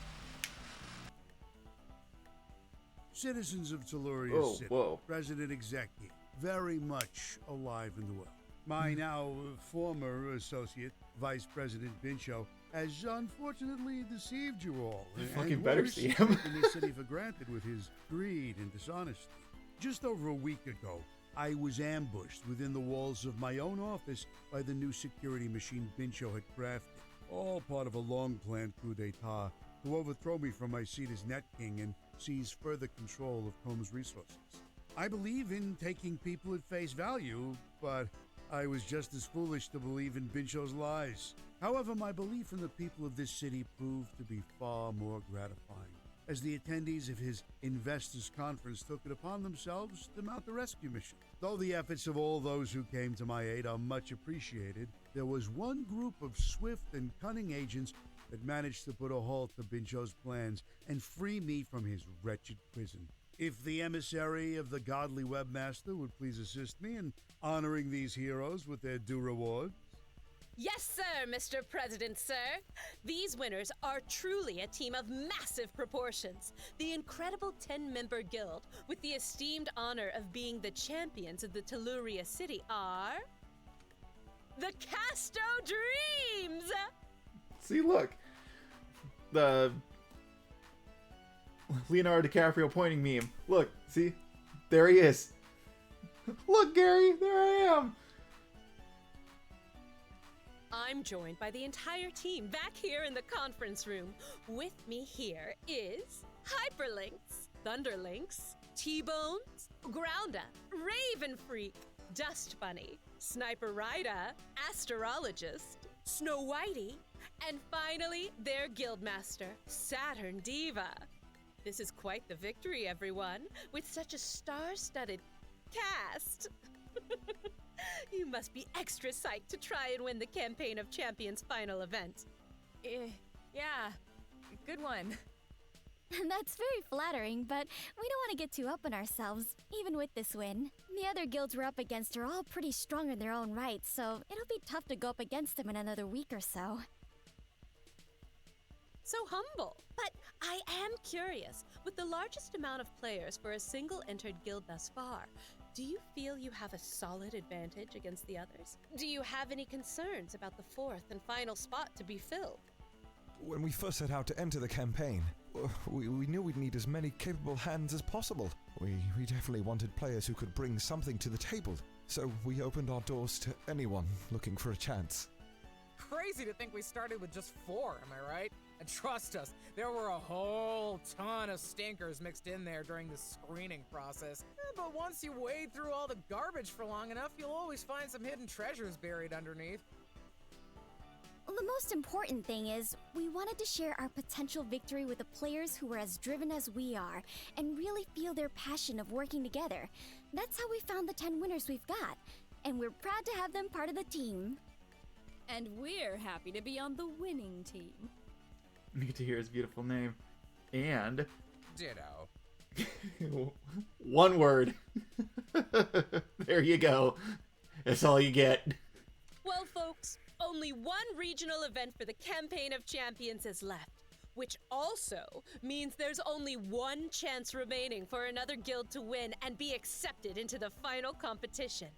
Citizens of Telluria Oh, City, whoa. President Executive, very much alive and well. My now former associate, Vice President Bincho, has unfortunately deceived you all. You and fucking better worse, see him. taken the city for granted with his greed and dishonesty. Just over a week ago, I was ambushed within the walls of my own office by the new security machine Bincho had crafted, all part of a long-planned coup d'etat to overthrow me from my seat as Net King and seize further control of Combs' resources. I believe in taking people at face value, but I was just as foolish to believe in Bincho's lies. However, my belief in the people of this city proved to be far more gratifying, as the attendees of his Investors Conference took it upon themselves to mount the rescue mission. Though the efforts of all those who came to my aid are much appreciated, there was one group of swift and cunning agents that managed to put a halt to Bincho's plans and free me from his wretched prison. If the emissary of the godly webmaster would please assist me in honoring these heroes with their due rewards. Yes, sir, Mr. President, sir. These winners are truly a team of massive proportions. The incredible 10-member guild, with the esteemed honor of being the champions of the Telluria City, are the Casto Dreams! See, look. The Leonardo DiCaprio pointing meme. Look, see? There he is. Look, Gary, there I am. I'm joined by the entire team back here in the conference room. With me here is Hyperlinks, Thunderlinks, T-Bones, Grounda, Raven Freak, Dust Bunny, Sniper Rida, Astrologist, Snow Whitey, and finally, their guildmaster, Saturn Diva. This is quite the victory, everyone, with such a star-studded cast. You must be extra psyched to try and win the Campaign of Champions final event. Yeah, good one. That's very flattering, but we don't want to get too up on ourselves, even with this win. The other guilds we're up against are all pretty strong in their own right, so it'll be tough to go up against them in another week or so. So humble. But I am curious, with the largest amount of players for a single entered guild thus far, do you feel you have a solid advantage against the others? Do you have any concerns about the fourth and final spot to be filled? When we first set out to enter the campaign, we knew we'd need as many capable hands as possible. We definitely wanted players who could bring something to the table, so we opened our doors to anyone looking for a chance. Crazy to think we started with just 4, am I right? And trust us, there were a whole ton of stinkers mixed in there during the screening process. But once you wade through all the garbage for long enough, you'll always find some hidden treasures buried underneath. Well, the most important thing is, we wanted to share our potential victory with the players who were as driven as we are, and really feel their passion of working together. That's how we found the 10 winners we've got, and we're proud to have them part of the team. And we're happy to be on the winning team. You get to hear his beautiful name. And Ditto. one word. There you go. That's all you get. Well, folks, only one regional event for the Campaign of Champions is left, which also means there's only one chance remaining for another guild to win and be accepted into the final competition.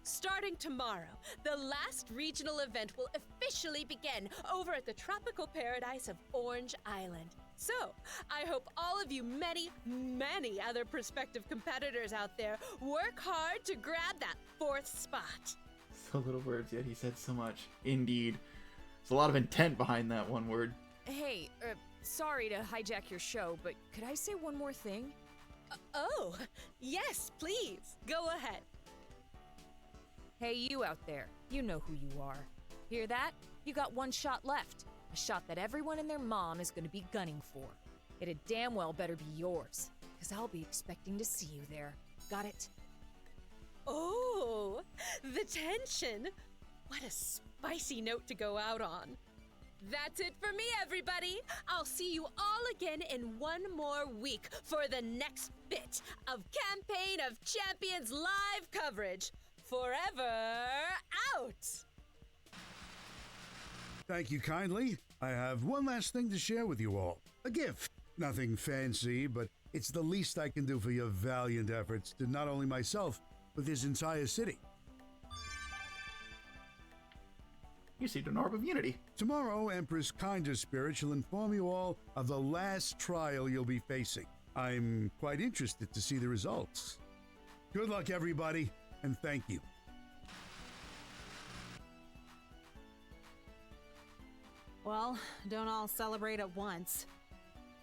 Starting tomorrow, the last regional event will officially begin over at the tropical paradise of Orange Island. So, I hope all of you many other prospective competitors out there work hard to grab that 4th spot. So little words, yet he said so much. Indeed. There's a lot of intent behind that one word. Hey, sorry to hijack your show, but could I say one more thing? Oh, yes, please. Go ahead. Hey, you out there. You know who you are. Hear that? You got one shot left. A shot that everyone and their mom is gonna be gunning for. It damn well better be yours, because I'll be expecting to see you there. Got it? Oh, the tension. What a spicy note to go out on. That's it for me, everybody. I'll see you all again in one more week for the next bit of Campaign of Champions live coverage. Forever out! Thank you kindly. I have one last thing to share with you all. A gift. Nothing fancy, but it's the least I can do for your valiant efforts to not only myself, but this entire city. You received an Orb of Unity. Tomorrow, Empress Kinder Spirit shall inform you all of the last trial you'll be facing. I'm quite interested to see the results. Good luck, everybody, and thank you. Well, don't all celebrate at once.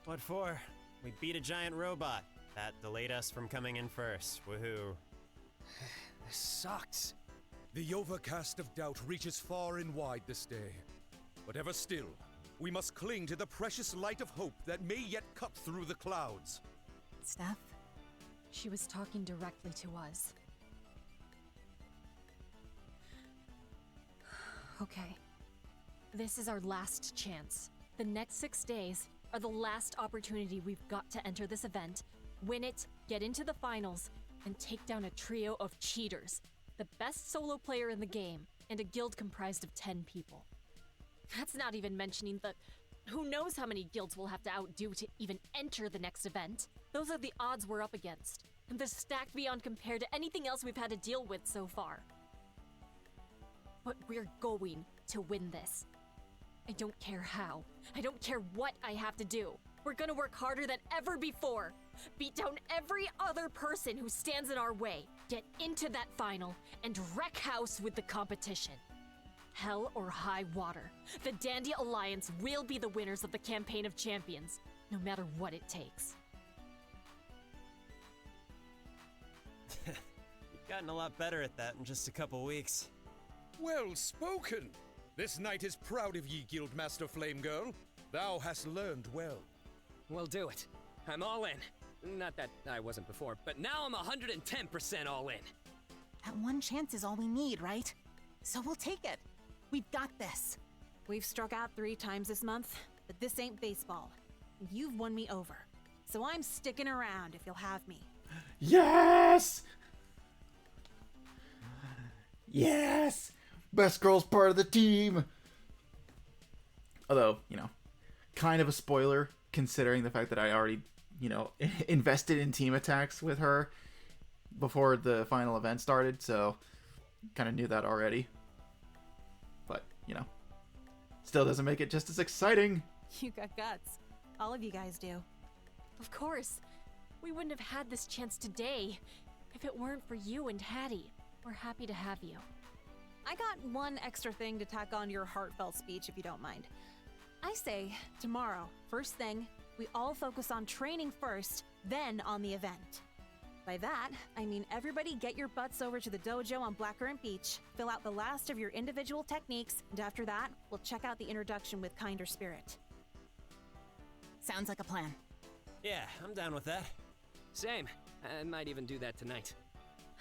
What for? We beat a giant robot. That delayed us from coming in first. Woohoo. This sucks. The overcast of doubt reaches far and wide this day. But ever still, we must cling to the precious light of hope that may yet cut through the clouds. Steph? She was talking directly to us. Okay. This is our last chance. The next 6 days are the last opportunity we've got to enter this event, win it, get into the finals, and take down a trio of cheaters. The best solo player in the game, and a guild comprised of 10 people. That's not even mentioning the... who knows how many guilds we'll have to outdo to even enter the next event. Those are the odds we're up against, and they're stacked beyond compare to anything else we've had to deal with so far. But we're going to win this. I don't care how. I don't care what I have to do. We're gonna work harder than ever before. Beat down every other person who stands in our way. Get into that final and wreck house with the competition. Hell or high water, the Dandy Alliance will be the winners of the Campaign of Champions, no matter what it takes. You've gotten a lot better at that in just a couple weeks. Well spoken! This knight is proud of ye, Guildmaster Flamegirl. Thou hast learned well. We'll do it. I'm all in. Not that I wasn't before, but now I'm 110% all in. That one chance is all we need, right? So we'll take it. We've got this. We've struck out 3 times this month, but this ain't baseball. You've won me over. So I'm sticking around if you'll have me. Yes! Yes! Best girl's part of the team! Although, you know, kind of a spoiler considering the fact that I already, you know, invested in team attacks with her before the final event started, so kind of knew that already. But, you know, still doesn't make it just as exciting. You got guts. All of you guys do. Of course. We wouldn't have had this chance today if it weren't for you and Hattie. We're happy to have you. I got one extra thing to tack on your heartfelt speech, if you don't mind. I say, tomorrow, first thing, we all focus on training first, then on the event. By that, I mean everybody get your butts over to the dojo on Blackcurrant Beach, fill out the last of your individual techniques, and after that, we'll check out the introduction with Kinder Spirit. Sounds like a plan. Yeah, I'm down with that. Same. I might even do that tonight.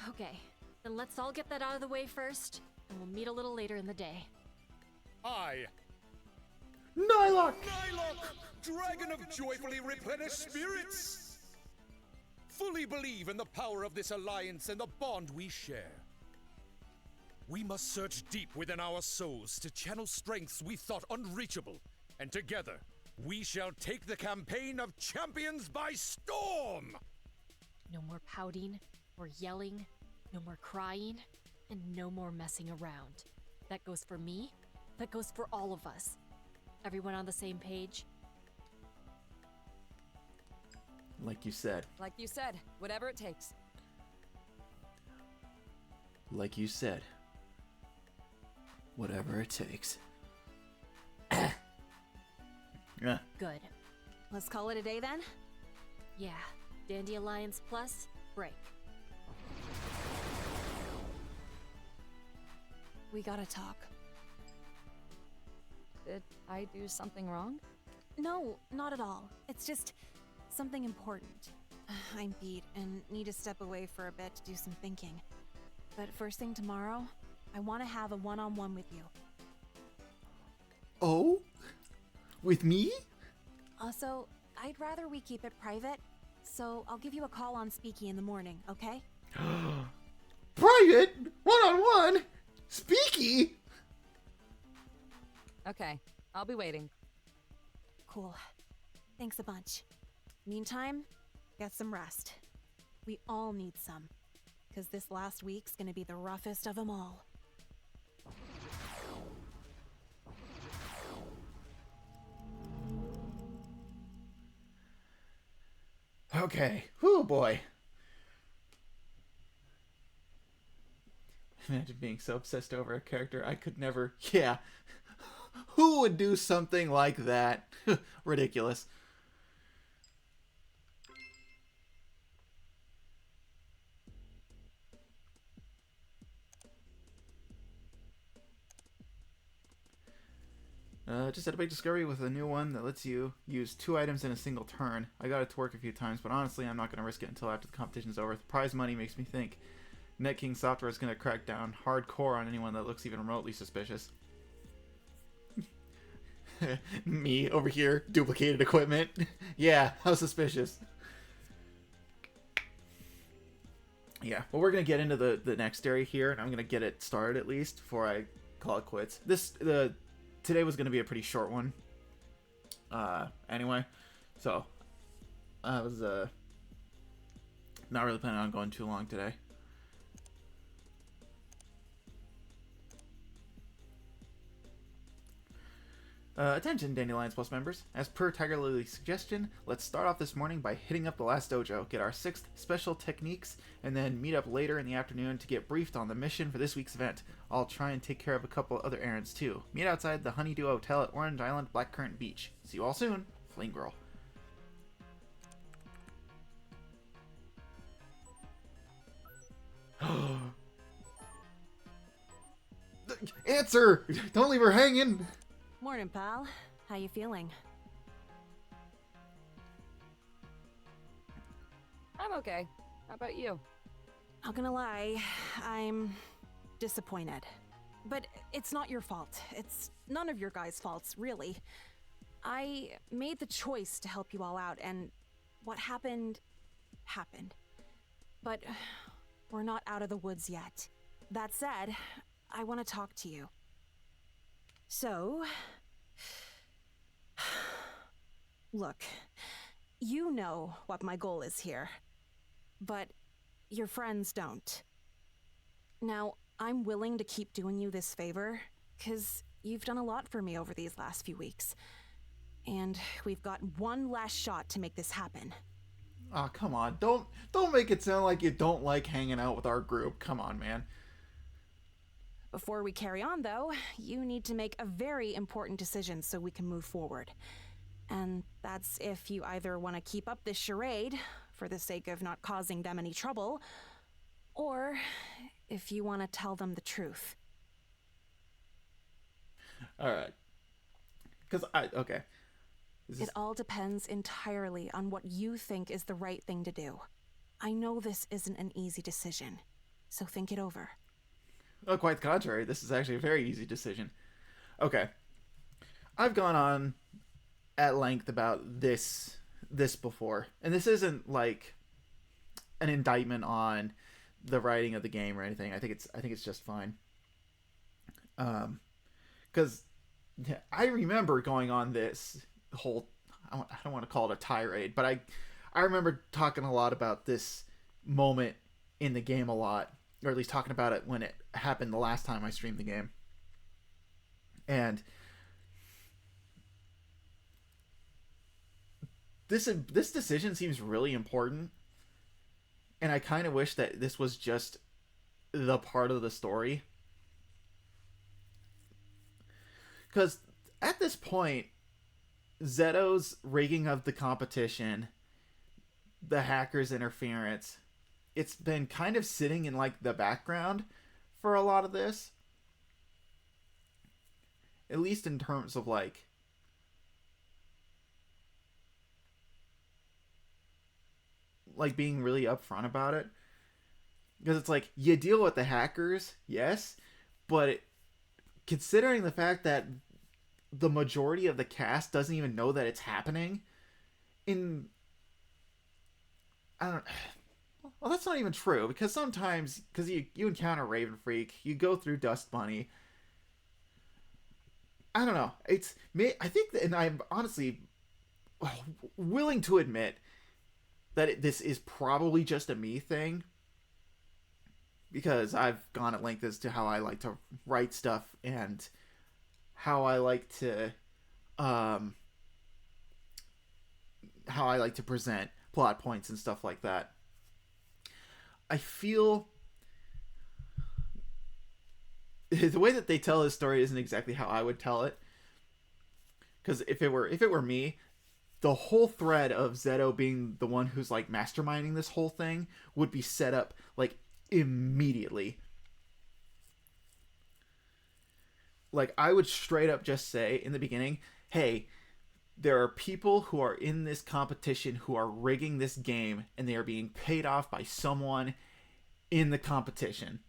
Okay, then let's all get that out of the way first, and we'll meet a little later in the day. I, Nylock! Dragon of joyfully replenished spirits, fully believe in the power of this alliance and the bond we share. We must search deep within our souls to channel strengths we thought unreachable, and together, we shall take the campaign of champions by storm! No more pouting, or yelling, no more crying, and no more messing around. That goes for me, that goes for all of us. Everyone on the same page? Like you said. Like you said, whatever it takes. Like you said. Whatever it takes. Yeah. Good. Let's call it a day then? Yeah. Dandy Alliance Plus, break. We gotta talk. Did I do something wrong? No, not at all. It's just something important. I'm beat and need to step away for a bit to do some thinking. But first thing tomorrow, I want to have a one-on-one with you. Oh? With me? Also, I'd rather we keep it private, so I'll give you a call on Speaky in the morning, okay? Private? One-on-one? Speaky? Okay, I'll be waiting. Cool. Thanks a bunch. Meantime, get some rest. We all need some, because this last week's gonna be the roughest of them all. Okay. Whew, boy. Imagine being so obsessed over a character I could never... Yeah. Who would do something like that? Ridiculous. Just had a big discovery with a new one that lets you use 2 items in a single turn. I got it to work a few times, but honestly, I'm not going to risk it until after the competition's over. The prize money makes me think NetKing Software is going to crack down hardcore on anyone that looks even remotely suspicious. Me over here, duplicated equipment. Yeah, how suspicious. Yeah, well, we're going to get into the next area here, and I'm going to get it started at least before I call it quits. Today was going to be a pretty short one. Anyway, so I was not really planning on going too long today. Attention, Dandelions Plus members. As per Tiger Lily's suggestion, let's start off this morning by hitting up the last dojo, get our 6th special techniques, and then meet up later in the afternoon to get briefed on the mission for this week's event. I'll try and take care of a couple other errands too. Meet outside the Honeydew Hotel at Orange Island, Blackcurrant Beach. See you all soon, Flame Girl. Answer! Don't leave her hanging! Morning, pal. How you feeling? I'm okay. How about you? Not gonna lie, I'm disappointed. But it's not your fault. It's none of your guys' faults, really. I made the choice to help you all out, and what happened, happened. But we're not out of the woods yet. That said, I want to talk to you. So, look, you know what my goal is here, but your friends don't. Now, I'm willing to keep doing you this favor, 'cause you've done a lot for me over these last few weeks. And we've got one last shot to make this happen. Aw, come on. Don't make it sound like you don't like hanging out with our group. Come on, man. Before we carry on, though, you need to make a very important decision so we can move forward. And that's if you either want to keep up this charade, for the sake of not causing them any trouble, or if you want to tell them the truth. Alright. Okay. It all depends entirely on what you think is the right thing to do. I know this isn't an easy decision, so think it over. Oh, quite the contrary. This is actually a very easy decision. Okay. I've gone on at length about this before, and this isn't like an indictment on the writing of the game or anything. I think it's just fine. Because I remember going on this whole, I don't want to call it a tirade, but I remember talking a lot about this moment in the game a lot, or at least talking about it when it happened the last time I streamed the game. And this decision seems really important, and I kind of wish that this was just the part of the story. Because at this point, Zeto's rigging of the competition, the hackers' interference, it's been kind of sitting in like the background for a lot of this. At least in terms of like being really upfront about it. Because it's like, you deal with the hackers, yes, but considering the fact that the majority of the cast doesn't even know that it's happening, well, that's not even true, because sometimes, because you encounter Raven Freak, you go through Dust Bunny. I don't know. I think, and I'm honestly willing to admit that this is probably just a me thing, because I've gone at length as to how I like to write stuff and how I like to present plot points and stuff like that. I feel the way that they tell this story isn't exactly how I would tell it. Because if it were me, the whole thread of Zeto being the one who's like masterminding this whole thing would be set up like immediately. Like, I would straight up just say in the beginning, hey, there are people who are in this competition who are rigging this game, and they are being paid off by someone in the competition.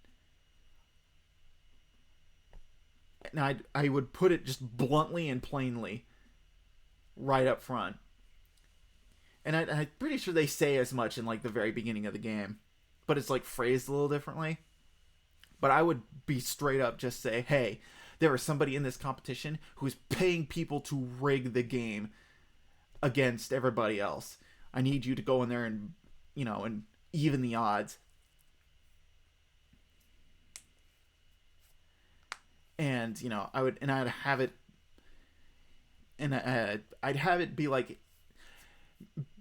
And I would put it just bluntly and plainly right up front. And I'm pretty sure they say as much in like the very beginning of the game, but it's like phrased a little differently. But I would be straight up just say, hey, there is somebody in this competition who is paying people to rig the game against everybody else. I need you to go in there and, and even the odds. And, I'd have it, and I'd have it be like,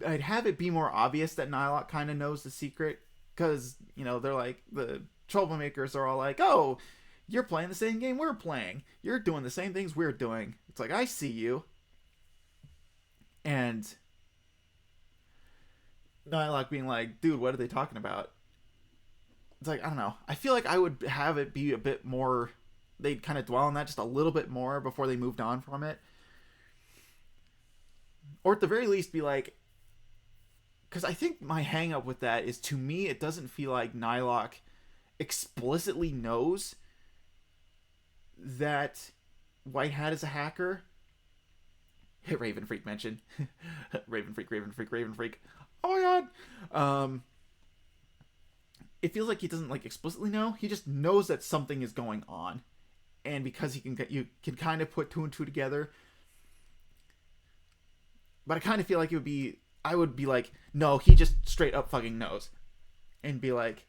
I'd have it be more obvious that Nightlock kind of knows the secret, because, they're like, the troublemakers are all like, oh, you're playing the same game we're playing. You're doing the same things we're doing. It's like, I see you. And Nightlock being like, dude, what are they talking about? It's like, I don't know. I feel like I would have it be a bit more, they'd kind of dwell on that just a little bit more before they moved on from it. Or at the very least be like, because I think my hang up with that is, to me, it doesn't feel like Nightlock explicitly knows that White Hat is a hacker. Hit Raven Freak mention. Raven Freak. Oh my god. It feels like he doesn't like explicitly know. He just knows that something is going on, and because you can kind of put two and two together. But I kind of feel like I would be like, no, he just straight up fucking knows, and be like,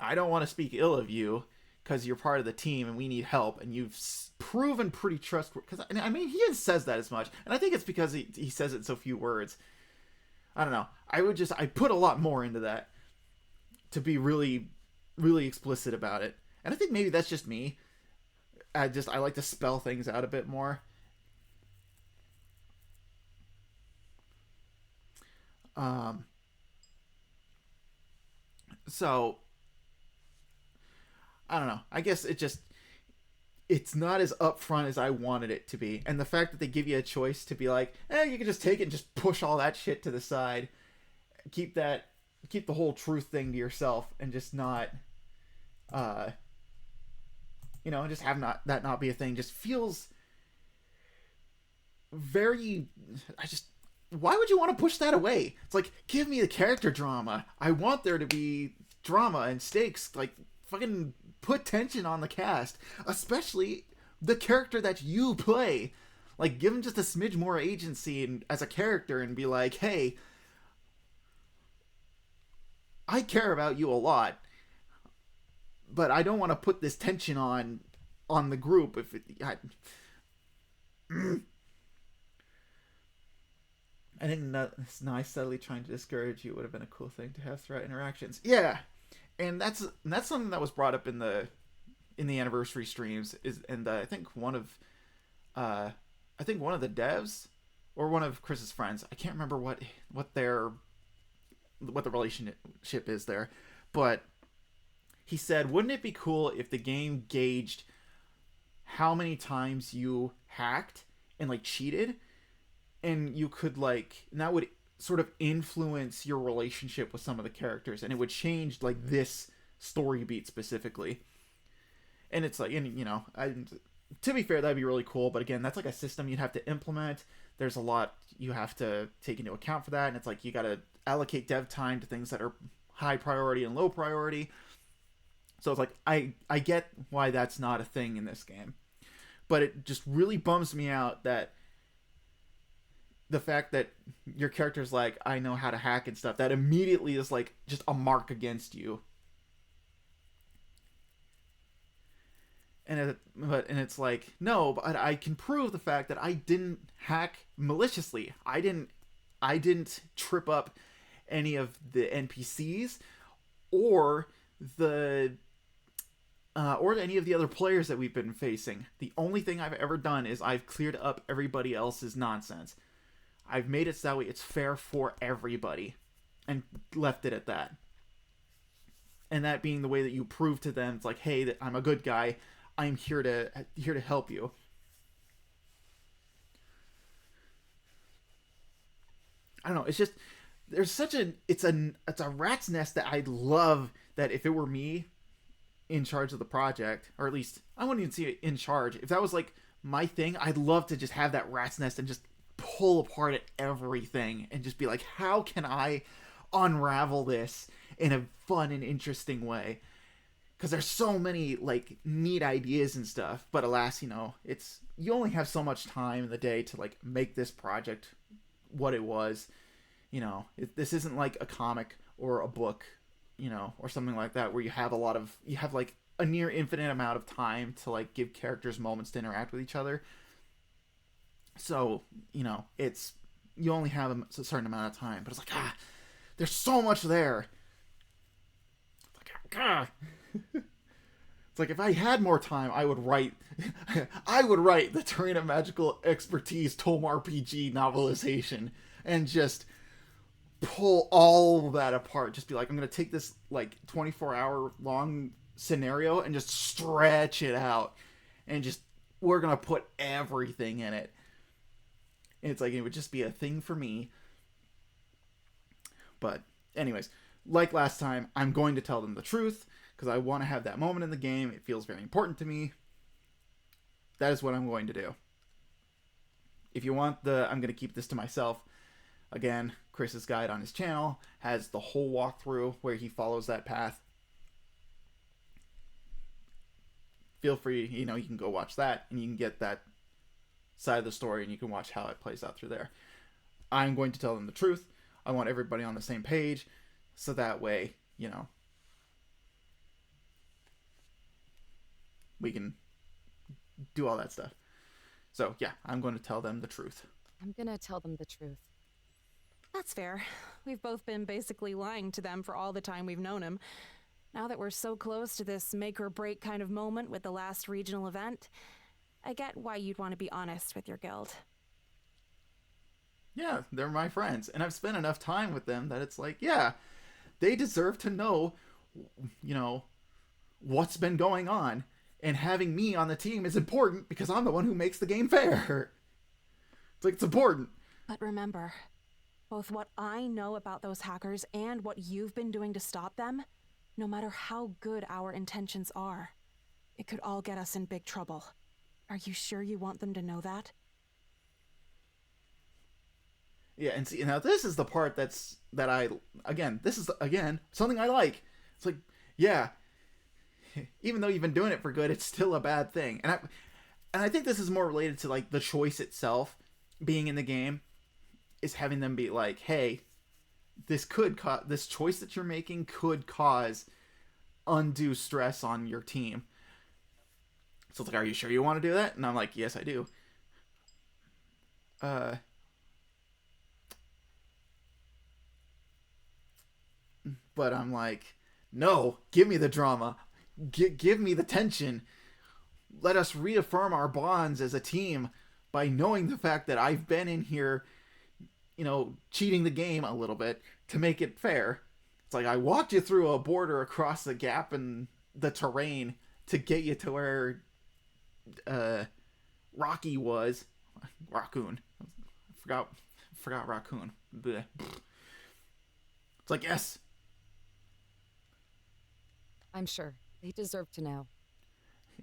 I don't want to speak ill of you because you're part of the team and we need help, and you've proven pretty trustworthy. Because I mean, he says that as much, and I think it's because he says it in so few words. I don't know. I put a lot more into that to be really, really explicit about it, and I think maybe that's just me. I like to spell things out a bit more. So I don't know. I guess it's not as upfront as I wanted it to be. And the fact that they give you a choice to be like, you can just take it and just push all that shit to the side. Keep that keep the whole truth thing to yourself and just not, just have that not be a thing. Just feels very. Why would you want to push that away? It's like, give me the character drama. I want there to be drama and stakes. Like, fucking put tension on the cast, especially the character that you play. Like, give him just a smidge more agency as a character and be like, hey, I care about you a lot, but I don't want to put this tension on the group. If it, I think that's nice. Subtly trying to discourage you would have been a cool thing to have throughout interactions. Yeah, and that's something that was brought up in the anniversary streams. I think one of the devs or one of Chris's friends. I can't remember what the relationship is there, but he said, wouldn't it be cool if the game gauged how many times you hacked and like cheated, and you could and that would sort of influence your relationship with some of the characters, and it would change like this story beat specifically. And it's like, to be fair, that'd be really cool, but again, that's like a system you'd have to implement. There's a lot you have to take into account for that, and it's like you got to allocate dev time to things that are high priority and low priority. So it's like, I get why that's not a thing in this game, but it just really bums me out that the fact that your character's like, I know how to hack and stuff, that immediately is like just a mark against you. And it's like, no, but I can prove the fact that I didn't hack maliciously. I didn't trip up any of the NPCs or any of the other players that we've been facing. The only thing I've ever done is I've cleared up everybody else's nonsense. I've made it so that way it's fair for everybody and left it at that. And that being the way that you prove to them, it's like, hey, that I'm a good guy. I'm here to help you. I don't know. It's just, there's such it's a rat's nest that I'd love that if it were me in charge of the project, or at least I wouldn't even see it in charge. If that was like my thing, I'd love to just have that rat's nest and just pull apart at everything and just be like, how can I unravel this in a fun and interesting way? Because there's so many like neat ideas and stuff, but alas, you only have so much time in the day to like make this project what it was. This isn't like a comic or a book, or something like that, where you have like a near infinite amount of time to like give characters moments to interact with each other. So, you only have a certain amount of time, but it's like, there's so much there. It's like, it's like if I had more time, I would write the Terrain of Magical Expertise Tome RPG novelization and just pull all that apart. Just be like, I'm going to take this like 24-hour long scenario and just stretch it out, and just, we're going to put everything in it. And it's like, it would just be a thing for me. But anyways, like last time, I'm going to tell them the truth because I want to have that moment in the game. It feels very important to me. That is what I'm going to do. If you want I'm going to keep this to myself. Again, Chris's guide on his channel has the whole walkthrough where he follows that path. Feel free, you can go watch that and you can get that side of the story and you can watch how it plays out through there. I'm going to tell them the truth. I want everybody on the same page, so that way, we can do all that stuff. So yeah, I'm going to tell them the truth. I'm gonna tell them the truth. That's fair. We've both been basically lying to them for all the time we've known him. Now that we're so close to this make or break kind of moment with the last regional event, I get why you'd want to be honest with your guild. Yeah, they're my friends, and I've spent enough time with them that it's like, yeah, they deserve to know, what's been going on, and having me on the team is important because I'm the one who makes the game fair. It's like, it's important. But remember, both what I know about those hackers and what you've been doing to stop them, no matter how good our intentions are, it could all get us in big trouble. Are you sure you want them to know that? Yeah, and see, now this is the part this is something I like. It's like, yeah, even though you've been doing it for good, it's still a bad thing. And I think this is more related to like the choice itself being in the game, is having them be like, hey, this choice that you're making could cause undue stress on your team. So it's like, are you sure you want to do that? And I'm like, yes, I do. But I'm like, no, give me the drama. Give me the tension. Let us reaffirm our bonds as a team by knowing the fact that I've been in here, cheating the game a little bit to make it fair. It's like I walked you through a border across the gap in the terrain to get you to where Rocky was. Raccoon. Forgot Raccoon. Blech. It's like, yes. I'm sure. They deserve to know.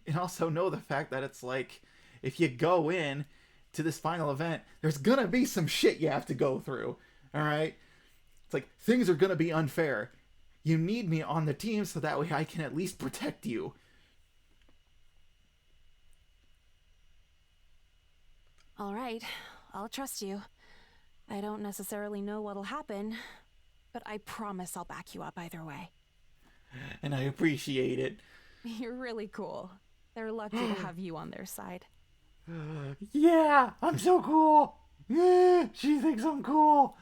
And also know the fact that it's like, if you go in to this final event, there's gonna be some shit you have to go through. Alright? It's like, things are gonna be unfair. You need me on the team so that way I can at least protect you. All right, I'll trust you. I don't necessarily know what'll happen, but I promise I'll back you up either way. And I appreciate it. You're really cool. They're lucky to have you on their side. Yeah, I'm so cool. Yeah, she thinks I'm cool.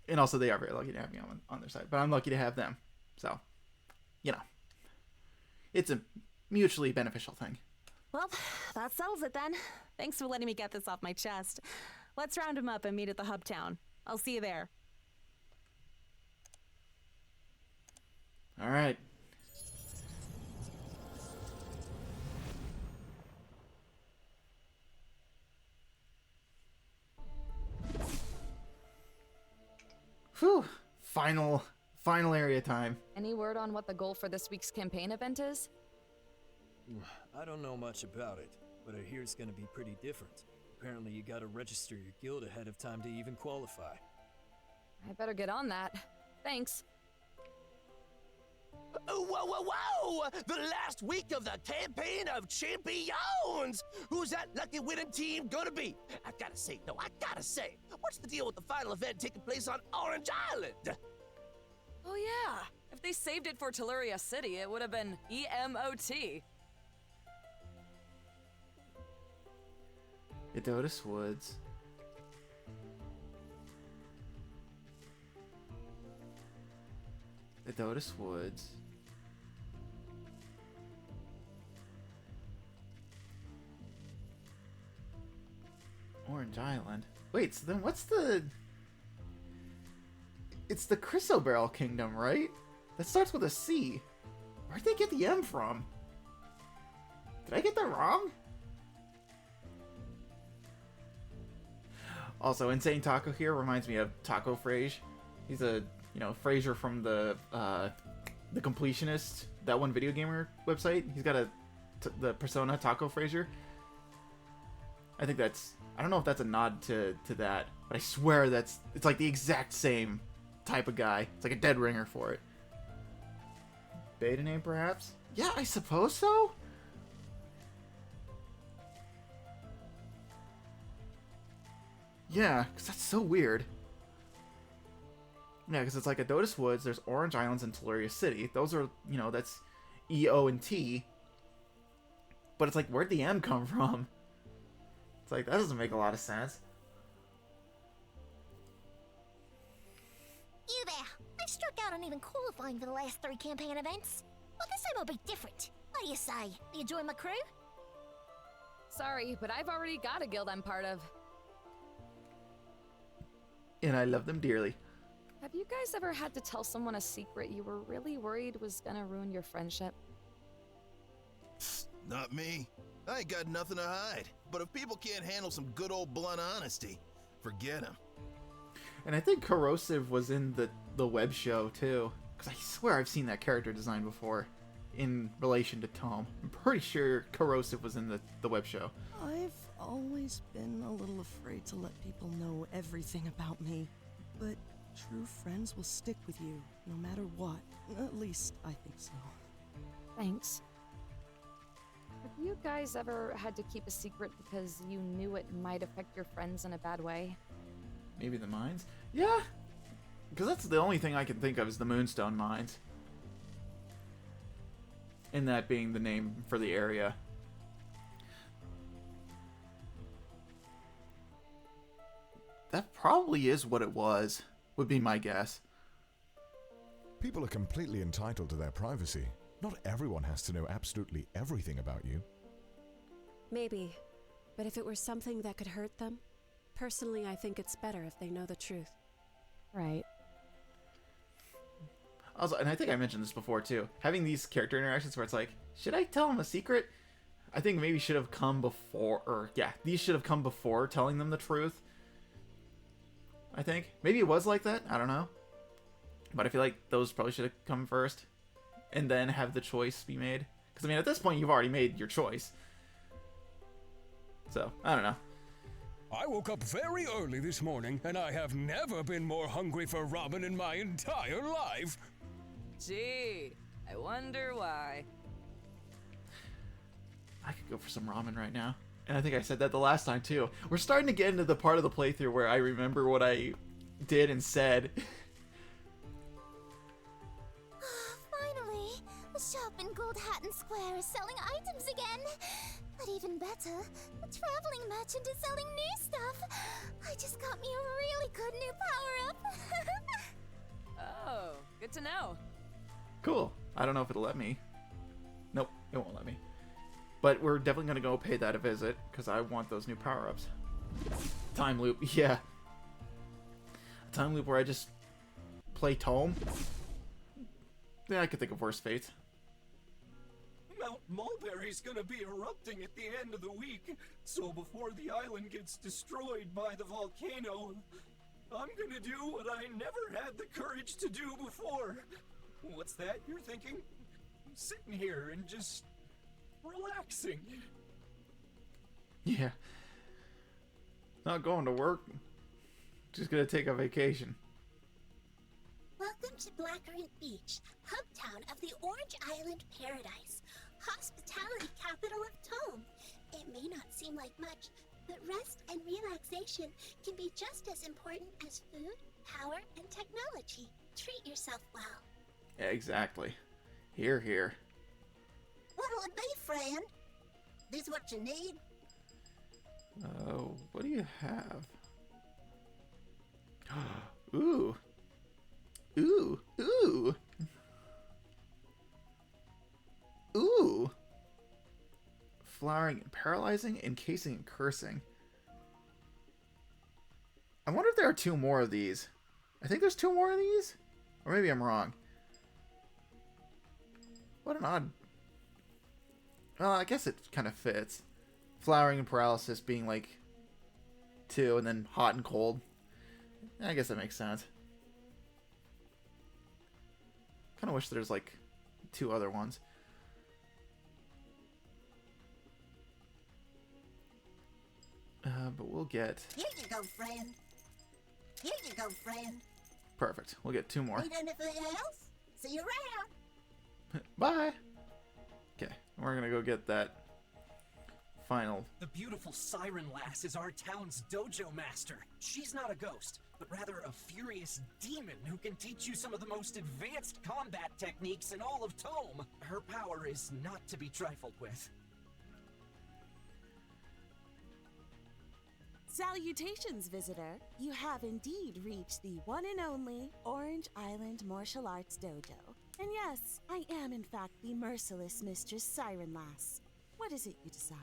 And also, they are very lucky to have me on their side, but I'm lucky to have them. So, it's a mutually beneficial thing. Well, that settles it then. Thanks for letting me get this off my chest. Let's round them up and meet at the hub town. I'll see you there. All right. Whew. Final area time. Any word on what the goal for this week's campaign event is? I don't know much about it, but I hear it's gonna be pretty different. Apparently you gotta register your guild ahead of time to even qualify. I better get on that. Thanks. Whoa, whoa, whoa! The last week of the Campaign of Champions! Who's that lucky winning team gonna be? I gotta say, what's the deal with the final event taking place on Orange Island? Oh yeah, if they saved it for Telluria City, it would have been EMOT. Edotus Woods. Edotus Woods. Orange Island. Wait, so then what's the... It's the Chrysoberyl Kingdom, right? That starts with a C. Where'd they get the M from? Did I get that wrong? Also, Insane Taco here reminds me of Taco Frage. He's a, Fraser from the Completionist, that one video gamer website. He's got the persona Taco Fraser. I think I don't know if that's a nod to that, but I swear it's like the exact same type of guy. It's like a dead ringer for it. Beta name, perhaps? Yeah, I suppose so. Yeah, because that's so weird. Yeah, because it's like Edotus Woods, there's Orange Islands and Telluria City. Those are, that's E, O, and T. But it's like, where'd the M come from? It's like, that doesn't make a lot of sense. You there! I've struck out on even qualifying for the last 3 campaign events. Well, this time will be different. What do you say? Do you join my crew? Sorry, but I've already got a guild I'm part of. And I love them dearly. Have you guys ever had to tell someone a secret you were really worried was gonna ruin your friendship? Not me. I ain't got nothing to hide. But if people can't handle some good old blunt honesty, forget them. And I think Corrosive was in the web show too, because I swear I've seen that character design before in relation to Tom. I'm pretty sure Corrosive was in the web show. I've always been a little afraid to let people know everything about me, but true friends will stick with you no matter what. At least I think so. Thanks. Have you guys ever had to keep a secret because you knew it might affect your friends in a bad way? Maybe the mines? Yeah, because that's the only thing I can think of is the Moonstone Mines. And that being the name for the area. That probably is what it was, would be my guess. People are completely entitled to their privacy. Not everyone has to know absolutely everything about you. Maybe. But if it were something that could hurt them, personally I think it's better if they know the truth. Right. Also, and I think I mentioned this before too, having these character interactions where it's like, should I tell them a secret? I think maybe should have come before, or yeah, these should have come before telling them the truth. I think. Maybe it was like that, I don't know. But I feel like those probably should have come first. And then have the choice be made. Because, I mean, at this point, you've already made your choice. So, I don't know. I woke up very early this morning, and I have never been more hungry for ramen in my entire life. Gee, I wonder why. I could go for some ramen right now. And I think I said that the last time, too. We're starting to get into the part of the playthrough where I remember what I did and said. Finally, the shop in Gold Hatton Square is selling items again. But even better, the traveling merchant is selling new stuff. I just got me a really good new power-up. Oh, good to know. Cool. I don't know if it'll let me. Nope, it won't let me. But we're definitely going to go pay that a visit, because I want those new power-ups. Time loop, yeah. A time loop where I just play Tome. Yeah, I could think of worse fates. Mount Mulberry's gonna be erupting at the end of the week, so before the island gets destroyed by the volcano, I'm gonna do what I never had the courage to do before. What's that, you're thinking? I'm sitting here and just relaxing. Yeah. Not going to work. Just gonna take a vacation. Welcome to Blackcurrant Beach, hubtown of the Orange Island Paradise, hospitality capital of Tome. It may not seem like much, but rest and relaxation can be just as important as food, power, and technology. Treat yourself well. Yeah, exactly. Here, here. What'll it be, friend? This what you need? What do you have? Ooh. Ooh. Ooh. Ooh. Flowering, paralyzing, encasing, and cursing. I wonder if there are 2 more of these. I think there's 2 more of these? Or maybe I'm wrong. What an odd... Well, I guess it kind of fits. Flowering and paralysis being like 2, and then hot and cold. I guess that makes sense. Kind of wish there's like 2 other ones. But we'll get... Here you go, friend. Here you go, friend. Perfect. We'll get 2 more. Need anything else? See you around. Bye! Okay, we're gonna go get that final... The beautiful Siren Lass is our town's dojo master. She's not a ghost, but rather a furious demon who can teach you some of the most advanced combat techniques in all of Tome. Her power is not to be trifled with. Salutations, visitor. You have indeed reached the one and only Orange Island Martial Arts Dojo. And yes, I am in fact the merciless Mistress Siren Lass. What is it you desire?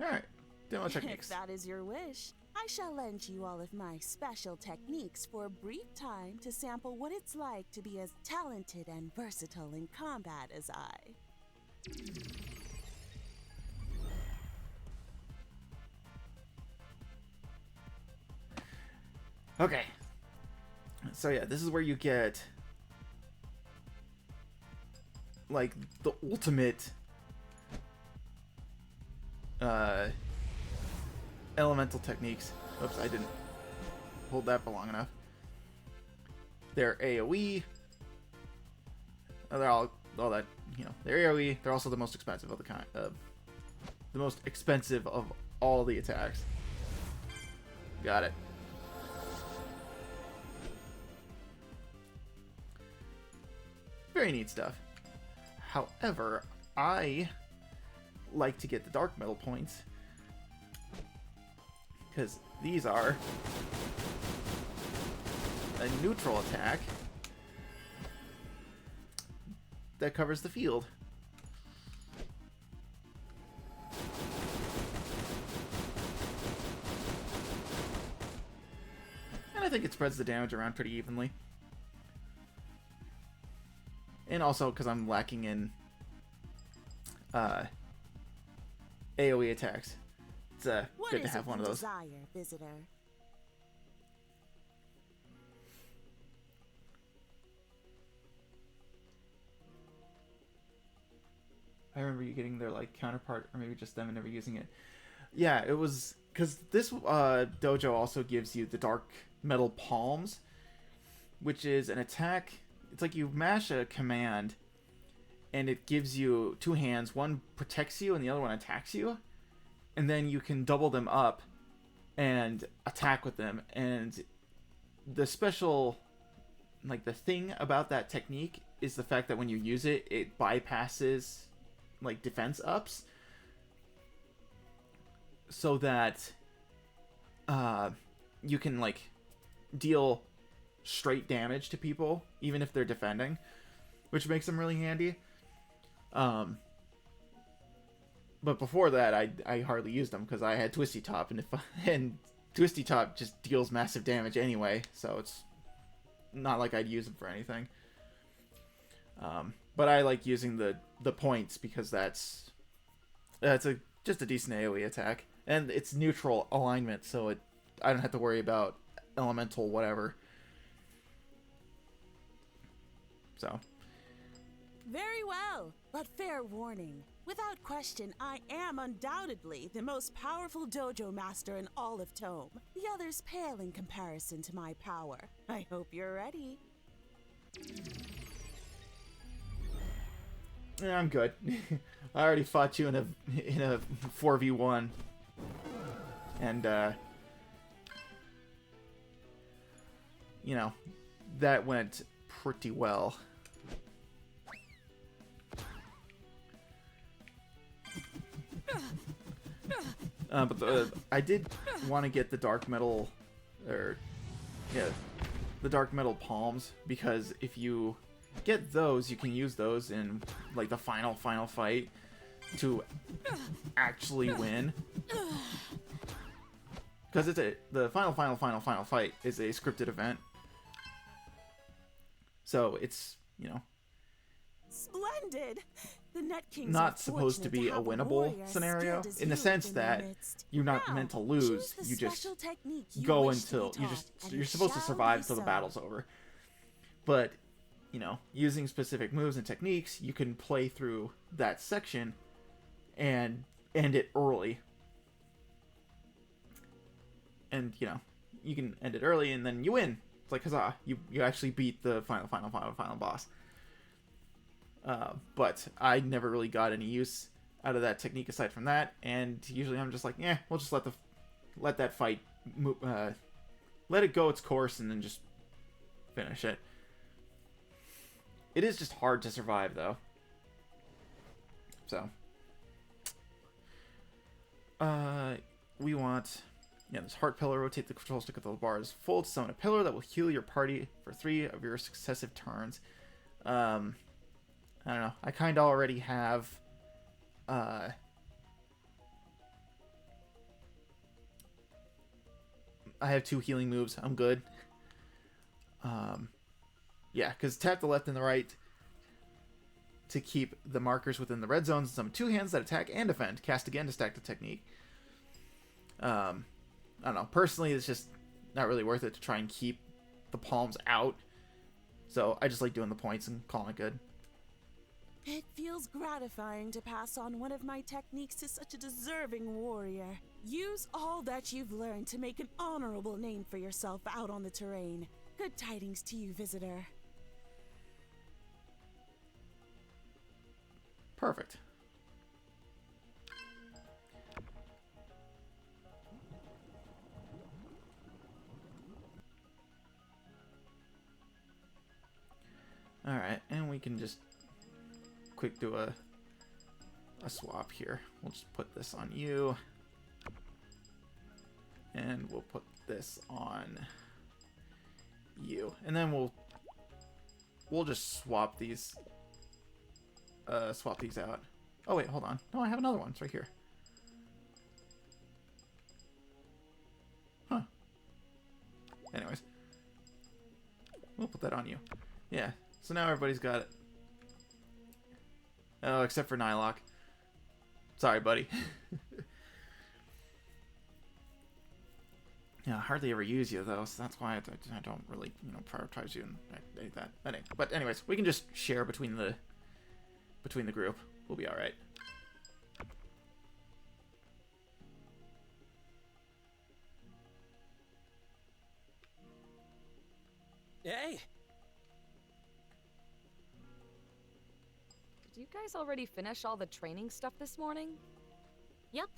Alright, demo If techniques. that is your wish, I shall lend you all of my special techniques for a brief time to sample what it's like to be as talented and versatile in combat as I. Okay. So yeah, this is where you get like the ultimate elemental techniques. Oops, I didn't hold that for long enough. They're AoE. They're all that, you know, they're AoE. They're also the most expensive of the kind of the most expensive of all the attacks. Got it. Very neat stuff. However, I like to get the dark metal points because these are a neutral attack that covers the field. And I think it spreads the damage around pretty evenly. And also because I'm lacking in AoE attacks. It's good to have one of those. Desire, visitor? I remember you getting their like counterpart, or maybe just them and never using it. Yeah, it was because this dojo also gives you the dark metal palms, which is an attack. It's like you mash a command, and it gives you two hands. One protects you, and the other one attacks you, and then you can double them up and attack with them. And the special, like the thing about that technique is the fact that when you use it, it bypasses like defense ups, so that you can like deal straight damage to people even if they're defending, which makes them really handy. But before that, I hardly used them because I had Twisty Top, and Twisty Top just deals massive damage anyway, so it's not like I'd use them for anything. But I like using the points because that's just a decent AoE attack, and it's neutral alignment, so I don't have to worry about elemental whatever. So. Very well, but fair warning. Without question, I am undoubtedly the most powerful dojo master in all of Tome. The others pale in comparison to my power. I hope you're ready. Yeah, I'm good. I already fought you in a 4v1, and you know, that went pretty well. But I did want to get the dark metal, the dark metal palms, because if you get those, you can use those in like the final fight to actually win. Because the final fight is a scripted event, so it's, you know, splendid. The Net Kings not supposed to be a winnable scenario in the sense that you're not meant to lose. You just go until you're supposed to survive until the battle's over. But you know, using specific moves and techniques, you can play through that section and end it early. And you know, you can end it early and then you win. It's like, huzzah! You actually beat the final boss. But I never really got any use out of that technique aside from that, and usually I'm just like, we'll just let that fight move, let it go its course, and then just finish it. It is just hard to survive, though. So, we want, this heart pillar. Rotate the control stick until the bar is full to summon a pillar that will heal your party for 3 of your successive turns. I don't know. I kind of already have I have 2 healing moves. I'm good. Yeah, because tap the left and the right to keep the markers within the red zones. Summon 2 hands that attack and defend. Cast again to stack the technique. I don't know. Personally, it's just not really worth it to try and keep the palms out. So I just like doing the points and calling it good. It feels gratifying to pass on one of my techniques to such a deserving warrior. Use all that you've learned to make an honorable name for yourself out on the terrain. Good tidings to you, visitor. Perfect. Alright, and we can just quick do a swap here. We'll just put this on you. And we'll put this on you. And then we'll just swap these out. Oh wait, hold on. No, I have another one. It's right here. Huh. Anyways. We'll put that on you. Yeah. So now everybody's got it. Oh, except for Nylock. Sorry, buddy. Yeah, I hardly ever use you, though, so that's why I don't really, prioritize you and any of that. But anyways, we can just share between the group. We'll be all right. Hey! Did you guys already finish all the training stuff this morning? Yep.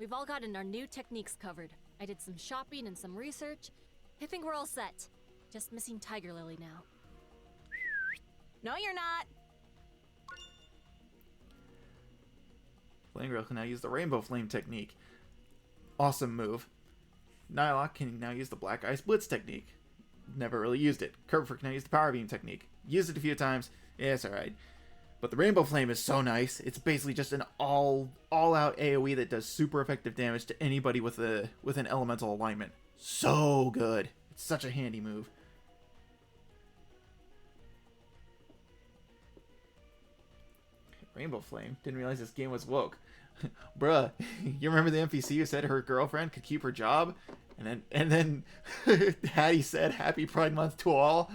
We've all gotten our new techniques covered. I did some shopping and some research. I think we're all set. Just missing Tiger Lily now. No, you're not. Flame Girl can now use the Rainbow Flame technique. Awesome move. Nylock can now use the Black Ice Blitz technique. Never really used it. Kerfur can now use the Power Beam technique. Used it a few times. Yeah, it's alright. But the Rainbow Flame is so nice. It's basically just an all-out AoE that does super effective damage to anybody with an elemental alignment. So good. It's such a handy move. Rainbow Flame? Didn't realize this game was woke. Bruh, you remember the NPC who said her girlfriend could keep her job? And then Hattie said, "Happy Pride Month to all."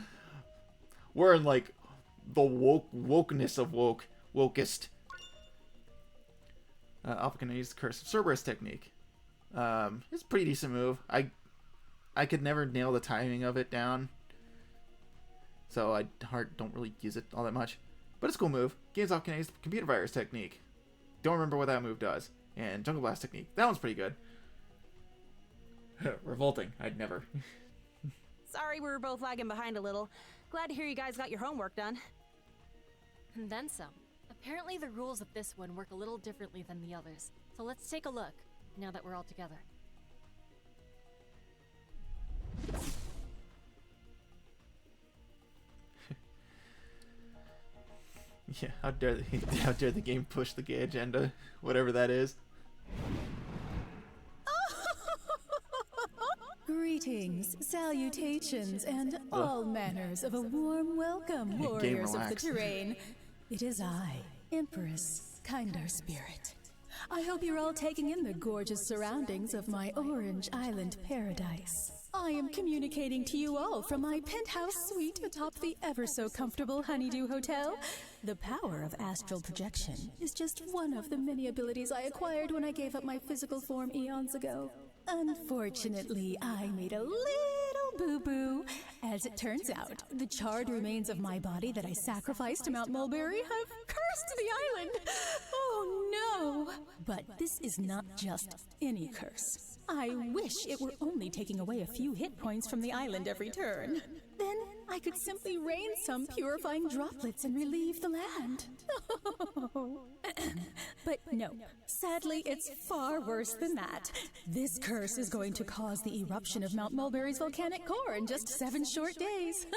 We're in like the wokeness of wokest. Alpha can use the Curse of Cerberus technique. It's a pretty decent move. I could never nail the timing of it down, so I don't really use it all that much. But it's a cool move. Games Off can use the Computer Virus technique. Don't remember what that move does. And Jungle Blast technique. That one's pretty good. Revolting. I'd never. Sorry we were both lagging behind a little. Glad to hear you guys got your homework done. And then some. Apparently the rules of this one work a little differently than the others. So let's take a look, now that we're all together. Yeah, how dare the game push the gay agenda, whatever that is. Greetings, salutations, and all manners of a warm welcome, warriors of the terrain. It is I, Empress Kinder Spirit. I hope you're all taking in the gorgeous surroundings of my Orange Island paradise. I am communicating to you all from my penthouse suite atop the ever-so-comfortable Honeydew Hotel. The power of astral projection is just one of the many abilities I acquired when I gave up my physical form eons ago. Unfortunately, I made a little boo-boo. As it turns out, the charred remains of my body that I sacrificed to Mount Mulberry have cursed the island. Oh no! But this is not just any curse. I wish it were only taking away a few hit points from the island every turn. Then I could simply rain some purifying droplets and relieve the land. But no, sadly it's far worse than that. This curse is going to cause the eruption of Mount Mulberry's volcanic core in just 7 short days.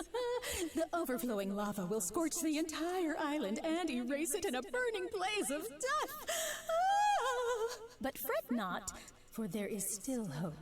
The overflowing lava will scorch the entire island and erase it in a burning blaze of death. But fret not, for there is still hope,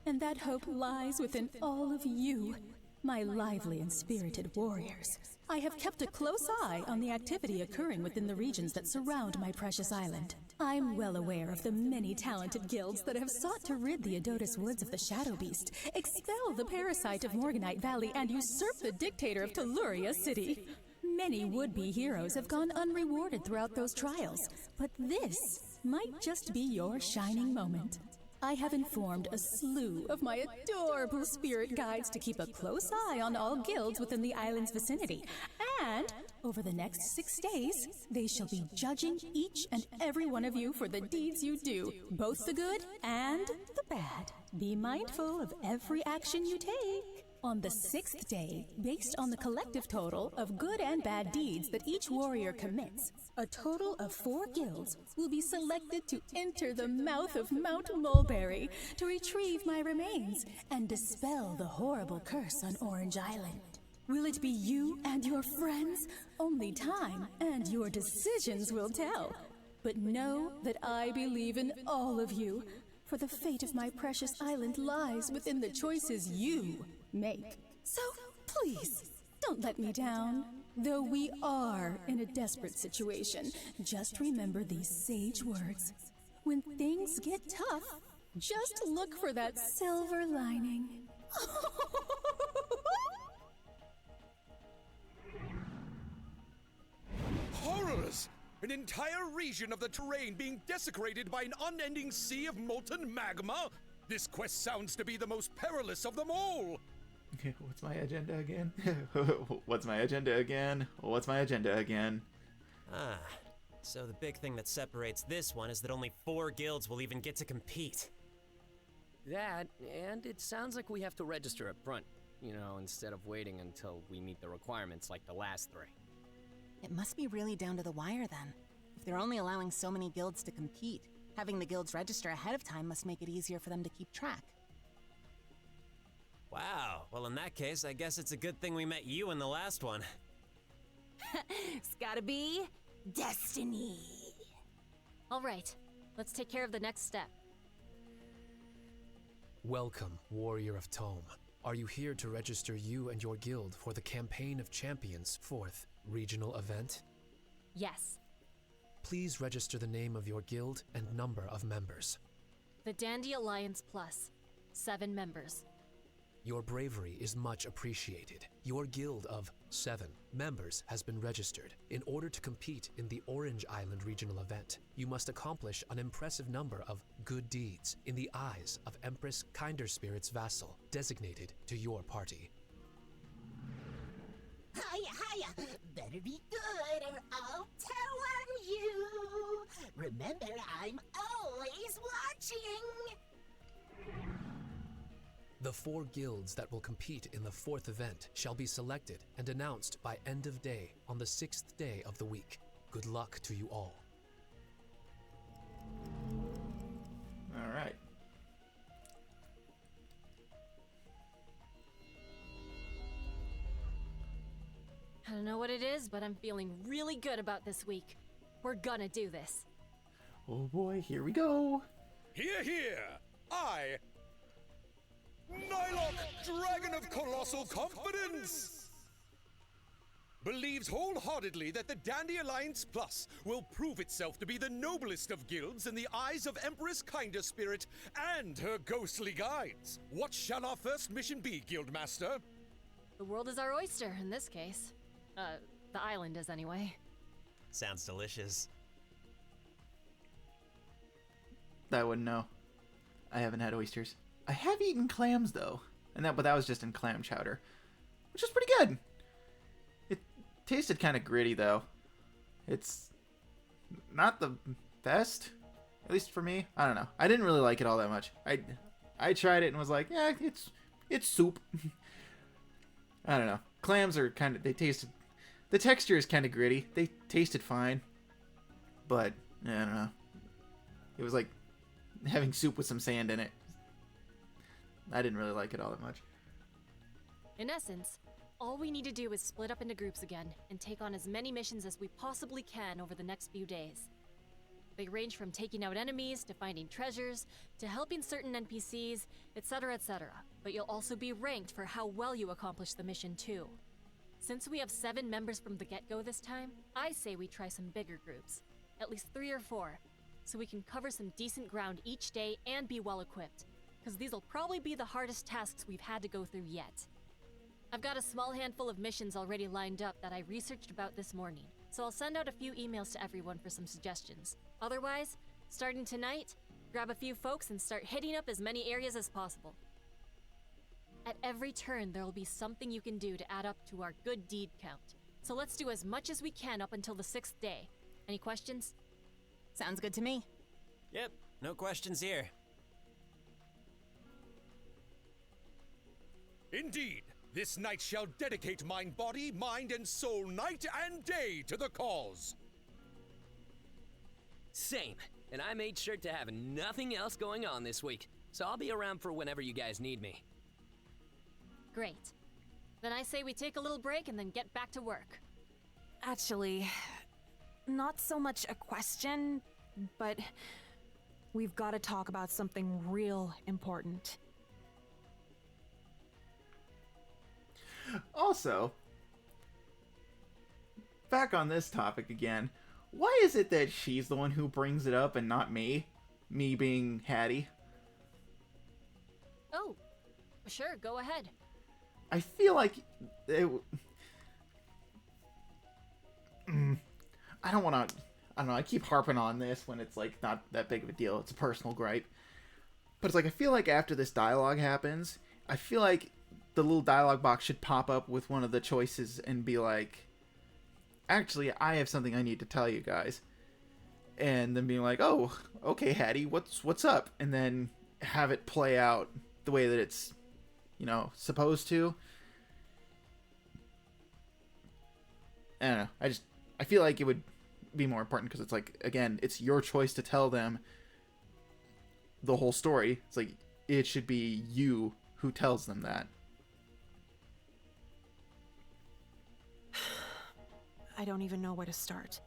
and that hope lies within all of you, my lively and spirited warriors. I have kept a close eye on the activity occurring within the regions that surround my precious island. I'm well aware of the many talented guilds that have sought to rid the Adotis Woods of the Shadow Beast, expel the parasite of Morganite Valley, and usurp the dictator of Telluria City. Many would-be heroes have gone unrewarded throughout those trials, but this might just be your shining moment. I have informed a slew of my adorable spirit guides to keep a close eye on all guilds within the island's vicinity, and over the next 6 days, they shall be judging each and every one of you for the deeds you do, both the good and the bad. Be mindful of every action you take. On the 6th day, based on the collective total of good and bad deeds that each warrior commits, a total of 4 guilds will be selected to enter the mouth of Mount Mulberry to retrieve my remains and dispel the horrible curse on Orange Island. Will it be you and your friends? Only time and your decisions will tell. But know that I believe in all of you, for the fate of my precious island lies within the choices you make. So, please, don't let me down. Though we are in a desperate situation, just remember these sage words. When things get tough, just look for that silver lining. Horrors! An entire region of the terrain being desecrated by an unending sea of molten magma? This quest sounds to be the most perilous of them all! Okay, what's my agenda again? What's my agenda again? What's my agenda again? Ah, so the big thing that separates this one is that only 4 guilds will even get to compete. That, and it sounds like we have to register up front, you know, instead of waiting until we meet the requirements like the last 3. It must be really down to the wire then. If they're only allowing so many guilds to compete, having the guilds register ahead of time must make it easier for them to keep track. Wow, well in that case, I guess it's a good thing we met you in the last one. It's gotta be destiny. All right, let's take care of the next step. Welcome, Warrior of Tome. Are you here to register you and your guild for the Campaign of Champions 4th regional event? Yes. Please register the name of your guild and number of members. The Dandy Alliance Plus, 7 members. Your bravery is much appreciated. Your guild of 7 members has been registered. In order to compete in the Orange Island regional event, you must accomplish an impressive number of good deeds in the eyes of Empress Kinder Spirit's vassal, designated to your party. Hiya! Better be good or I'll tell on you. Remember, I'm always watching. The 4 guilds that will compete in the 4th event shall be selected and announced by end of day on the 6th day of the week. Good luck to you all. All right. I don't know what it is, but I'm feeling really good about this week. We're gonna do this. Oh boy, here we go. Hear, hear! I, Nylok, Dragon of Colossal Confidence, believes wholeheartedly that the Dandy Alliance Plus will prove itself to be the noblest of guilds in the eyes of Empress Kinder Spirit and her ghostly guides. What shall our first mission be, Guildmaster? The world is our oyster in this case. The island is anyway. Sounds delicious. I wouldn't know. I haven't had oysters. I have eaten clams though, but that was just in clam chowder, which is pretty good. It tasted kind of gritty though. It's not the best, at least for me. I don't know. I didn't really like it all that much. I tried it and was like, yeah, it's soup. I don't know. Clams are the texture is kind of gritty. They tasted fine, but I don't know. It was like having soup with some sand in it. I didn't really like it all that much. In essence, all we need to do is split up into groups again and take on as many missions as we possibly can over the next few days. They range from taking out enemies to finding treasures to helping certain NPCs, etc., etc. But you'll also be ranked for how well you accomplish the mission too. Since we have 7 members from the get-go this time, I say we try some bigger groups. At least 3 or 4. so we can cover some decent ground each day and be well equipped, because these'll probably be the hardest tasks we've had to go through yet. I've got a small handful of missions already lined up that I researched about this morning, so I'll send out a few emails to everyone for some suggestions. Otherwise, starting tonight, grab a few folks and start hitting up as many areas as possible. At every turn, there'll be something you can do to add up to our good deed count. So let's do as much as we can up until the 6th day. Any questions? Sounds good to me. Yep, no questions here. Indeed, this night shall dedicate mine body, mind, and soul night and day to the cause. Same, and I made sure to have nothing else going on this week, so I'll be around for whenever you guys need me. Great. Then I say we take a little break and then get back to work. Actually, not so much a question, but we've got to talk about something real important. Also, back on this topic again, why is it that she's the one who brings it up and not me? Me being Hattie? Oh, sure, go ahead. I feel like I don't want to. I don't know. I keep harping on this when it's like not that big of a deal. It's a personal gripe, but it's like I feel like after this dialogue happens, I feel like the little dialogue box should pop up with one of the choices and be like, "Actually, I have something I need to tell you guys," and then being like, "Oh, okay, Hattie, what's up?" And then have it play out the way that it's, you know, supposed to. I don't know. I feel like it would be more important because it's like, again, it's your choice to tell them the whole story. It's like, it should be you who tells them that. I don't even know where to start.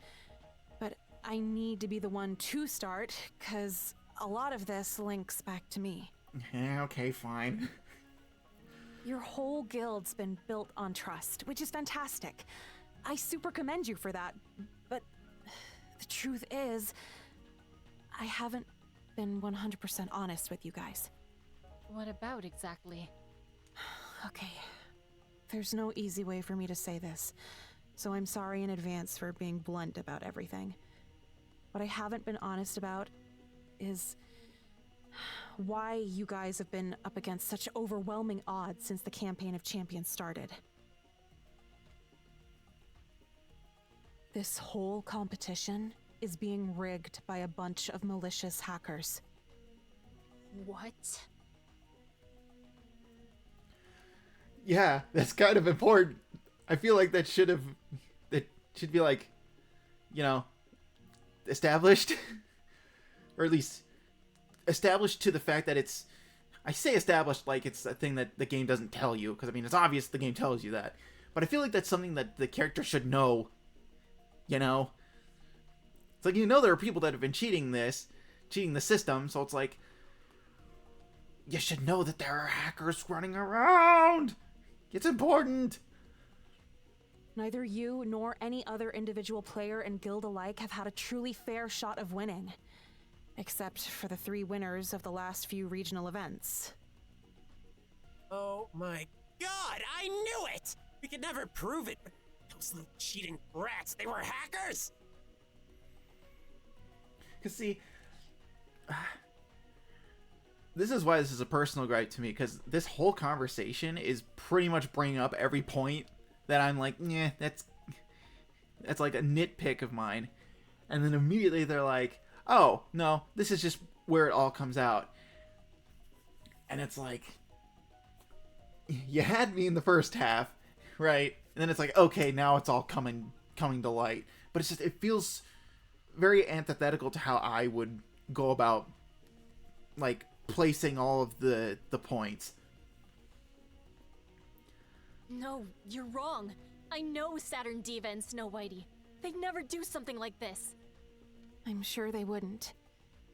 But I need to be the one to start, because a lot of this links back to me. Yeah, okay, fine. Your whole guild's been built on trust, which is fantastic. I super commend you for that, but the truth is, I haven't been 100% honest with you guys. What about exactly? Okay, there's no easy way for me to say this, so I'm sorry in advance for being blunt about everything. What I haven't been honest about is why you guys have been up against such overwhelming odds since the Campaign of Champions started. This whole competition is being rigged by a bunch of malicious hackers. What? Yeah, that's kind of important. I feel like that should be like, you know, established. Or at least established to the fact that it's, I say established like it's a thing that the game doesn't tell you, because I mean, it's obvious the game tells you that. But I feel like that's something that the character should know, you know? It's like, you know, there are people that have been cheating the system, so it's like, you should know that there are hackers running around! It's important! Neither you nor any other individual player and guild alike have had a truly fair shot of winning. Except for the 3 winners of the last few regional events. Oh my god, I knew it! We could never prove it, but those little cheating brats, they were hackers! Because see, this is why this is a personal gripe to me, because this whole conversation is pretty much bringing up every point that I'm like, yeah, that's like a nitpick of mine. And then immediately they're like, oh, no, this is just where it all comes out. And it's like, you had me in the first half, right? And then it's like, okay, now it's all coming to light. But it's just, it feels very antithetical to how I would go about, like, placing all of the points. No, you're wrong. I know Saturn Diva and Snow Whitey. They'd never do something like this. I'm sure they wouldn't.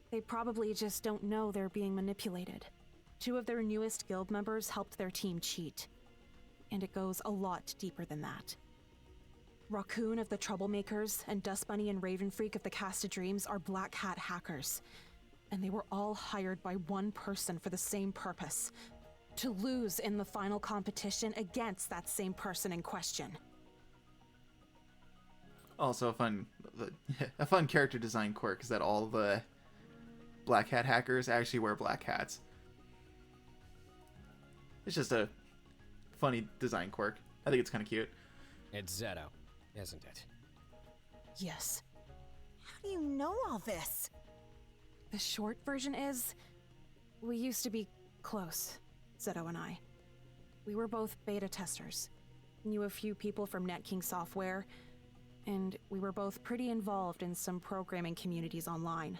They probably just don't know they're being manipulated. 2 of their newest guild members helped their team cheat. And it goes a lot deeper than that. Raccoon of the Troublemakers and Dust Bunny and Raven Freak of the Cast of Dreams are Black Hat hackers. And they were all hired by one person for the same purpose. To lose in the final competition against that same person in question. Also a fun character design quirk is that all the Black Hat hackers actually wear black hats. It's just a funny design quirk. I think it's kind of cute. It's Zeto, isn't it? Yes. How do you know all this? The short version is, we used to be close, Zeto and I. We were both beta testers, knew a few people from NetKing Software, and we were both pretty involved in some programming communities online.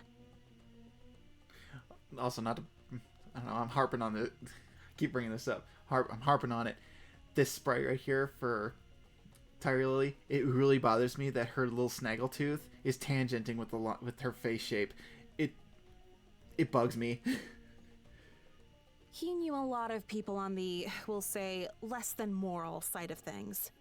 Also, not to, I don't know, I'm harping on the, keep bringing this up. I'm harping on it. This sprite right here for Tyrelily, it really bothers me that her little snaggletooth is tangenting with her face shape. It bugs me. He knew a lot of people on the, we'll say, less than moral side of things.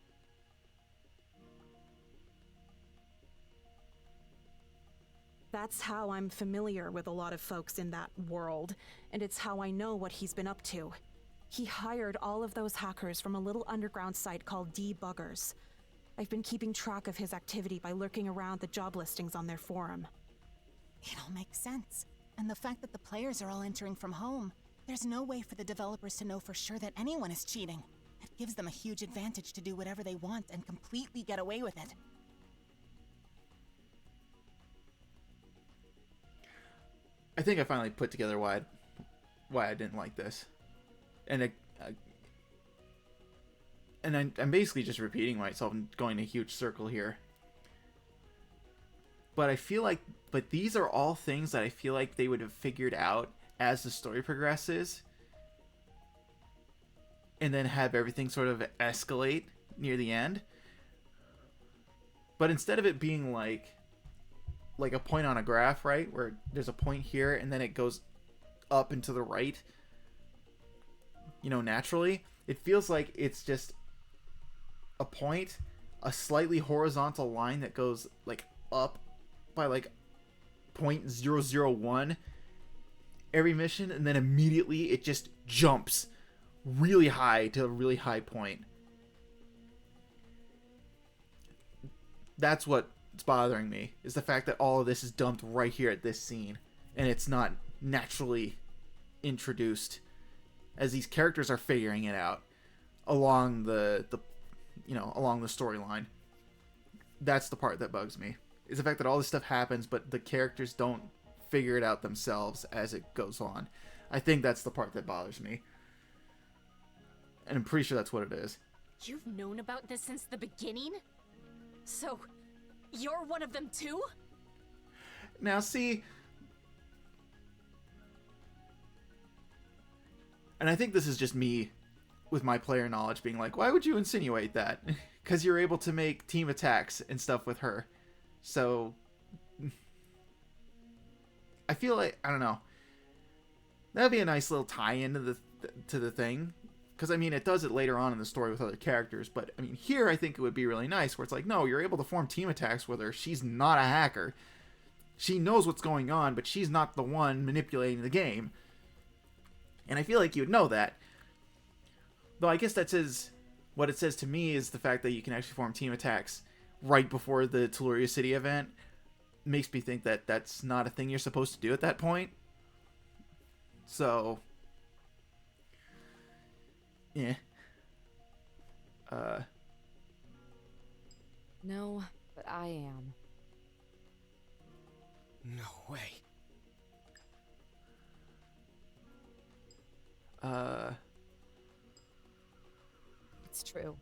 That's how I'm familiar with a lot of folks in that world, and it's how I know what he's been up to. He hired all of those hackers from a little underground site called Debuggers. I've been keeping track of his activity by lurking around the job listings on their forum. It all makes sense. And the fact that the players are all entering from home, there's no way for the developers to know for sure that anyone is cheating. It gives them a huge advantage to do whatever they want and completely get away with it. I think I finally put together why I didn't like this. And I'm basically just repeating myself and going in a huge circle here. But I feel like, these are all things that I feel like they would have figured out as the story progresses. And then have everything sort of escalate near the end. But instead of it being like a point on a graph, right? Where there's a point here and then it goes up and to the right. You know, naturally. It feels like it's just a point, a slightly horizontal line that goes like up by like 0.001 every mission, and then immediately it just jumps really high to a really high point. That's what's bothering me, is the fact that all of this is dumped right here at this scene, and it's not naturally introduced as these characters are figuring it out along the storyline. That's the part that bugs me, is the fact that all this stuff happens, but the characters don't figure it out themselves as it goes on. I think that's the part that bothers me. And I'm pretty sure that's what it is. You've known about this since the beginning? So, you're one of them too? Now see... And I think this is just me, with my player knowledge, being like, why would you insinuate that? Because you're able to make team attacks and stuff with her. So... I feel like, I don't know. That'd be a nice little tie-in to the thing. Because, I mean, it does it later on in the story with other characters. But, I mean, here I think it would be really nice, where it's like, no, you're able to form team attacks with her. She's not a hacker. She knows what's going on, but she's not the one manipulating the game. And I feel like you'd know that. Though I guess what it says to me is the fact that you can actually form team attacks right before the Telluria City event. Makes me think that that's not a thing you're supposed to do at that point. So... yeah. No, but I am. No way. It's true.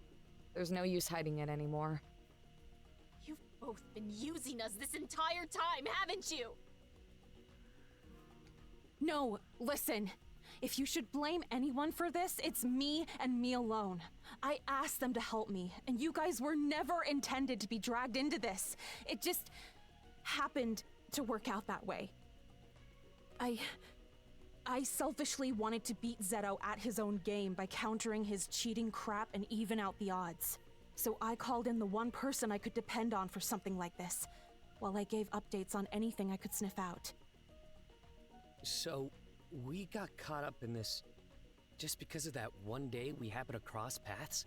There's no use hiding it anymore. You've both been using us this entire time, haven't you? No, listen. If you should blame anyone for this, it's me and me alone. I asked them to help me, and you guys were never intended to be dragged into this. It just happened to work out that way. I selfishly wanted to beat Zeto at his own game by countering his cheating crap and even out the odds. So I called in the one person I could depend on for something like this, while I gave updates on anything I could sniff out. So, we got caught up in this just because of that one day we happened to cross paths?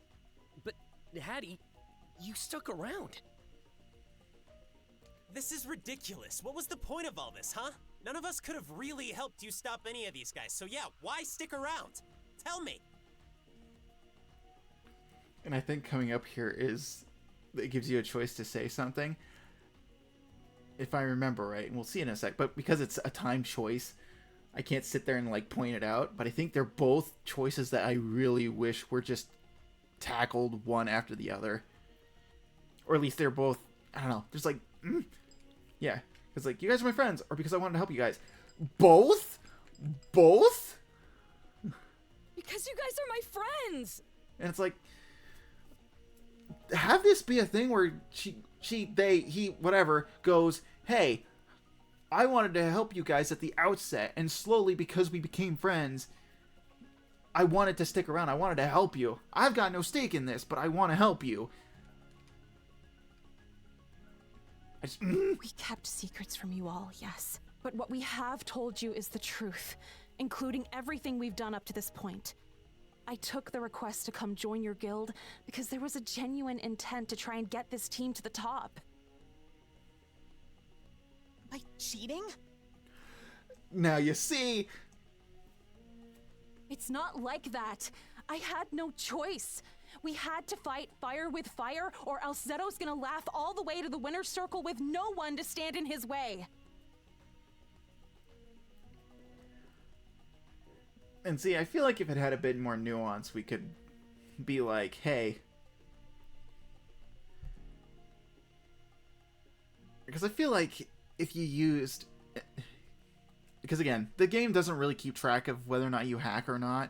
But, Hattie, you stuck around. This is ridiculous. What was the point of all this, huh? None of us could have really helped you stop any of these guys, so yeah, why stick around? Tell me. And I think coming up here it gives you a choice to say something. If I remember right, and we'll see in a sec, but because it's a time choice, I can't sit there and like point it out, but I think they're both choices that I really wish were just tackled one after the other. Or at least they're both, I don't know, there's like, yeah. It's like, you guys are my friends, or because I wanted to help you guys. Both? Both? Because you guys are my friends! And it's like, have this be a thing where he, whatever, goes, hey, I wanted to help you guys at the outset, and slowly, because we became friends, I wanted to stick around. I wanted to help you. I've got no stake in this, but I want to help you. We kept secrets from you all, yes. But what we have told you is the truth, including everything we've done up to this point. I took the request to come join your guild because there was a genuine intent to try and get this team to the top. By cheating? Now you see. It's not like that. I had no choice. We had to fight fire with fire, or else Zeto's gonna laugh all the way to the winner's circle with no one to stand in his way. And see, I feel like if it had a bit more nuance, we could be like, hey. Because I feel like if you used... Because again, the game doesn't really keep track of whether or not you hack or not.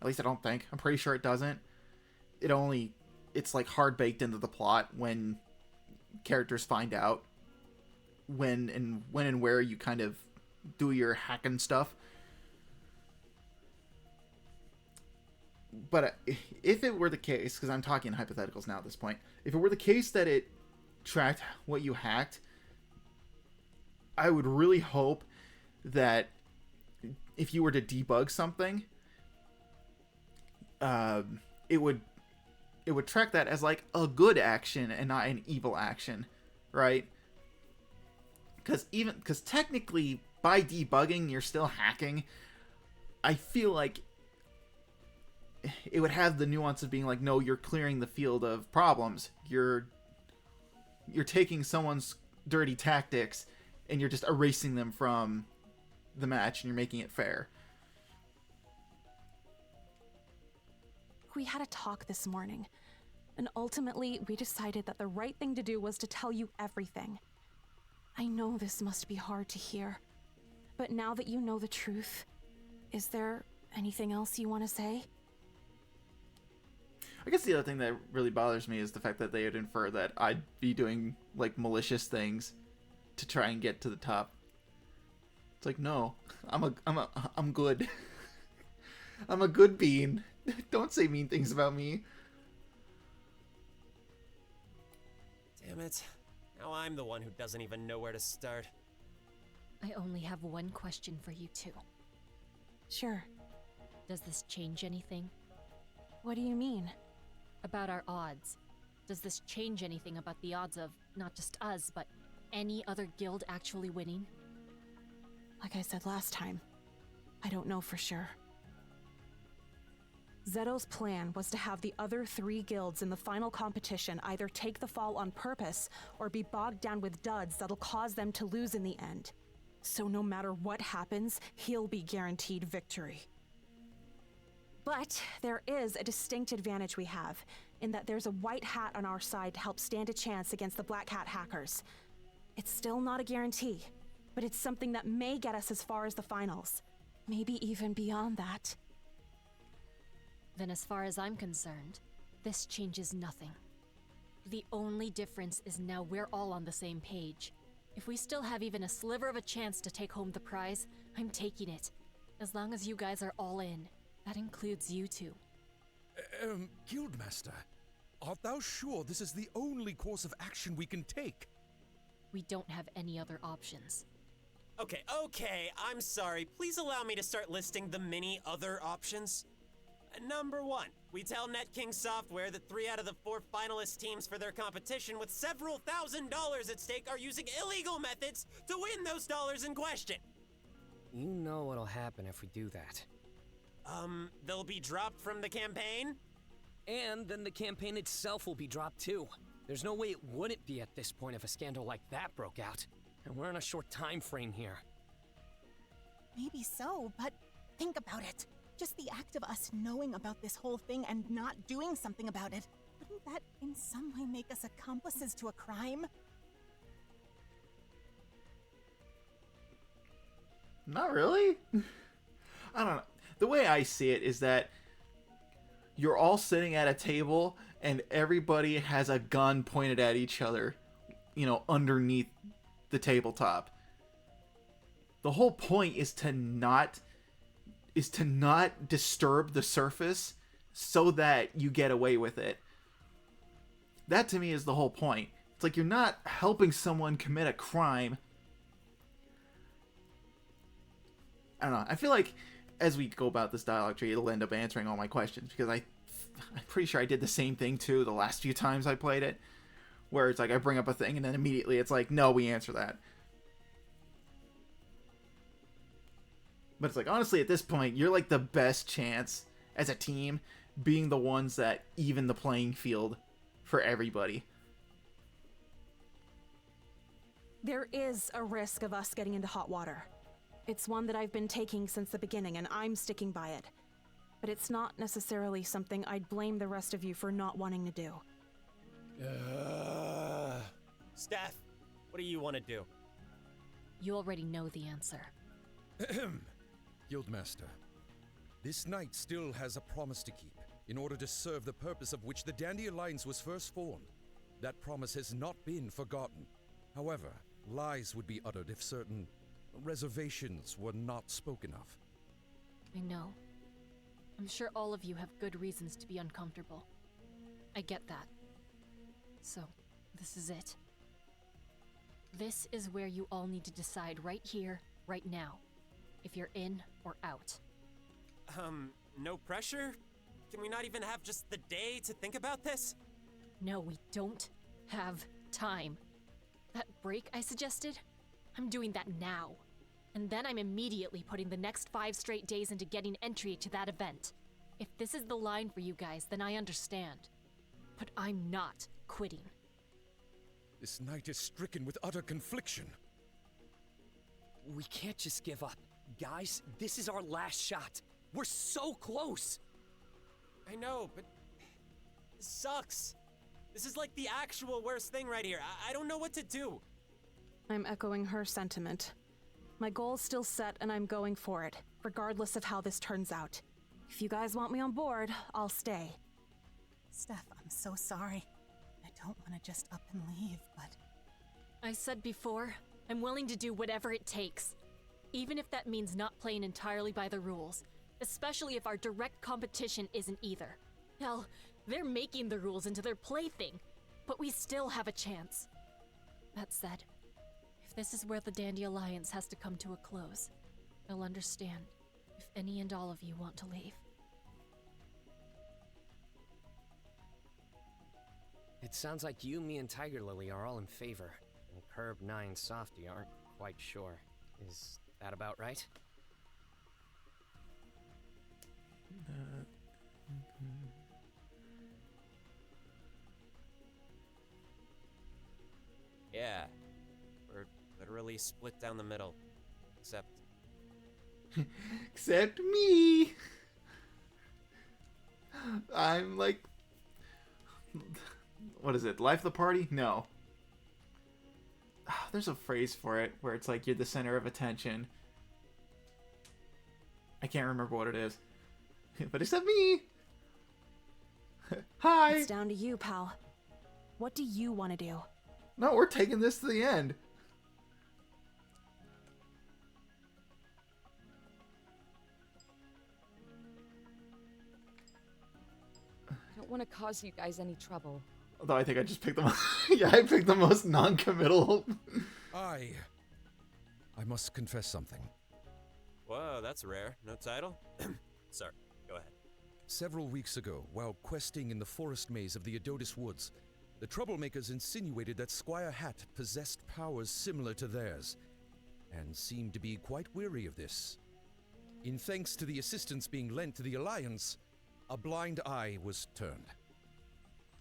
At least I don't think. I'm pretty sure it doesn't. It's like hard baked into the plot when characters find out when and where you kind of do your hacking stuff. But if it were the case, because I'm talking hypotheticals now at this point, if it were the case that it tracked what you hacked, I would really hope that if you were to debug something, it would track that as like a good action and not an evil action, right? Because technically by debugging you're still hacking. I feel like it would have the nuance of being like, no, you're clearing the field of problems. You're taking someone's dirty tactics and you're just erasing them from the match and you're making it fair. We had a talk this morning, and ultimately we decided that the right thing to do was to tell you everything. I know this must be hard to hear, but now that you know the truth, is there anything else you want to say? I guess the other thing that really bothers me is the fact that they would infer that I'd be doing like malicious things to try and get to the top. It's like, no, I'm good. I'm a good bean. Don't say mean things about me. Damn it. Now I'm the one who doesn't even know where to start. I only have one question for you two. Sure. Does this change anything? What do you mean? About our odds. Does this change anything about the odds of not just us, but any other guild actually winning? Like I said last time, I don't know for sure. Zeto's plan was to have the other 3 guilds in the final competition either take the fall on purpose or be bogged down with duds that'll cause them to lose in the end. So no matter what happens, he'll be guaranteed victory. But there is a distinct advantage we have, in that there's a white hat on our side to help stand a chance against the black hat hackers. It's still not a guarantee, but it's something that may get us as far as the finals. Maybe even beyond that. Then as far as I'm concerned, this changes nothing. The only difference is now we're all on the same page. If we still have even a sliver of a chance to take home the prize, I'm taking it. As long as you guys are all in. That includes you two. Guildmaster, Art thou sure this is the only course of action we can take? We don't have any other options. Okay, I'm sorry. Please allow me to start listing the many other options. Number 1, we tell NetKing Software that 3 out of the 4 finalist teams for their competition with several $1,000s at stake are using illegal methods to win those dollars in question. You know what'll happen if we do that. They'll be dropped from the campaign? And then the campaign itself will be dropped too. There's no way it wouldn't be at this point if a scandal like that broke out. And we're on a short time frame here. Maybe so, but think about it. Just the act of us knowing about this whole thing and not doing something about it, wouldn't that in some way make us accomplices to a crime? Not really. I don't know. The way I see it is that you're all sitting at a table and everybody has a gun pointed at each other, underneath the tabletop. The whole point is to not disturb the surface so that you get away with it. That to me is the whole point. It's like you're not helping someone commit a crime. I don't know. I feel like as we go about this dialogue tree, it'll end up answering all my questions, because I'm pretty sure I did the same thing too the last few times I played it, where it's like I bring up a thing and then immediately it's like, no, we answer that. But it's like, honestly, at this point, you're like the best chance as a team being the ones that even the playing field for everybody. There is a risk of us getting into hot water. It's one that I've been taking since the beginning, and I'm sticking by it. But it's not necessarily something I'd blame the rest of you for not wanting to do. Steph, what do you want to do? You already know the answer. Guildmaster, this knight still has a promise to keep in order to serve the purpose of which the Dandy Alliance was first formed. That promise has not been forgotten. However, lies would be uttered if certain reservations were not spoken of. I know. I'm sure all of you have good reasons to be uncomfortable. I get that. So, this is it. This is where you all need to decide right here, right now, if you're in or out. No pressure? Can we not even have just the day to think about this? No, we don't have time. That break I suggested? I'm doing that now. And then I'm immediately putting the next 5 straight days into getting entry to that event. If this is the line for you guys, then I understand. But I'm not quitting. This knight is stricken with utter confliction. We can't just give up. Guys, this is our last shot. We're so close. I know, but this sucks. This is like the actual worst thing right here. I don't know what to do. I'm echoing her sentiment. My goal's still set and I'm going for it, regardless of how this turns out. If you guys want me on board, I'll stay. Steph, I'm so sorry. I don't want to just up and leave, but... I said before, I'm willing to do whatever it takes. Even if that means not playing entirely by the rules. Especially if our direct competition isn't either. Hell, they're making the rules into their plaything. But we still have a chance. That said, if this is where the Dandy Alliance has to come to a close, I'll understand if any and all of you want to leave. It sounds like you, me, and Tiger Lily are all in favor. And Curb, Nye, and Softy aren't quite sure. Is that about right? Yeah. We're literally split down the middle. Except... Except me! I'm like... What is it? Life of the party? No. There's a phrase for it where it's like you're the center of attention. I can't remember what it is. But except me! Hi! It's down to you, pal. What do you want to do? No, we're taking this to the end. don't want to cause you guys any trouble. Although I think I just picked the yeah, I picked the most non-committal. I must confess something. Whoa, that's rare. No title? Sorry, go ahead. Several weeks ago, while questing in the forest maze of the Adotis Woods, the troublemakers insinuated that Squire Hat possessed powers similar to theirs, and seemed to be quite weary of this. In thanks to the assistance being lent to the Alliance, a blind eye was turned.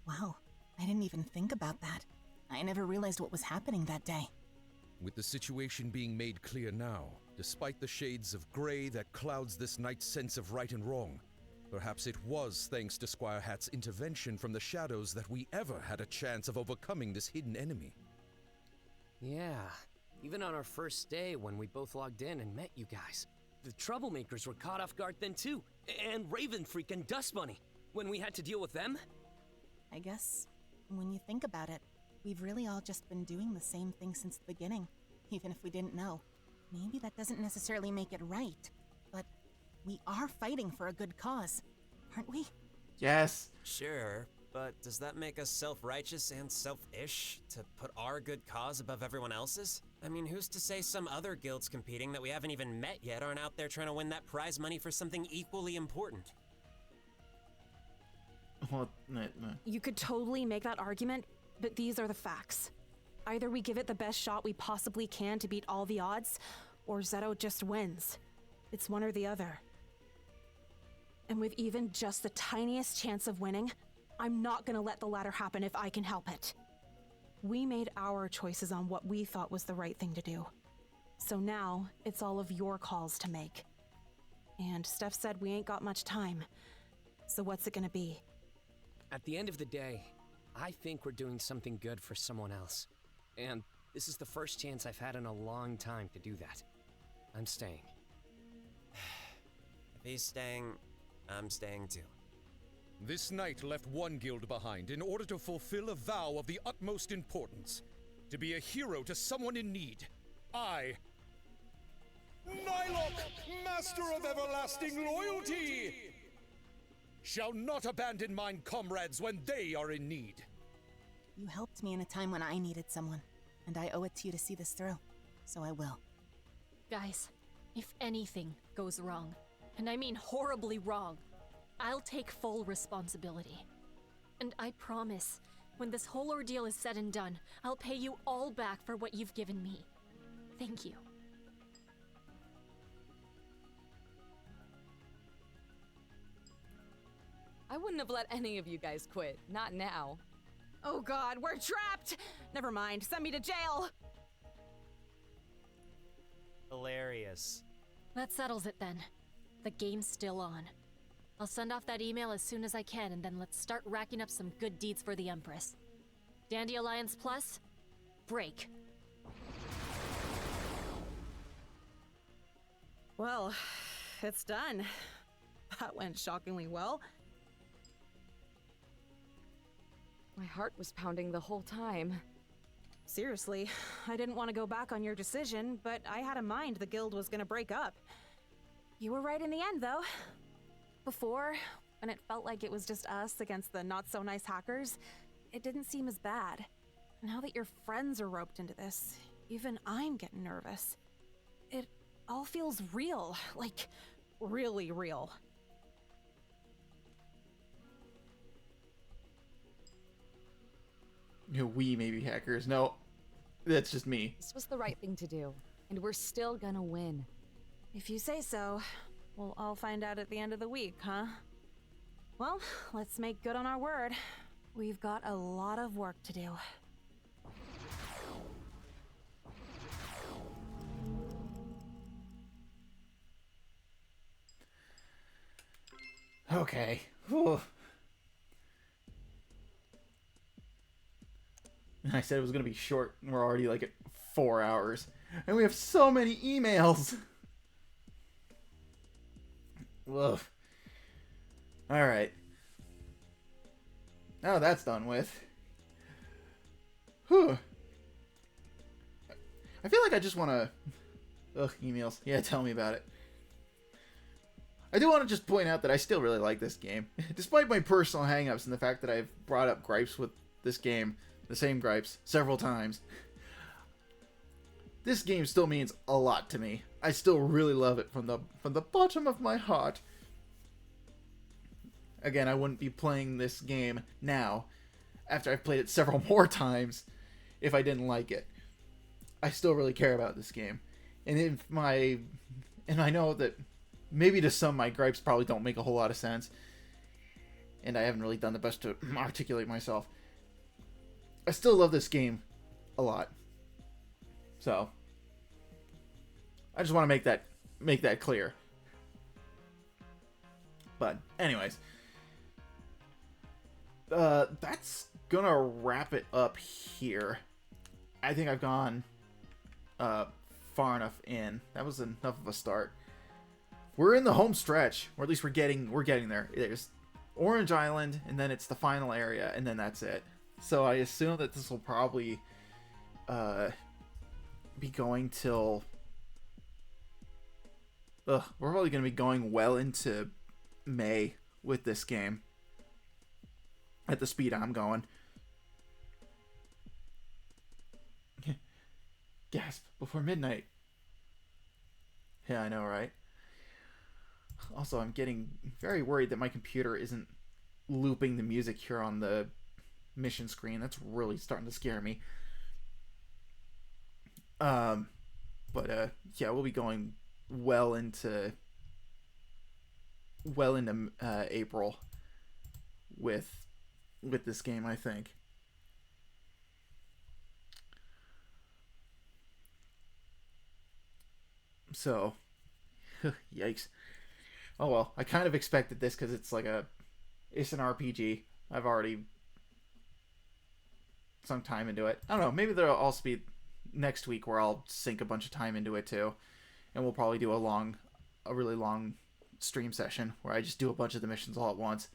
Wow, I didn't even think about that. I never realized what was happening that day. With the situation being made clear now, despite the shades of gray that clouds this night's sense of right and wrong, perhaps it was thanks to Squire Hat's intervention from the shadows that we ever had a chance of overcoming this hidden enemy. Yeah, even on our first day when we both logged in and met you guys, the troublemakers were caught off guard then too. And Raven Freak and Dust Bunny, when we had to deal with them. I guess, when you think about it, we've really all just been doing the same thing since the beginning, even if we didn't know. Maybe that doesn't necessarily make it right, but we are fighting for a good cause, aren't we? Yes. Sure, but does that make us self-righteous and selfish to put our good cause above everyone else's? I mean, who's to say some other guilds competing that we haven't even met yet aren't out there trying to win that prize money for something equally important? Well, You could totally make that argument, but these are the facts. Either we give it the best shot we possibly can to beat all the odds, or Zeto just wins. It's one or the other. And with even just the tiniest chance of winning, I'm not gonna let the latter happen if I can help it. We made our choices on what we thought was the right thing to do. So now, it's all of your calls to make. And Steph said we ain't got much time. So what's it gonna be? At the end of the day, I think we're doing something good for someone else. And this is the first chance I've had in a long time to do that. I'm staying. If he's staying, I'm staying too. This knight left one guild behind in order to fulfill a vow of the utmost importance. To be a hero to someone in need. I... Nylok, Master of Everlasting Loyalty! Shall not abandon mine comrades when they are in need. You helped me in a time when I needed someone, and I owe it to you to see this through, so I will. Guys, if anything goes wrong, and I mean horribly wrong, I'll take full responsibility. And I promise, when this whole ordeal is said and done, I'll pay you all back for what you've given me. Thank you. I wouldn't have let any of you guys quit. Not now. Oh god, we're trapped! Never mind, send me to jail! Hilarious. That settles it then. The game's still on. I'll send off that email as soon as I can, and then let's start racking up some good deeds for the Empress. Dandy Alliance Plus, break. Well, it's done. That went shockingly well. My heart was pounding the whole time. Seriously, I didn't want to go back on your decision, but I had in mind the guild was gonna break up. You were right in the end, though. Before, when it felt like it was just us against the not-so-nice hackers, it didn't seem as bad. Now that your friends are roped into this, even I'm getting nervous. It all feels real, like, really real. We may be hackers. No, that's just me. This was the right thing to do, and we're still gonna win. If you say so. We'll all find out at the end of the week, huh? Well, let's make good on our word. We've got a lot of work to do. Okay. Whew. I said it was going to be short, and we're already like at 4 hours. And we have so many emails! Woof. Alright. Now that's done with. Whew. I feel like I just want to... Ugh, emails. Yeah, tell me about it. I do want to just point out that I still really like this game. Despite my personal hangups and the fact that I've brought up gripes with this game, the same gripes, several times, this game still means a lot to me. I still really love it from the bottom of my heart. Again, I wouldn't be playing this game now, after I've played it several more times, if I didn't like it. I still really care about this game. And I know that maybe to some my gripes probably don't make a whole lot of sense. And I haven't really done the best to articulate myself. I still love this game a lot. So I just want to make that clear. But anyways, that's gonna wrap it up here. I think I've gone far enough in. That was enough of a start. We're in the home stretch, or at least we're getting there. There's Orange Island, and then it's the final area, and then that's it. So I assume that this will probably be going till we're probably going to be going well into May with this game at the speed I'm going. Gasp, before midnight. Yeah, I know, right? Also, I'm getting very worried that my computer isn't looping the music here on the mission screen. That's really starting to scare me. Yeah, we'll be going well into April with this game, I think. So, yikes. Oh well, I kind of expected this because it's it's an RPG. I've already sunk time into it. I don't know, maybe there'll also be next week where I'll sink a bunch of time into it too. And we'll probably do a really long stream session where I just do a bunch of the missions all at once.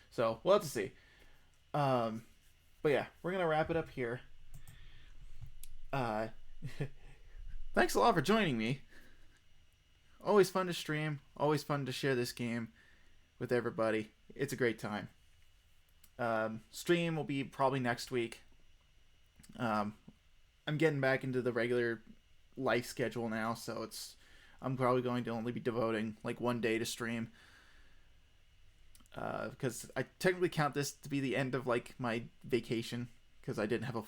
So, we'll have to see. But yeah, we're going to wrap it up here. Thanks a lot for joining me. Always fun to stream. Always fun to share this game with everybody. It's a great time. Stream will be probably next week. I'm getting back into the regular life schedule now, so I'm probably going to only be devoting one day to stream. Because I technically count this to be the end of my vacation, because I didn't have a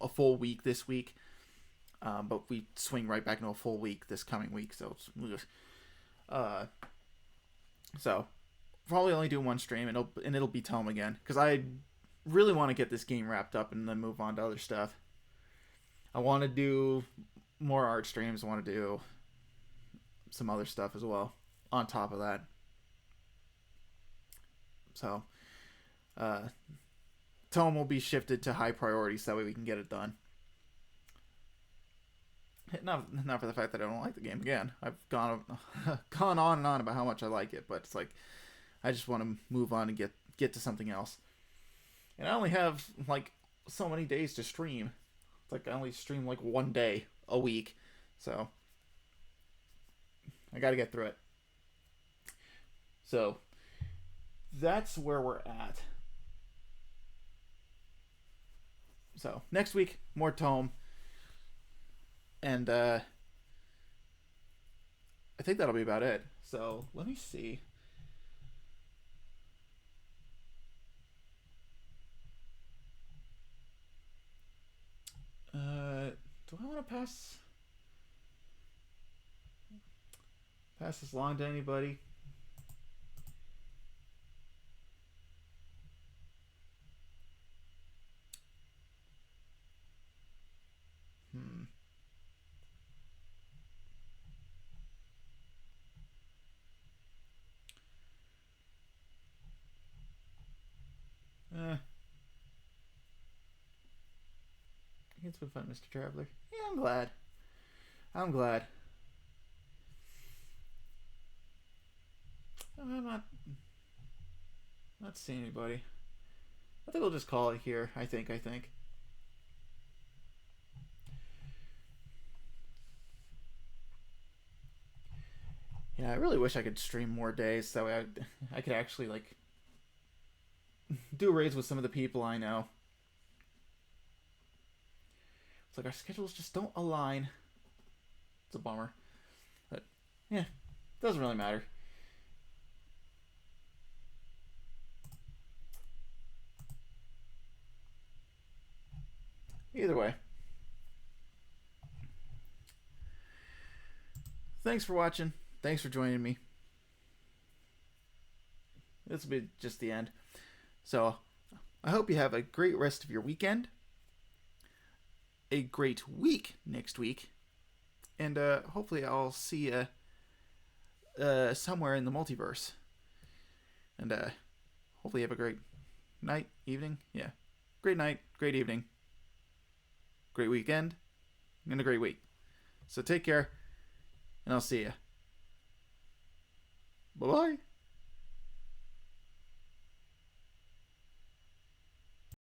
full week this week. But we swing right back into a full week this coming week, so probably only do one stream, and it'll be Tome again, because I really want to get this game wrapped up and then move on to other stuff. I want to do more art streams. I want to do some other stuff as well on top of that. So Tome will be shifted to high priority so that way we can get it done. Not for the fact that I don't like the game again. I've gone on and on about how much I like it, but it's I just want to move on and get to something else. And I only have so many days to stream. It's I only stream one day a week, so I got to get through it. So that's where we're at. So next week, more Tome. And I think that'll be about it. So let me see. Do I want to pass this along to anybody? It's been fun, Mr. Traveler. Yeah, I'm glad. I'm not seeing anybody. I think we'll just call it here. I think. Yeah, Yeah, I really wish I could stream more days so I could actually, like, do raids with some of the people I know. It's like our schedules just don't align. It's a bummer. But, yeah, doesn't really matter. Either way. Thanks for watching. Thanks for joining me. This will be just the end. So, I hope you have a great rest of your weekend. A great week next week. And hopefully I'll see you somewhere in the multiverse. And hopefully you have a great night, evening. Yeah. Great night, great evening. Great weekend. And a great week. So take care. And I'll see you. Bye-bye.